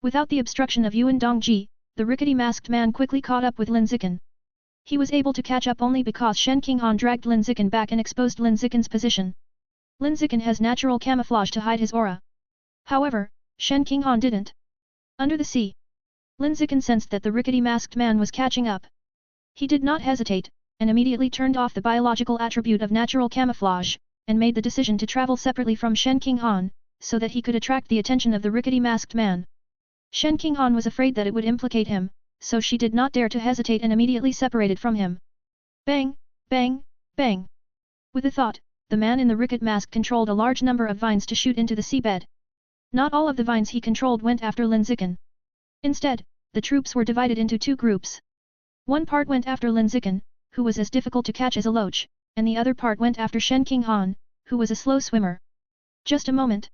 Without the obstruction of Yuan Dongji, the rickety masked man quickly caught up with Lin Zichen. He was able to catch up only because Shen Qinghan dragged Lin Zichen back and exposed Lin Zichen's position. Lin Zichen has natural camouflage to hide his aura. However, Shen Qinghan didn't. Under the sea, Lin Zichen sensed that the rickety masked man was catching up. He did not hesitate, and immediately turned off the biological attribute of natural camouflage, and made the decision to travel separately from Shen Qinghan, so that he could attract the attention of the rickety masked man. Shen Qinghan was afraid that it would implicate him, so she did not dare to hesitate and immediately separated from him. Bang! Bang! Bang! With a thought, the man in the ricket mask controlled a large number of vines to shoot into the seabed. Not all of the vines he controlled went after Lin Zichen. Instead, the troops were divided into 2 groups. One part went after Lin Zichen, who was as difficult to catch as a loach, and the other part went after Shen Qinghan, who was a slow swimmer. Just a moment.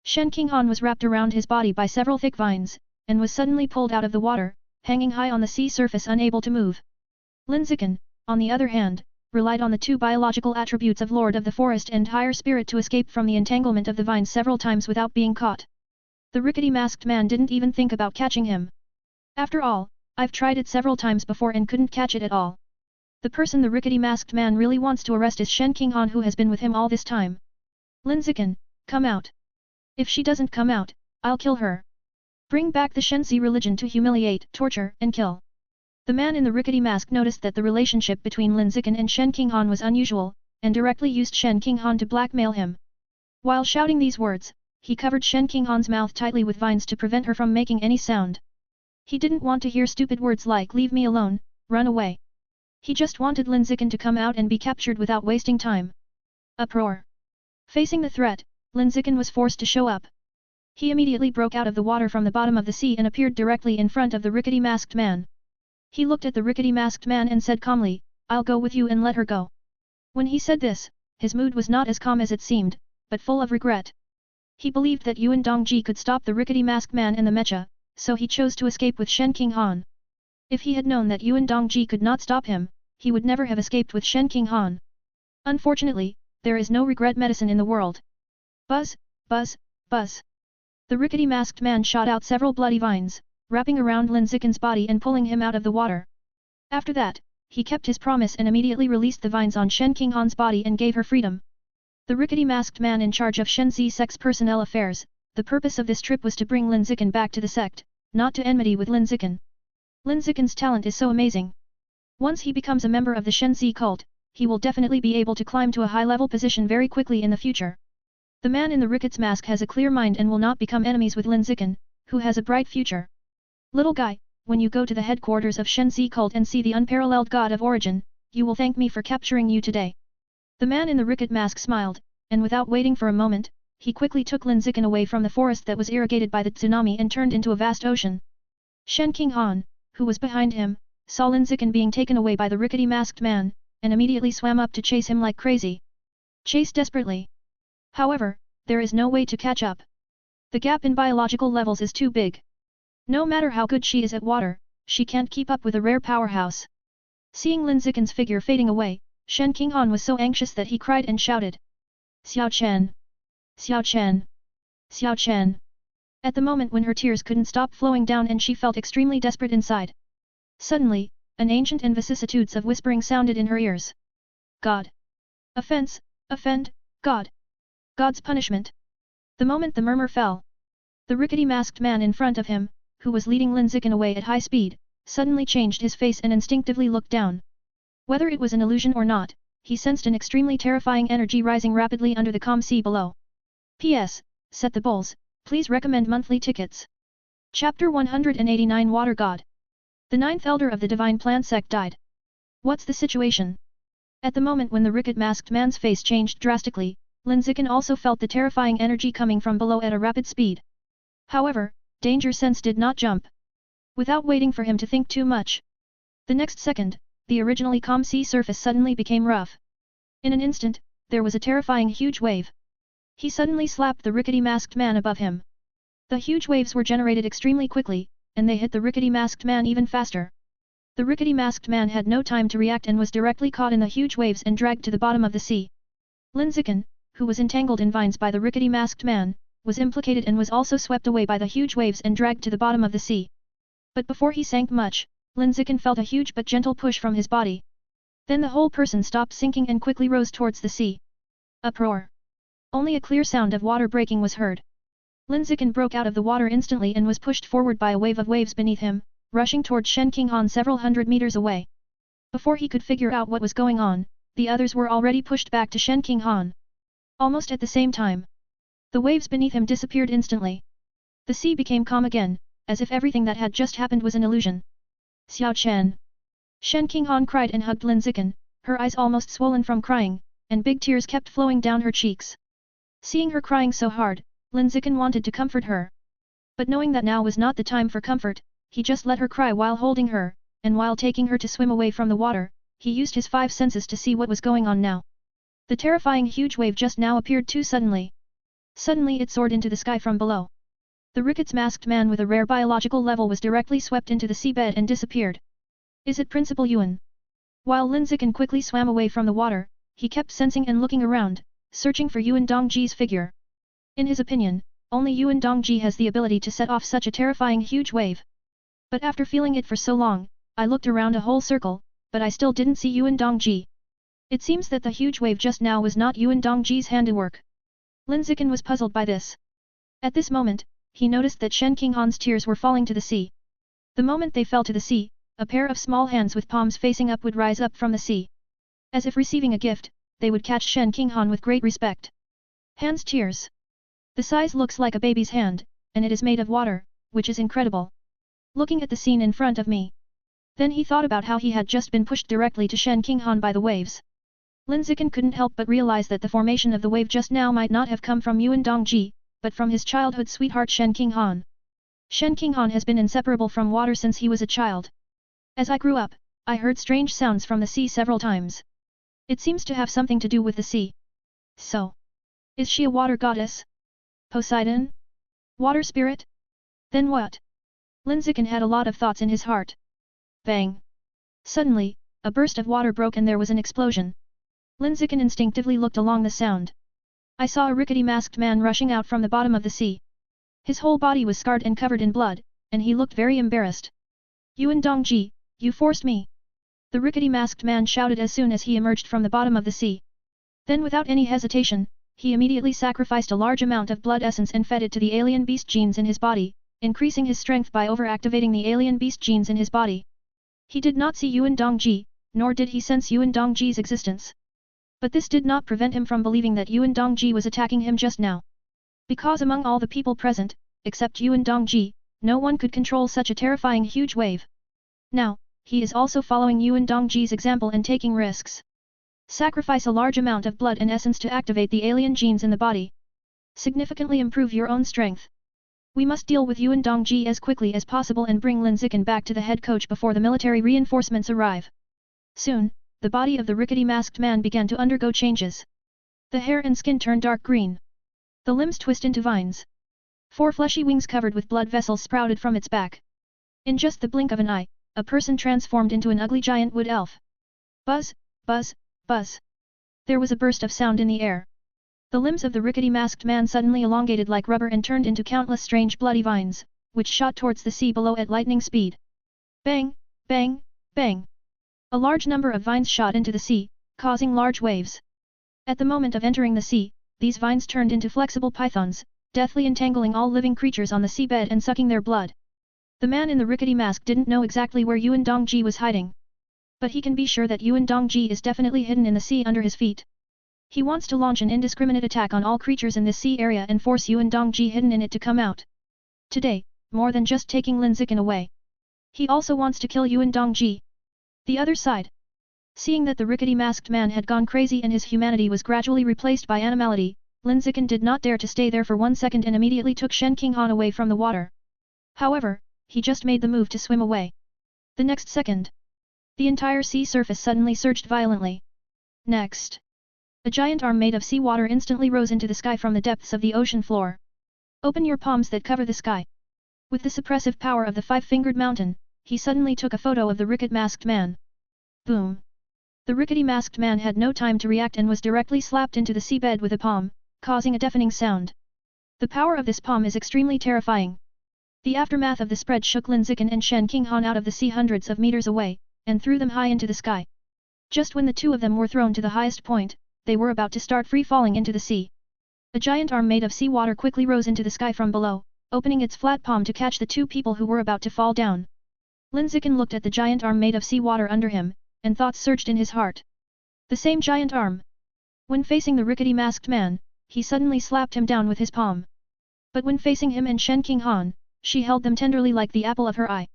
Shen Qinghan was wrapped around his body by several thick vines, and was suddenly pulled out of the water, hanging high on the sea surface unable to move. Lin Zichen, on the other hand, relied on the 2 biological attributes of Lord of the Forest and Higher Spirit to escape from the entanglement of the vines several times without being caught. The rickety masked man didn't even think about catching him. After all, I've tried it several times before and couldn't catch it at all. The person the rickety masked man really wants to arrest is Shen Qinghan, who has been with him all this time. Lin Zichen, come out. If she doesn't come out, I'll kill her. Bring back the Shenzi religion to humiliate, torture, and kill. The man in the rickety mask noticed that the relationship between Lin Zichen and Shen Qinghan was unusual, and directly used Shen Qinghan to blackmail him. While shouting these words, he covered Shen Qinghan's mouth tightly with vines to prevent her from making any sound. He didn't want to hear stupid words like "leave me alone," "run away." He just wanted Lin Zichen to come out and be captured without wasting time. Uproar. Facing the threat, Lin Zichen was forced to show up. He immediately broke out of the water from the bottom of the sea and appeared directly in front of the rickety masked man. He looked at the rickety masked man and said calmly, "I'll go with you and let her go." When he said this, his mood was not as calm as it seemed, but full of regret. He believed that Yuan Dongji could stop the rickety masked man and the mecha, so he chose to escape with Shen Qinghan. If he had known that Yuan Dongji could not stop him, he would never have escaped with Shen Qinghan. Unfortunately, there is no regret medicine in the world. Buzz, buzz, buzz. The rickety masked man shot out several bloody vines, wrapping around Lin Zichen's body and pulling him out of the water. After that, he kept his promise and immediately released the vines on Shen Qinghan's body and gave her freedom. The rickety masked man in charge of Shenzi sect's personnel affairs, the purpose of this trip was to bring Lin Zichen back to the sect, not to enmity with Lin Zichen. Lin Zichen's talent is so amazing. Once he becomes a member of the Shenzi cult, he will definitely be able to climb to a high-level position very quickly in the future. The man in the ricket's mask has a clear mind and will not become enemies with Lin Zichen, who has a bright future. Little guy, when you go to the headquarters of Shenzi cult and see the unparalleled god of origin, you will thank me for capturing you today. The man in the ricket mask smiled, and without waiting for a moment, he quickly took Lin Zichen away from the forest that was irrigated by the tsunami and turned into a vast ocean. Shen Qinghan, who was behind him, saw Lin Zichen being taken away by the rickety masked man, and immediately swam up to chase him like crazy. Chase desperately. However, there is no way to catch up. The gap in biological levels is too big. No matter how good she is at water, she can't keep up with a rare powerhouse. Seeing Lin Zichen's figure fading away, Shen Qinghan was so anxious that he cried and shouted. Xiao Chen! Xiao Chen! Xiao Chen! At the moment when her tears couldn't stop flowing down and she felt extremely desperate inside. Suddenly, an ancient and vicissitudes of whispering sounded in her ears. God! Offense! Offend! God! God's punishment! The moment the murmur fell, the rickety masked man in front of him, who was leading Lin Zichen away at high speed, suddenly changed his face and instinctively looked down. Whether it was an illusion or not, he sensed an extremely terrifying energy rising rapidly under the calm sea below. P.S. Set the bowls, please recommend monthly tickets. Chapter 189 Water God. The ninth elder of the Divine Plant sect died. What's the situation? At the moment when the ricket masked man's face changed drastically, Lin Zichen also felt the terrifying energy coming from below at a rapid speed. However, danger sense did not jump. Without waiting for him to think too much. The next second, the originally calm sea surface suddenly became rough. In an instant, there was a terrifying huge wave. He suddenly slapped the rickety masked man above him. The huge waves were generated extremely quickly, and they hit the rickety masked man even faster. The rickety masked man had no time to react and was directly caught in the huge waves and dragged to the bottom of the sea. Lin Zichen, who was entangled in vines by the rickety masked man, was implicated and was also swept away by the huge waves and dragged to the bottom of the sea. But before he sank much, Lin Zichen felt a huge but gentle push from his body. Then the whole person stopped sinking and quickly rose towards the sea. Uproar. Only a clear sound of water breaking was heard. Lin Zichen broke out of the water instantly and was pushed forward by a wave of waves beneath him, rushing towards Shen Qinghan several hundred meters away. Before he could figure out what was going on, the others were already pushed back to Shen Qinghan. Almost at the same time, the waves beneath him disappeared instantly. The sea became calm again, as if everything that had just happened was an illusion. Xiao Chen! Shen Qinghan cried and hugged Lin Zichen, her eyes almost swollen from crying, and big tears kept flowing down her cheeks. Seeing her crying so hard, Lin Zichen wanted to comfort her. But knowing that now was not the time for comfort, he just let her cry while holding her, and while taking her to swim away from the water, he used his five senses to see what was going on now. The terrifying huge wave just now appeared too suddenly. Suddenly it soared into the sky from below. The ricket's masked man with a rare biological level was directly swept into the seabed and disappeared. Is it Principal Yuan? While Lin Zichen quickly swam away from the water, he kept sensing and looking around, searching for Yuan Dongji's figure. In his opinion, only Yuan Dongji has the ability to set off such a terrifying huge wave. But after feeling it for so long, I looked around a whole circle, but I still didn't see Yuan Dongji. It seems that the huge wave just now was not Yuan Dongji's handiwork. Lin Zichen was puzzled by this. At this moment, he noticed that Shen Qinghan's tears were falling to the sea. The moment they fell to the sea, a pair of small hands with palms facing up would rise up from the sea. As if receiving a gift, they would catch Shen Qinghan with great respect. Hand's tears. The size looks like a baby's hand, and it is made of water, which is incredible. Looking at the scene in front of me. Then he thought about how he had just been pushed directly to Shen Qinghan by the waves. Lin Zichen couldn't help but realize that the formation of the wave just now might not have come from Yuan Dongji, but from his childhood sweetheart Shen Qinghan. Shen Qinghan has been inseparable from water since he was a child. As I grew up, I heard strange sounds from the sea several times. It seems to have something to do with the sea. So, is she a water goddess? Poseidon? Water spirit? Then what? Lin Zichen had a lot of thoughts in his heart. Bang! Suddenly, a burst of water broke and there was an explosion. Lin Zichen instinctively looked along the sound. I saw a rickety masked man rushing out from the bottom of the sea. His whole body was scarred and covered in blood, and he looked very embarrassed. Yuan Dongji, you forced me. the rickety masked man shouted as soon as he emerged from the bottom of the sea. Then without any hesitation, he immediately sacrificed a large amount of blood essence and fed it to the alien beast genes in his body, increasing his strength by overactivating the alien beast genes in his body. He did not see Yuan Dongji, nor did he sense Yuan Dongji's existence. But this did not prevent him from believing that Yuan Dongji was attacking him just now. Because among all the people present, except Yuan Dongji, no one could control such a terrifying huge wave. Now, he is also following Yuan Dongji's example and taking risks. Sacrifice a large amount of blood and essence to activate the alien genes in the body. Significantly improve your own strength. We must deal with Yuan Dongji as quickly as possible and bring Lin Zichen back to the head coach before the military reinforcements arrive. Soon, the body of the rickety masked man began to undergo changes. The hair and skin turned dark green. The limbs twist into vines. 4 fleshy wings covered with blood vessels sprouted from its back. In just the blink of an eye, a person transformed into an ugly giant wood elf. Buzz, buzz, buzz. There was a burst of sound in the air. The limbs of the rickety masked man suddenly elongated like rubber and turned into countless strange bloody vines, which shot towards the sea below at lightning speed. Bang, bang, bang. A large number of vines shot into the sea, causing large waves. At the moment of entering the sea, these vines turned into flexible pythons, deathly entangling all living creatures on the seabed and sucking their blood. The man in the rickety mask didn't know exactly where Yuan Dongji was hiding. But he can be sure that Yuan Dongji is definitely hidden in the sea under his feet. He wants to launch an indiscriminate attack on all creatures in this sea area and force Yuan Dongji hidden in it to come out. Today, more than just taking Lin Zichen away. He also wants to kill Yuan Dongji. The other side. Seeing that the rickety masked man had gone crazy and his humanity was gradually replaced by animality, Lin Zichen did not dare to stay there for 1 second and immediately took Shen Qinghan away from the water. However, he just made the move to swim away. The next second, the entire sea surface suddenly surged violently. Next, a giant arm made of seawater instantly rose into the sky from the depths of the ocean floor. Open your palms that cover the sky. With the suppressive power of the 5-fingered mountain, he suddenly took a photo of the rickety masked man. Boom! The rickety masked man had no time to react and was directly slapped into the seabed with a palm, causing a deafening sound. The power of this palm is extremely terrifying. The aftermath of the spread shook Lin Zichen and Shen Qinghan out of the sea hundreds of meters away, and threw them high into the sky. Just when the two of them were thrown to the highest point, they were about to start free-falling into the sea. A giant arm made of seawater quickly rose into the sky from below, opening its flat palm to catch the two people who were about to fall down. Lin Zichen looked at the giant arm made of seawater under him, and thoughts surged in his heart. The same giant arm. When facing the rickety masked man, he suddenly slapped him down with his palm. But when facing him and Shen Qinghan, she held them tenderly like the apple of her eye.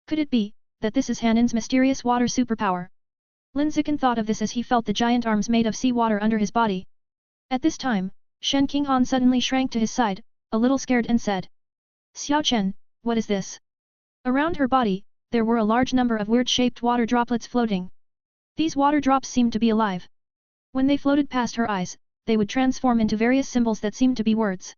Could it be that this is Hanin's mysterious water superpower? Lin Zichen thought of this as he felt the giant arms made of seawater under his body. At this time, Shen Qinghan suddenly shrank to his side, a little scared and said, "Xiao Chen, what is this?" Around her body, there were a large number of weird-shaped water droplets floating. These water drops seemed to be alive. When they floated past her eyes, they would transform into various symbols that seemed to be words.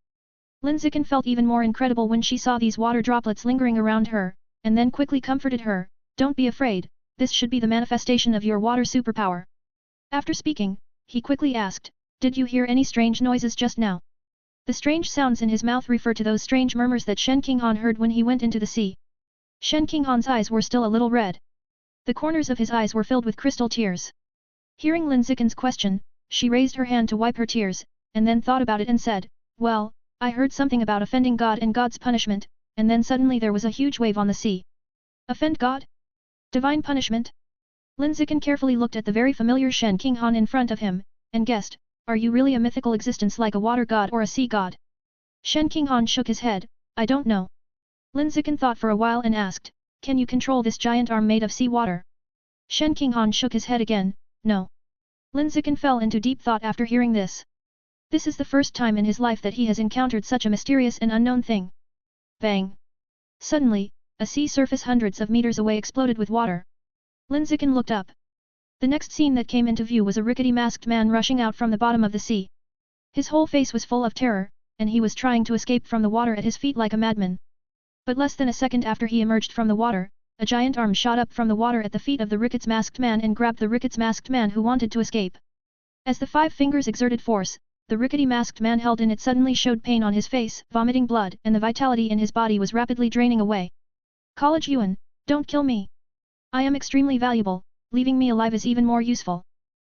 Lin Zichen felt even more incredible when she saw these water droplets lingering around her, and then quickly comforted her, "Don't be afraid, this should be the manifestation of your water superpower." After speaking, he quickly asked, "Did you hear any strange noises just now?" The strange sounds in his mouth refer to those strange murmurs that Shen Qinghan heard when he went into the sea. Shen Qinghan's eyes were still a little red. The corners of his eyes were filled with crystal tears. Hearing Lin Zichen's question, she raised her hand to wipe her tears, and then thought about it and said, "Well, I heard something about offending God and God's punishment, and then suddenly there was a huge wave on the sea." Offend God? Divine punishment? Lin Zichen carefully looked at the very familiar Shen Qinghan in front of him, and guessed, "Are you really a mythical existence like a water god or a sea god?" Shen Qinghan shook his head, "I don't know." Lin Zichen thought for a while and asked, "Can you control this giant arm made of seawater?" Shen Qinghan shook his head again, "No." Lin Zichen fell into deep thought after hearing this. This is the first time in his life that he has encountered such a mysterious and unknown thing. Bang! Suddenly, a sea surface hundreds of meters away exploded with water. Lin Zichen looked up. The next scene that came into view was a rickety masked man rushing out from the bottom of the sea. His whole face was full of terror, and he was trying to escape from the water at his feet like a madman. But less than a second after he emerged from the water, a giant arm shot up from the water at the feet of the rickets masked man and grabbed the rickets masked man who wanted to escape. As the 5 fingers exerted force, the rickety masked man held in it suddenly showed pain on his face, vomiting blood, and the vitality in his body was rapidly draining away. "College Yuan, don't kill me! I am extremely valuable," leaving me alive is even more useful.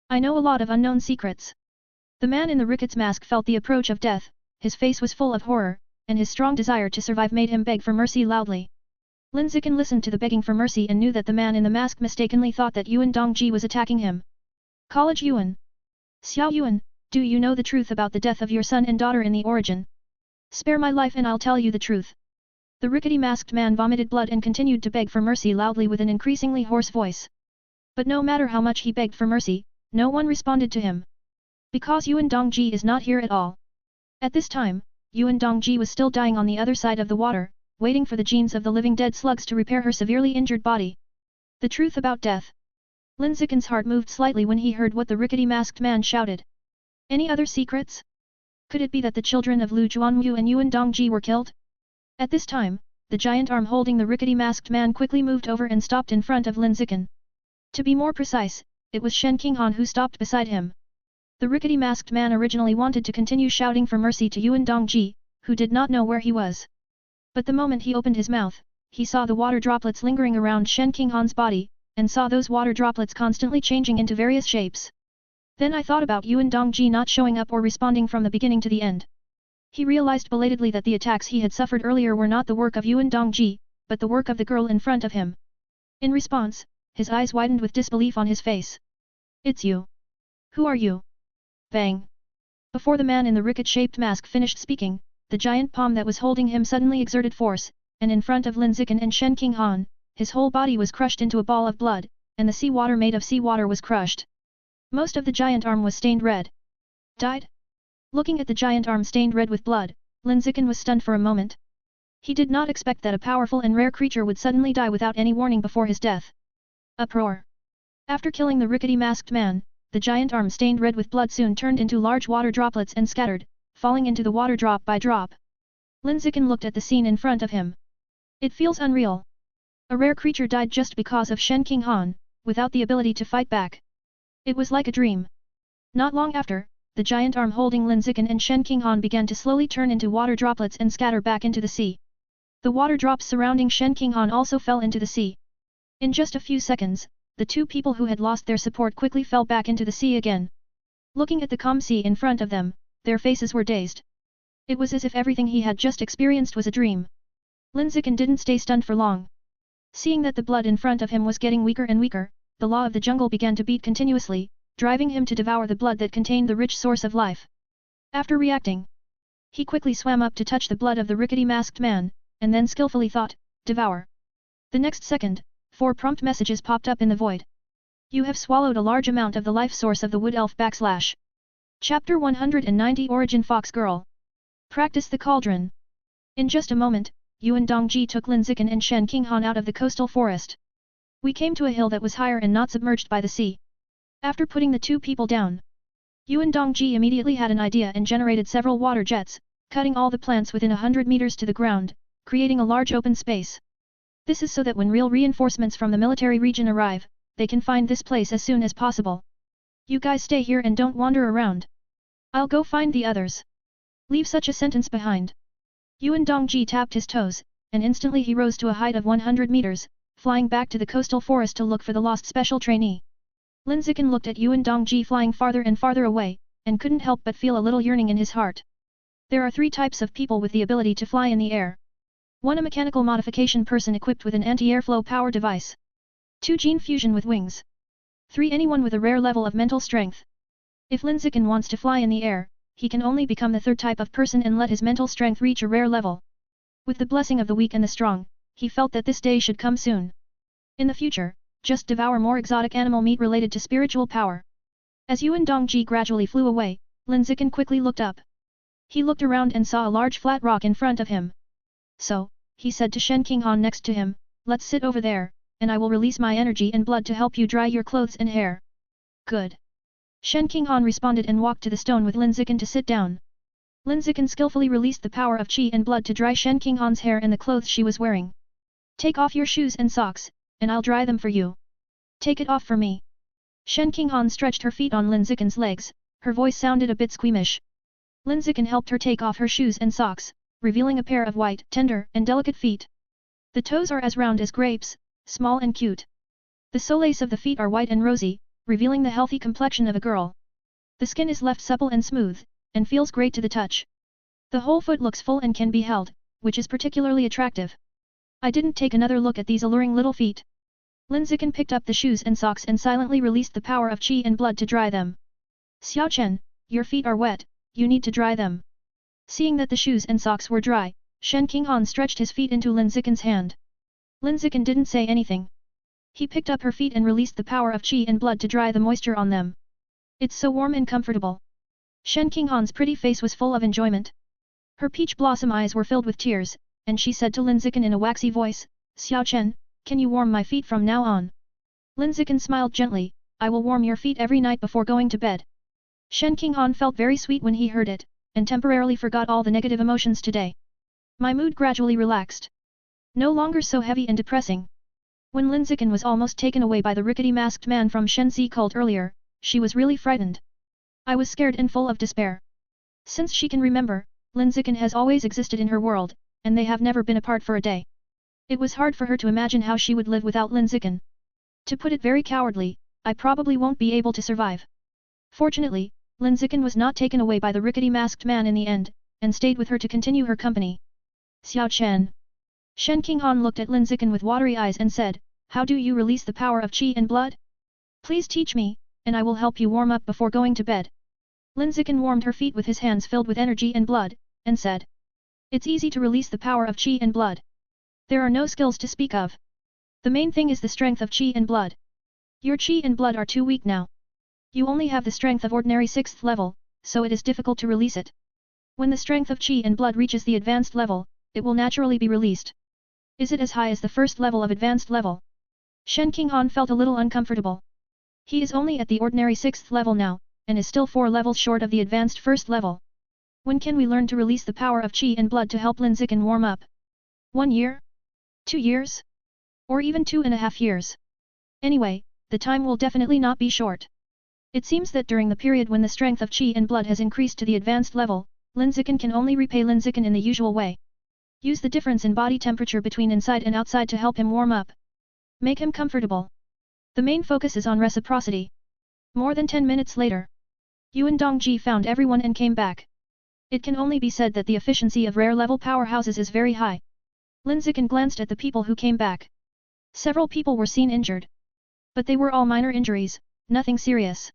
I know a lot of unknown secrets. The man in the rickets mask felt the approach of death, his face was full of horror, and his strong desire to survive made him beg for mercy loudly. Lin Zichen listened to the begging for mercy and knew that the man in the mask mistakenly thought that Yuan Dongji was attacking him. College Yuan. Xiao Yuan, do you know the truth about the death of your son and daughter in the origin? Spare my life and I'll tell you the truth. The rickety masked man vomited blood and continued to beg for mercy loudly with an increasingly hoarse voice. But no matter how much he begged for mercy, no one responded to him. Because Yuan Dongji is not here at all. At this time, Yuan Dongji was still dying on the other side of the water, waiting for the genes of the living dead slugs to repair her severely injured body. The truth about death. Lin Zichen's heart moved slightly when he heard what the rickety masked man shouted. Any other secrets? Could it be that the children of Lu Juanwu and Yuan Dongji were killed? At this time, the giant arm holding the rickety masked man quickly moved over and stopped in front of Lin Zichen. To be more precise, it was Shen Qinghan who stopped beside him. The rickety masked man originally wanted to continue shouting for mercy to Yuan Dongji, who did not know where he was. But the moment he opened his mouth, he saw the water droplets lingering around Shen Qinghan's body, and saw those water droplets constantly changing into various shapes. Then I thought about Yuan Dongji not showing up or responding from the beginning to the end. He realized belatedly that the attacks he had suffered earlier were not the work of Yuan Dongji, but the work of the girl in front of him. In response, his eyes widened with disbelief on his face. It's you. Who are you? Bang. Before the man in the ricket-shaped mask finished speaking, the giant palm that was holding him suddenly exerted force, and in front of Lin Zichen and Shen Qinghan, his whole body was crushed into a ball of blood, and the seawater made of seawater was crushed. Most of the giant arm was stained red. Died? Looking at the giant arm stained red with blood, Lin Zichen was stunned for a moment. He did not expect that a powerful and rare creature would suddenly die without any warning before his death. Uproar. After killing the rickety masked man, the giant arm stained red with blood soon turned into large water droplets and scattered, falling into the water drop by drop. Lin Zichen looked at the scene in front of him. It feels unreal. A rare creature died just because of Shen Qinghan, without the ability to fight back. It was like a dream. Not long after, the giant arm holding Lin Zichen and Shen Qinghan began to slowly turn into water droplets and scatter back into the sea. The water drops surrounding Shen Qinghan also fell into the sea. In just a few seconds, the two people who had lost their support quickly fell back into the sea again. Looking at the calm sea in front of them, their faces were dazed. It was as if everything he had just experienced was a dream. Lin Zichen didn't stay stunned for long. Seeing that the blood in front of him was getting weaker and weaker, the law of the jungle began to beat continuously, driving him to devour the blood that contained the rich source of life. After reacting, he quickly swam up to touch the blood of the rickety masked man, and then skillfully thought, devour. The next second, 4 prompt messages popped up in the void. You have swallowed a large amount of the life source of the wood elf / Chapter 190 Origin Fox Girl. Practice the cauldron. In just a moment, Yuan Dongji took Lin Zichen and Shen Qinghan out of the coastal forest. We came to a hill that was higher and not submerged by the sea. After putting the two people down, Yuan Dongji immediately had an idea and generated several water jets, cutting all the plants within 100 meters to the ground, creating a large open space. This is so that when real reinforcements from the military region arrive, they can find this place as soon as possible. You guys stay here and don't wander around. I'll go find the others. Leave such a sentence behind. Yuan Dongji tapped his toes, and instantly he rose to a height of 100 meters, flying back to the coastal forest to look for the lost special trainee. Lin Zichen looked at Yuan Dongji flying farther and farther away, and couldn't help but feel a little yearning in his heart. There are 3 types of people with the ability to fly in the air. 1. A mechanical modification person equipped with an anti-airflow power device. 2. Gene fusion with wings. 3. Anyone with a rare level of mental strength. If Lin Zichen wants to fly in the air, he can only become the 3rd type of person and let his mental strength reach a rare level. With the blessing of the weak and the strong, he felt that this day should come soon. In the future, just devour more exotic animal meat related to spiritual power. As Yuan Dongji gradually flew away, Lin Zichen quickly looked up. He looked around and saw a large flat rock in front of him. So, he said to Shen Qinghan next to him, let's sit over there, and I will release my energy and blood to help you dry your clothes and hair. Good. Shen Qinghan responded and walked to the stone with Lin Zichen to sit down. Lin Zichen skillfully released the power of qi and blood to dry Shen Qinghan's hair and the clothes she was wearing. Take off your shoes and socks, and I'll dry them for you. Take it off for me. Shen Qinghan stretched her feet on Lin Zichen's legs, her voice sounded a bit squeamish. Lin Zichen helped her take off her shoes and socks, revealing a pair of white, tender, and delicate feet. The toes are as round as grapes, small and cute. The soles of the feet are white and rosy, revealing the healthy complexion of a girl. The skin is left supple and smooth, and feels great to the touch. The whole foot looks full and can be held, which is particularly attractive. I didn't take another look at these alluring little feet. Lin Zichen picked up the shoes and socks and silently released the power of qi and blood to dry them. Xiao Chen, your feet are wet, you need to dry them. Seeing that the shoes and socks were dry, Shen Qinghan stretched his feet into Lin Zichen's hand. Lin Zichen didn't say anything. He picked up her feet and released the power of qi and blood to dry the moisture on them. It's so warm and comfortable. Shen Qinghan's pretty face was full of enjoyment. Her peach blossom eyes were filled with tears, and she said to Lin Zichen in a waxy voice, Xiao Chen, can you warm my feet from now on? Lin Zichen smiled gently, I will warm your feet every night before going to bed. Shen Qinghan felt very sweet when he heard it, and temporarily forgot all the negative emotions today. My mood gradually relaxed. No longer so heavy and depressing. When Lin Zichen was almost taken away by the rickety masked man from Shenzi cult earlier, she was really frightened. I was scared and full of despair. Since she can remember, Lin Zichen has always existed in her world, and they have never been apart for a day. It was hard for her to imagine how she would live without Lin Zichen. To put it very cowardly, I probably won't be able to survive. Fortunately, Lin Zichen was not taken away by the rickety masked man in the end, and stayed with her to continue her company. Xiao Chen. Shen Qinghan looked at Lin Zichen with watery eyes and said, how do you release the power of qi and blood? Please teach me, and I will help you warm up before going to bed. Lin Zichen warmed her feet with his hands filled with energy and blood, and said. It's easy to release the power of qi and blood. There are no skills to speak of. The main thing is the strength of qi and blood. Your qi and blood are too weak now. You only have the strength of ordinary 6th level, so it is difficult to release it. When the strength of qi and blood reaches the advanced level, it will naturally be released. Is it as high as the first level of advanced level? Shen Qinghan felt a little uncomfortable. He is only at the ordinary 6th level now, and is still 4 levels short of the advanced first level. When can we learn to release the power of qi and blood to help Lin Zichen warm up? 1 year? 2 years? Or even 2.5 years? Anyway, the time will definitely not be short. It seems that during the period when the strength of qi and blood has increased to the advanced level, Lin Zichen can only repay Lin Zichen in the usual way. Use the difference in body temperature between inside and outside to help him warm up. Make him comfortable. The main focus is on reciprocity. More than 10 minutes later, Yuan Dongji found everyone and came back. It can only be said that the efficiency of rare-level powerhouses is very high. Lin Zichen glanced at the people who came back. Several people were seen injured. But they were all minor injuries, nothing serious.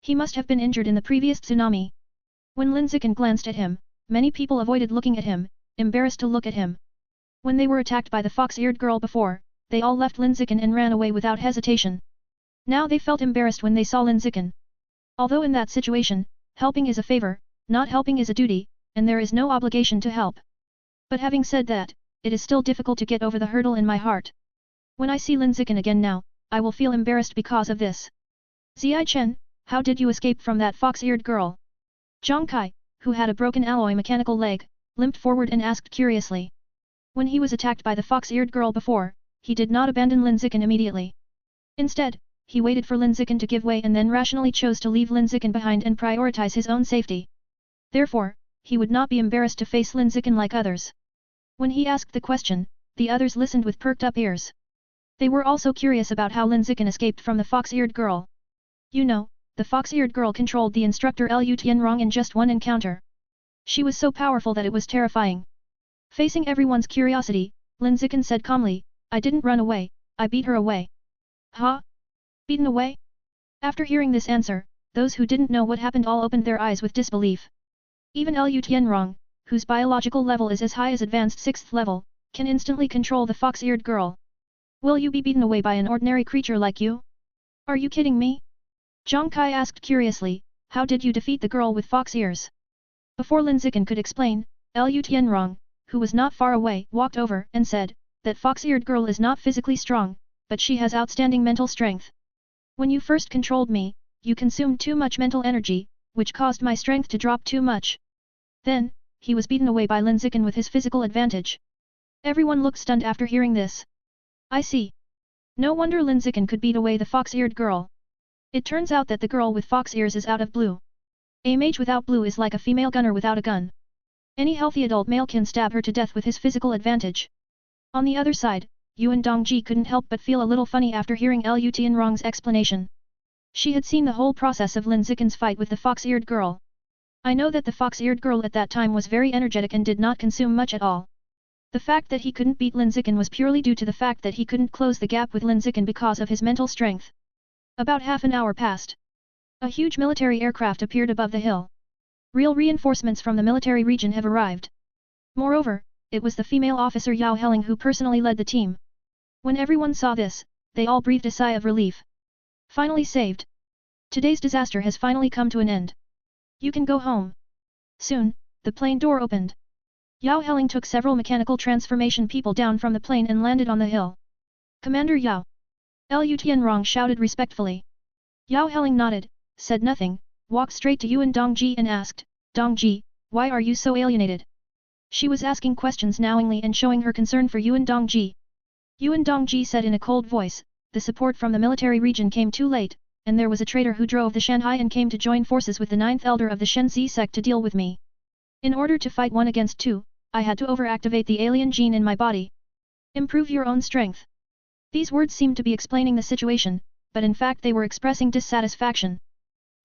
He must have been injured in the previous tsunami. When Lin Zichen glanced at him, many people avoided looking at him, embarrassed to look at him. When they were attacked by the fox-eared girl before, they all left Lin Zichen and ran away without hesitation. Now they felt embarrassed when they saw Lin Zichen. Although in that situation, helping is a favor, not helping is a duty, and there is no obligation to help. But having said that, it is still difficult to get over the hurdle in my heart. When I see Lin Zichen again now, I will feel embarrassed because of this. Ziai Chen, how did you escape from that fox-eared girl? Zhang Kai, who had a broken alloy mechanical leg, limped forward and asked curiously. When he was attacked by the fox-eared girl before, he did not abandon Lin Zichen immediately. Instead, he waited for Lin Zichen to give way and then rationally chose to leave Lin Zichen behind and prioritize his own safety. Therefore, he would not be embarrassed to face Lin Zichen like others. When he asked the question, the others listened with perked up ears. They were also curious about how Lin Zichen escaped from the fox-eared girl. You know, the fox-eared girl controlled the instructor Liu Tianrong in just one encounter. She was so powerful that it was terrifying. Facing everyone's curiosity, Lin Zichen said calmly, I didn't run away, I beat her away. Huh? Beaten away? After hearing this answer, those who didn't know what happened all opened their eyes with disbelief. Even Liu Tianrong, whose biological level is as high as advanced 6th level, can instantly control the fox-eared girl. Will you be beaten away by an ordinary creature like you? Are you kidding me? Zhang Kai asked curiously, how did you defeat the girl with fox ears? Before Lin Zichen could explain, Liu Tianrong, who was not far away, walked over and said, that fox-eared girl is not physically strong, but she has outstanding mental strength. When you first controlled me, you consumed too much mental energy, which caused my strength to drop too much. Then, he was beaten away by Lin Zichen with his physical advantage. Everyone looked stunned after hearing this. I see. No wonder Lin Zichen could beat away the fox-eared girl. It turns out that the girl with fox ears is out of blue. A mage without blue is like a female gunner without a gun. Any healthy adult male can stab her to death with his physical advantage. On the other side, Yuan Dongji couldn't help but feel a little funny after hearing Lu Tianrong's explanation. She had seen the whole process of Lin Zichen's fight with the fox-eared girl. I know that the fox-eared girl at that time was very energetic and did not consume much at all. The fact that he couldn't beat Lin Zichen was purely due to the fact that he couldn't close the gap with Lin Zichen because of his mental strength. About half an hour passed. A huge military aircraft appeared above the hill. Real reinforcements from the military region have arrived. Moreover, it was the female officer Yao Heling who personally led the team. When everyone saw this, they all breathed a sigh of relief. Finally saved. Today's disaster has finally come to an end. You can go home. Soon, the plane door opened. Yao Heling took several mechanical transformation people down from the plane and landed on the hill. Commander Yao. Lu Tianrong shouted respectfully. Yao Heling nodded, said nothing, walked straight to Yuan Dongji and asked, Dongji, why are you so alienated? She was asking questions knowingly and showing her concern for Yuan Dongji. Yuan Dongji said in a cold voice, the support from the military region came too late, and there was a traitor who drove the Shanghai and came to join forces with the 9th elder of the Shenzi sect to deal with me. In order to fight 1 against 2, I had to overactivate the alien gene in my body. Improve your own strength. These words seemed to be explaining the situation, but in fact they were expressing dissatisfaction.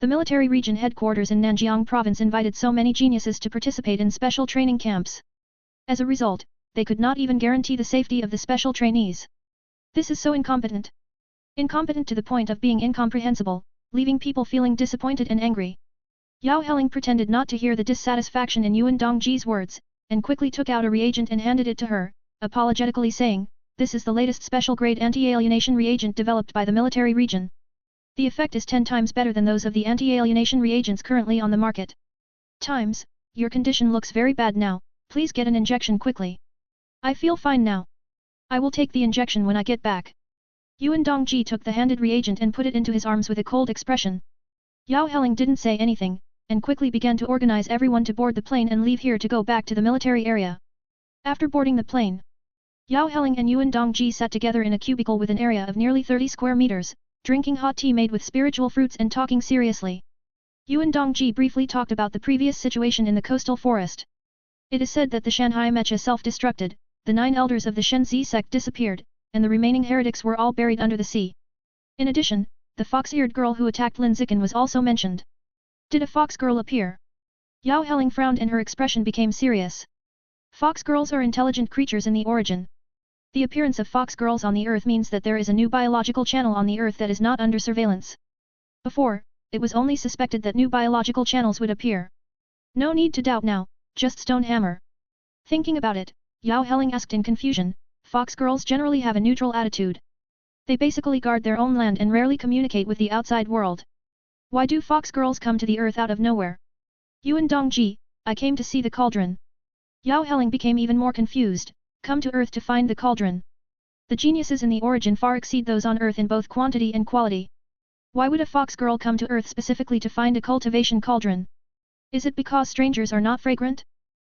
The military region headquarters in Nanjiang province invited so many geniuses to participate in special training camps. As a result, they could not even guarantee the safety of the special trainees. This is so incompetent. Incompetent to the point of being incomprehensible, leaving people feeling disappointed and angry. Yao Heling pretended not to hear the dissatisfaction in Yuan Dongji's words, and quickly took out a reagent and handed it to her, apologetically saying, this is the latest special grade anti-alienation reagent developed by the military region. The effect is 10 times better than those of the anti-alienation reagents currently on the market. Times, your condition looks very bad now, please get an injection quickly. I feel fine now. I will take the injection when I get back. Yuan Dongji took the handed reagent and put it into his arms with a cold expression. Yao Heling didn't say anything, and quickly began to organize everyone to board the plane and leave here to go back to the military area. After boarding the plane, Yao Heling and Yuan Dongji sat together in a cubicle with an area of nearly 30 square meters, drinking hot tea made with spiritual fruits and talking seriously. Yuan Dongji briefly talked about the previous situation in the coastal forest. It is said that the Shanghai Mecha self-destructed, the 9 elders of the Shenzi sect disappeared, and the remaining heretics were all buried under the sea. In addition, the fox-eared girl who attacked Lin Zichen was also mentioned. Did a fox girl appear? Yao Heling frowned and her expression became serious. Fox girls are intelligent creatures in the origin. The appearance of fox girls on the earth means that there is a new biological channel on the earth that is not under surveillance. Before, it was only suspected that new biological channels would appear. No need to doubt now, just stone hammer. Thinking about it, Yao Heling asked in confusion, fox girls generally have a neutral attitude. They basically guard their own land and rarely communicate with the outside world. Why do fox girls come to the earth out of nowhere? Yuan Dongji, I came to see the cauldron. Yao Heling became even more confused, come to earth to find the cauldron. The geniuses in the origin far exceed those on earth in both quantity and quality. Why would a fox girl come to earth specifically to find a cultivation cauldron? Is it because strangers are not fragrant?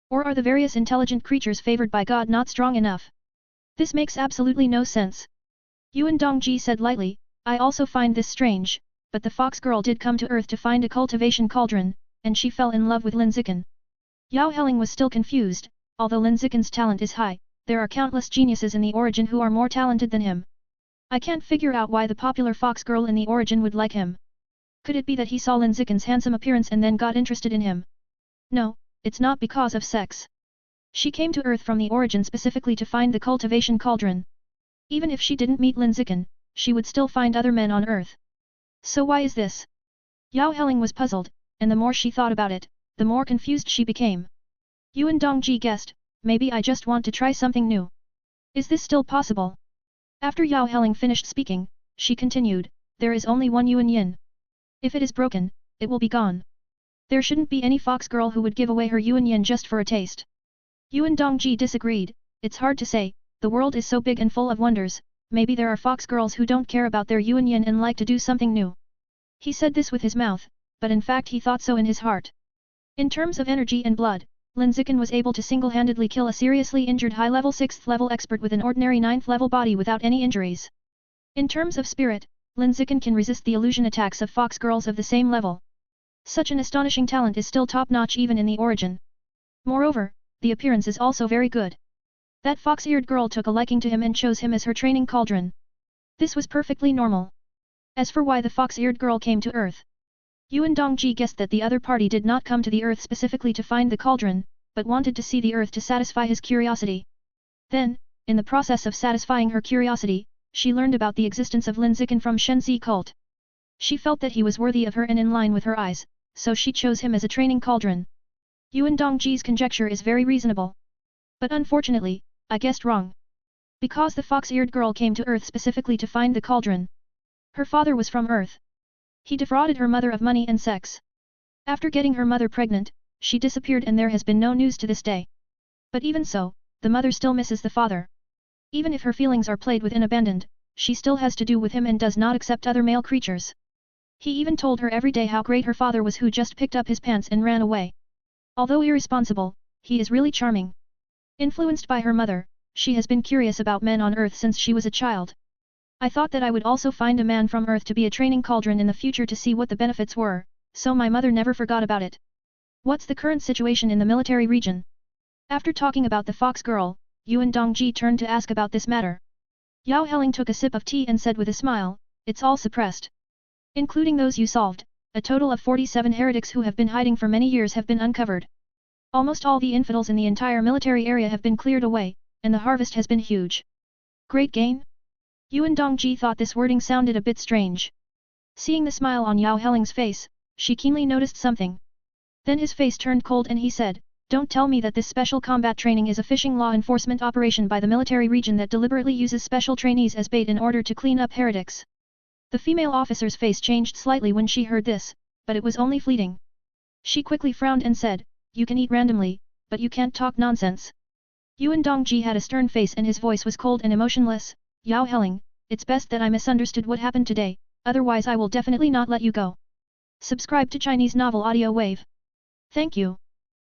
Or are the various intelligent creatures favored by God not strong enough? This makes absolutely no sense. Yuan Dongji said lightly, I also find this strange, but the fox girl did come to earth to find a cultivation cauldron, and she fell in love with Lin Zichen. Yao Heling was still confused, although Lin Zichen's talent is high, there are countless geniuses in the origin who are more talented than him. I can't figure out why the popular fox girl in the origin would like him. Could it be that he saw Lin Zichen's handsome appearance and then got interested in him? No, it's not because of sex. She came to earth from the origin specifically to find the cultivation cauldron. Even if she didn't meet Lin Zichen, she would still find other men on earth. So why is this? Yao Heling was puzzled, and the more she thought about it, the more confused she became. Yuan Dongji guessed, maybe I just want to try something new. Is this still possible? After Yao Heling finished speaking, she continued, there is only one Yuan Yin. If it is broken, it will be gone. There shouldn't be any fox girl who would give away her Yuan Yin just for a taste. Yuan Dongji disagreed, it's hard to say, the world is so big and full of wonders, maybe there are fox girls who don't care about their Yuan Yin and like to do something new. He said this with his mouth, but in fact he thought so in his heart. In terms of energy and blood, Lin Zichen was able to single-handedly kill a seriously injured high-level 6th level expert with an ordinary 9th level body without any injuries. In terms of spirit, Lin Zichen can resist the illusion attacks of fox girls of the same level. Such an astonishing talent is still top-notch even in the origin. Moreover, the appearance is also very good. That fox-eared girl took a liking to him and chose him as her training cauldron. This was perfectly normal. As for why the fox-eared girl came to Earth, Yuan Dongji guessed that the other party did not come to the Earth specifically to find the cauldron, but wanted to see the Earth to satisfy his curiosity. Then, in the process of satisfying her curiosity, she learned about the existence of Lin Zichen from Shenzi cult. She felt that he was worthy of her and in line with her eyes, so she chose him as a training cauldron. Yuan Dongji's conjecture is very reasonable. But unfortunately, I guessed wrong. Because the fox-eared girl came to Earth specifically to find the cauldron. Her father was from Earth. He defrauded her mother of money and sex. After getting her mother pregnant, she disappeared and there has been no news to this day. But even so, the mother still misses the father. Even if her feelings are played with and abandoned, she still has to do with him and does not accept other male creatures. He even told her every day how great her father was who just picked up his pants and ran away. Although irresponsible, he is really charming. Influenced by her mother, she has been curious about men on Earth since she was a child. I thought that I would also find a man from Earth to be a training cauldron in the future to see what the benefits were, so my mother never forgot about it. What's the current situation in the military region? After talking about the fox girl, Yuan Dongji turned to ask about this matter. Yao Heling took a sip of tea and said with a smile, "It's all suppressed. Including those you solved, a total of 47 heretics who have been hiding for many years have been uncovered. Almost all the infidels in the entire military area have been cleared away, and the harvest has been huge. Great gain?" Yuan Dongji thought this wording sounded a bit strange. Seeing the smile on Yao Heling's face, she keenly noticed something. Then his face turned cold and he said, "Don't tell me that this special combat training is a fishing law enforcement operation by the military region that deliberately uses special trainees as bait in order to clean up heretics." The female officer's face changed slightly when she heard this, but it was only fleeting. She quickly frowned and said, "You can eat randomly, but you can't talk nonsense." Yuan Dongji had a stern face and his voice was cold and emotionless. "Yao Heling, it's best that I misunderstood what happened today, otherwise I will definitely not let you go." Subscribe to Chinese Novel Audio Wave. Thank you.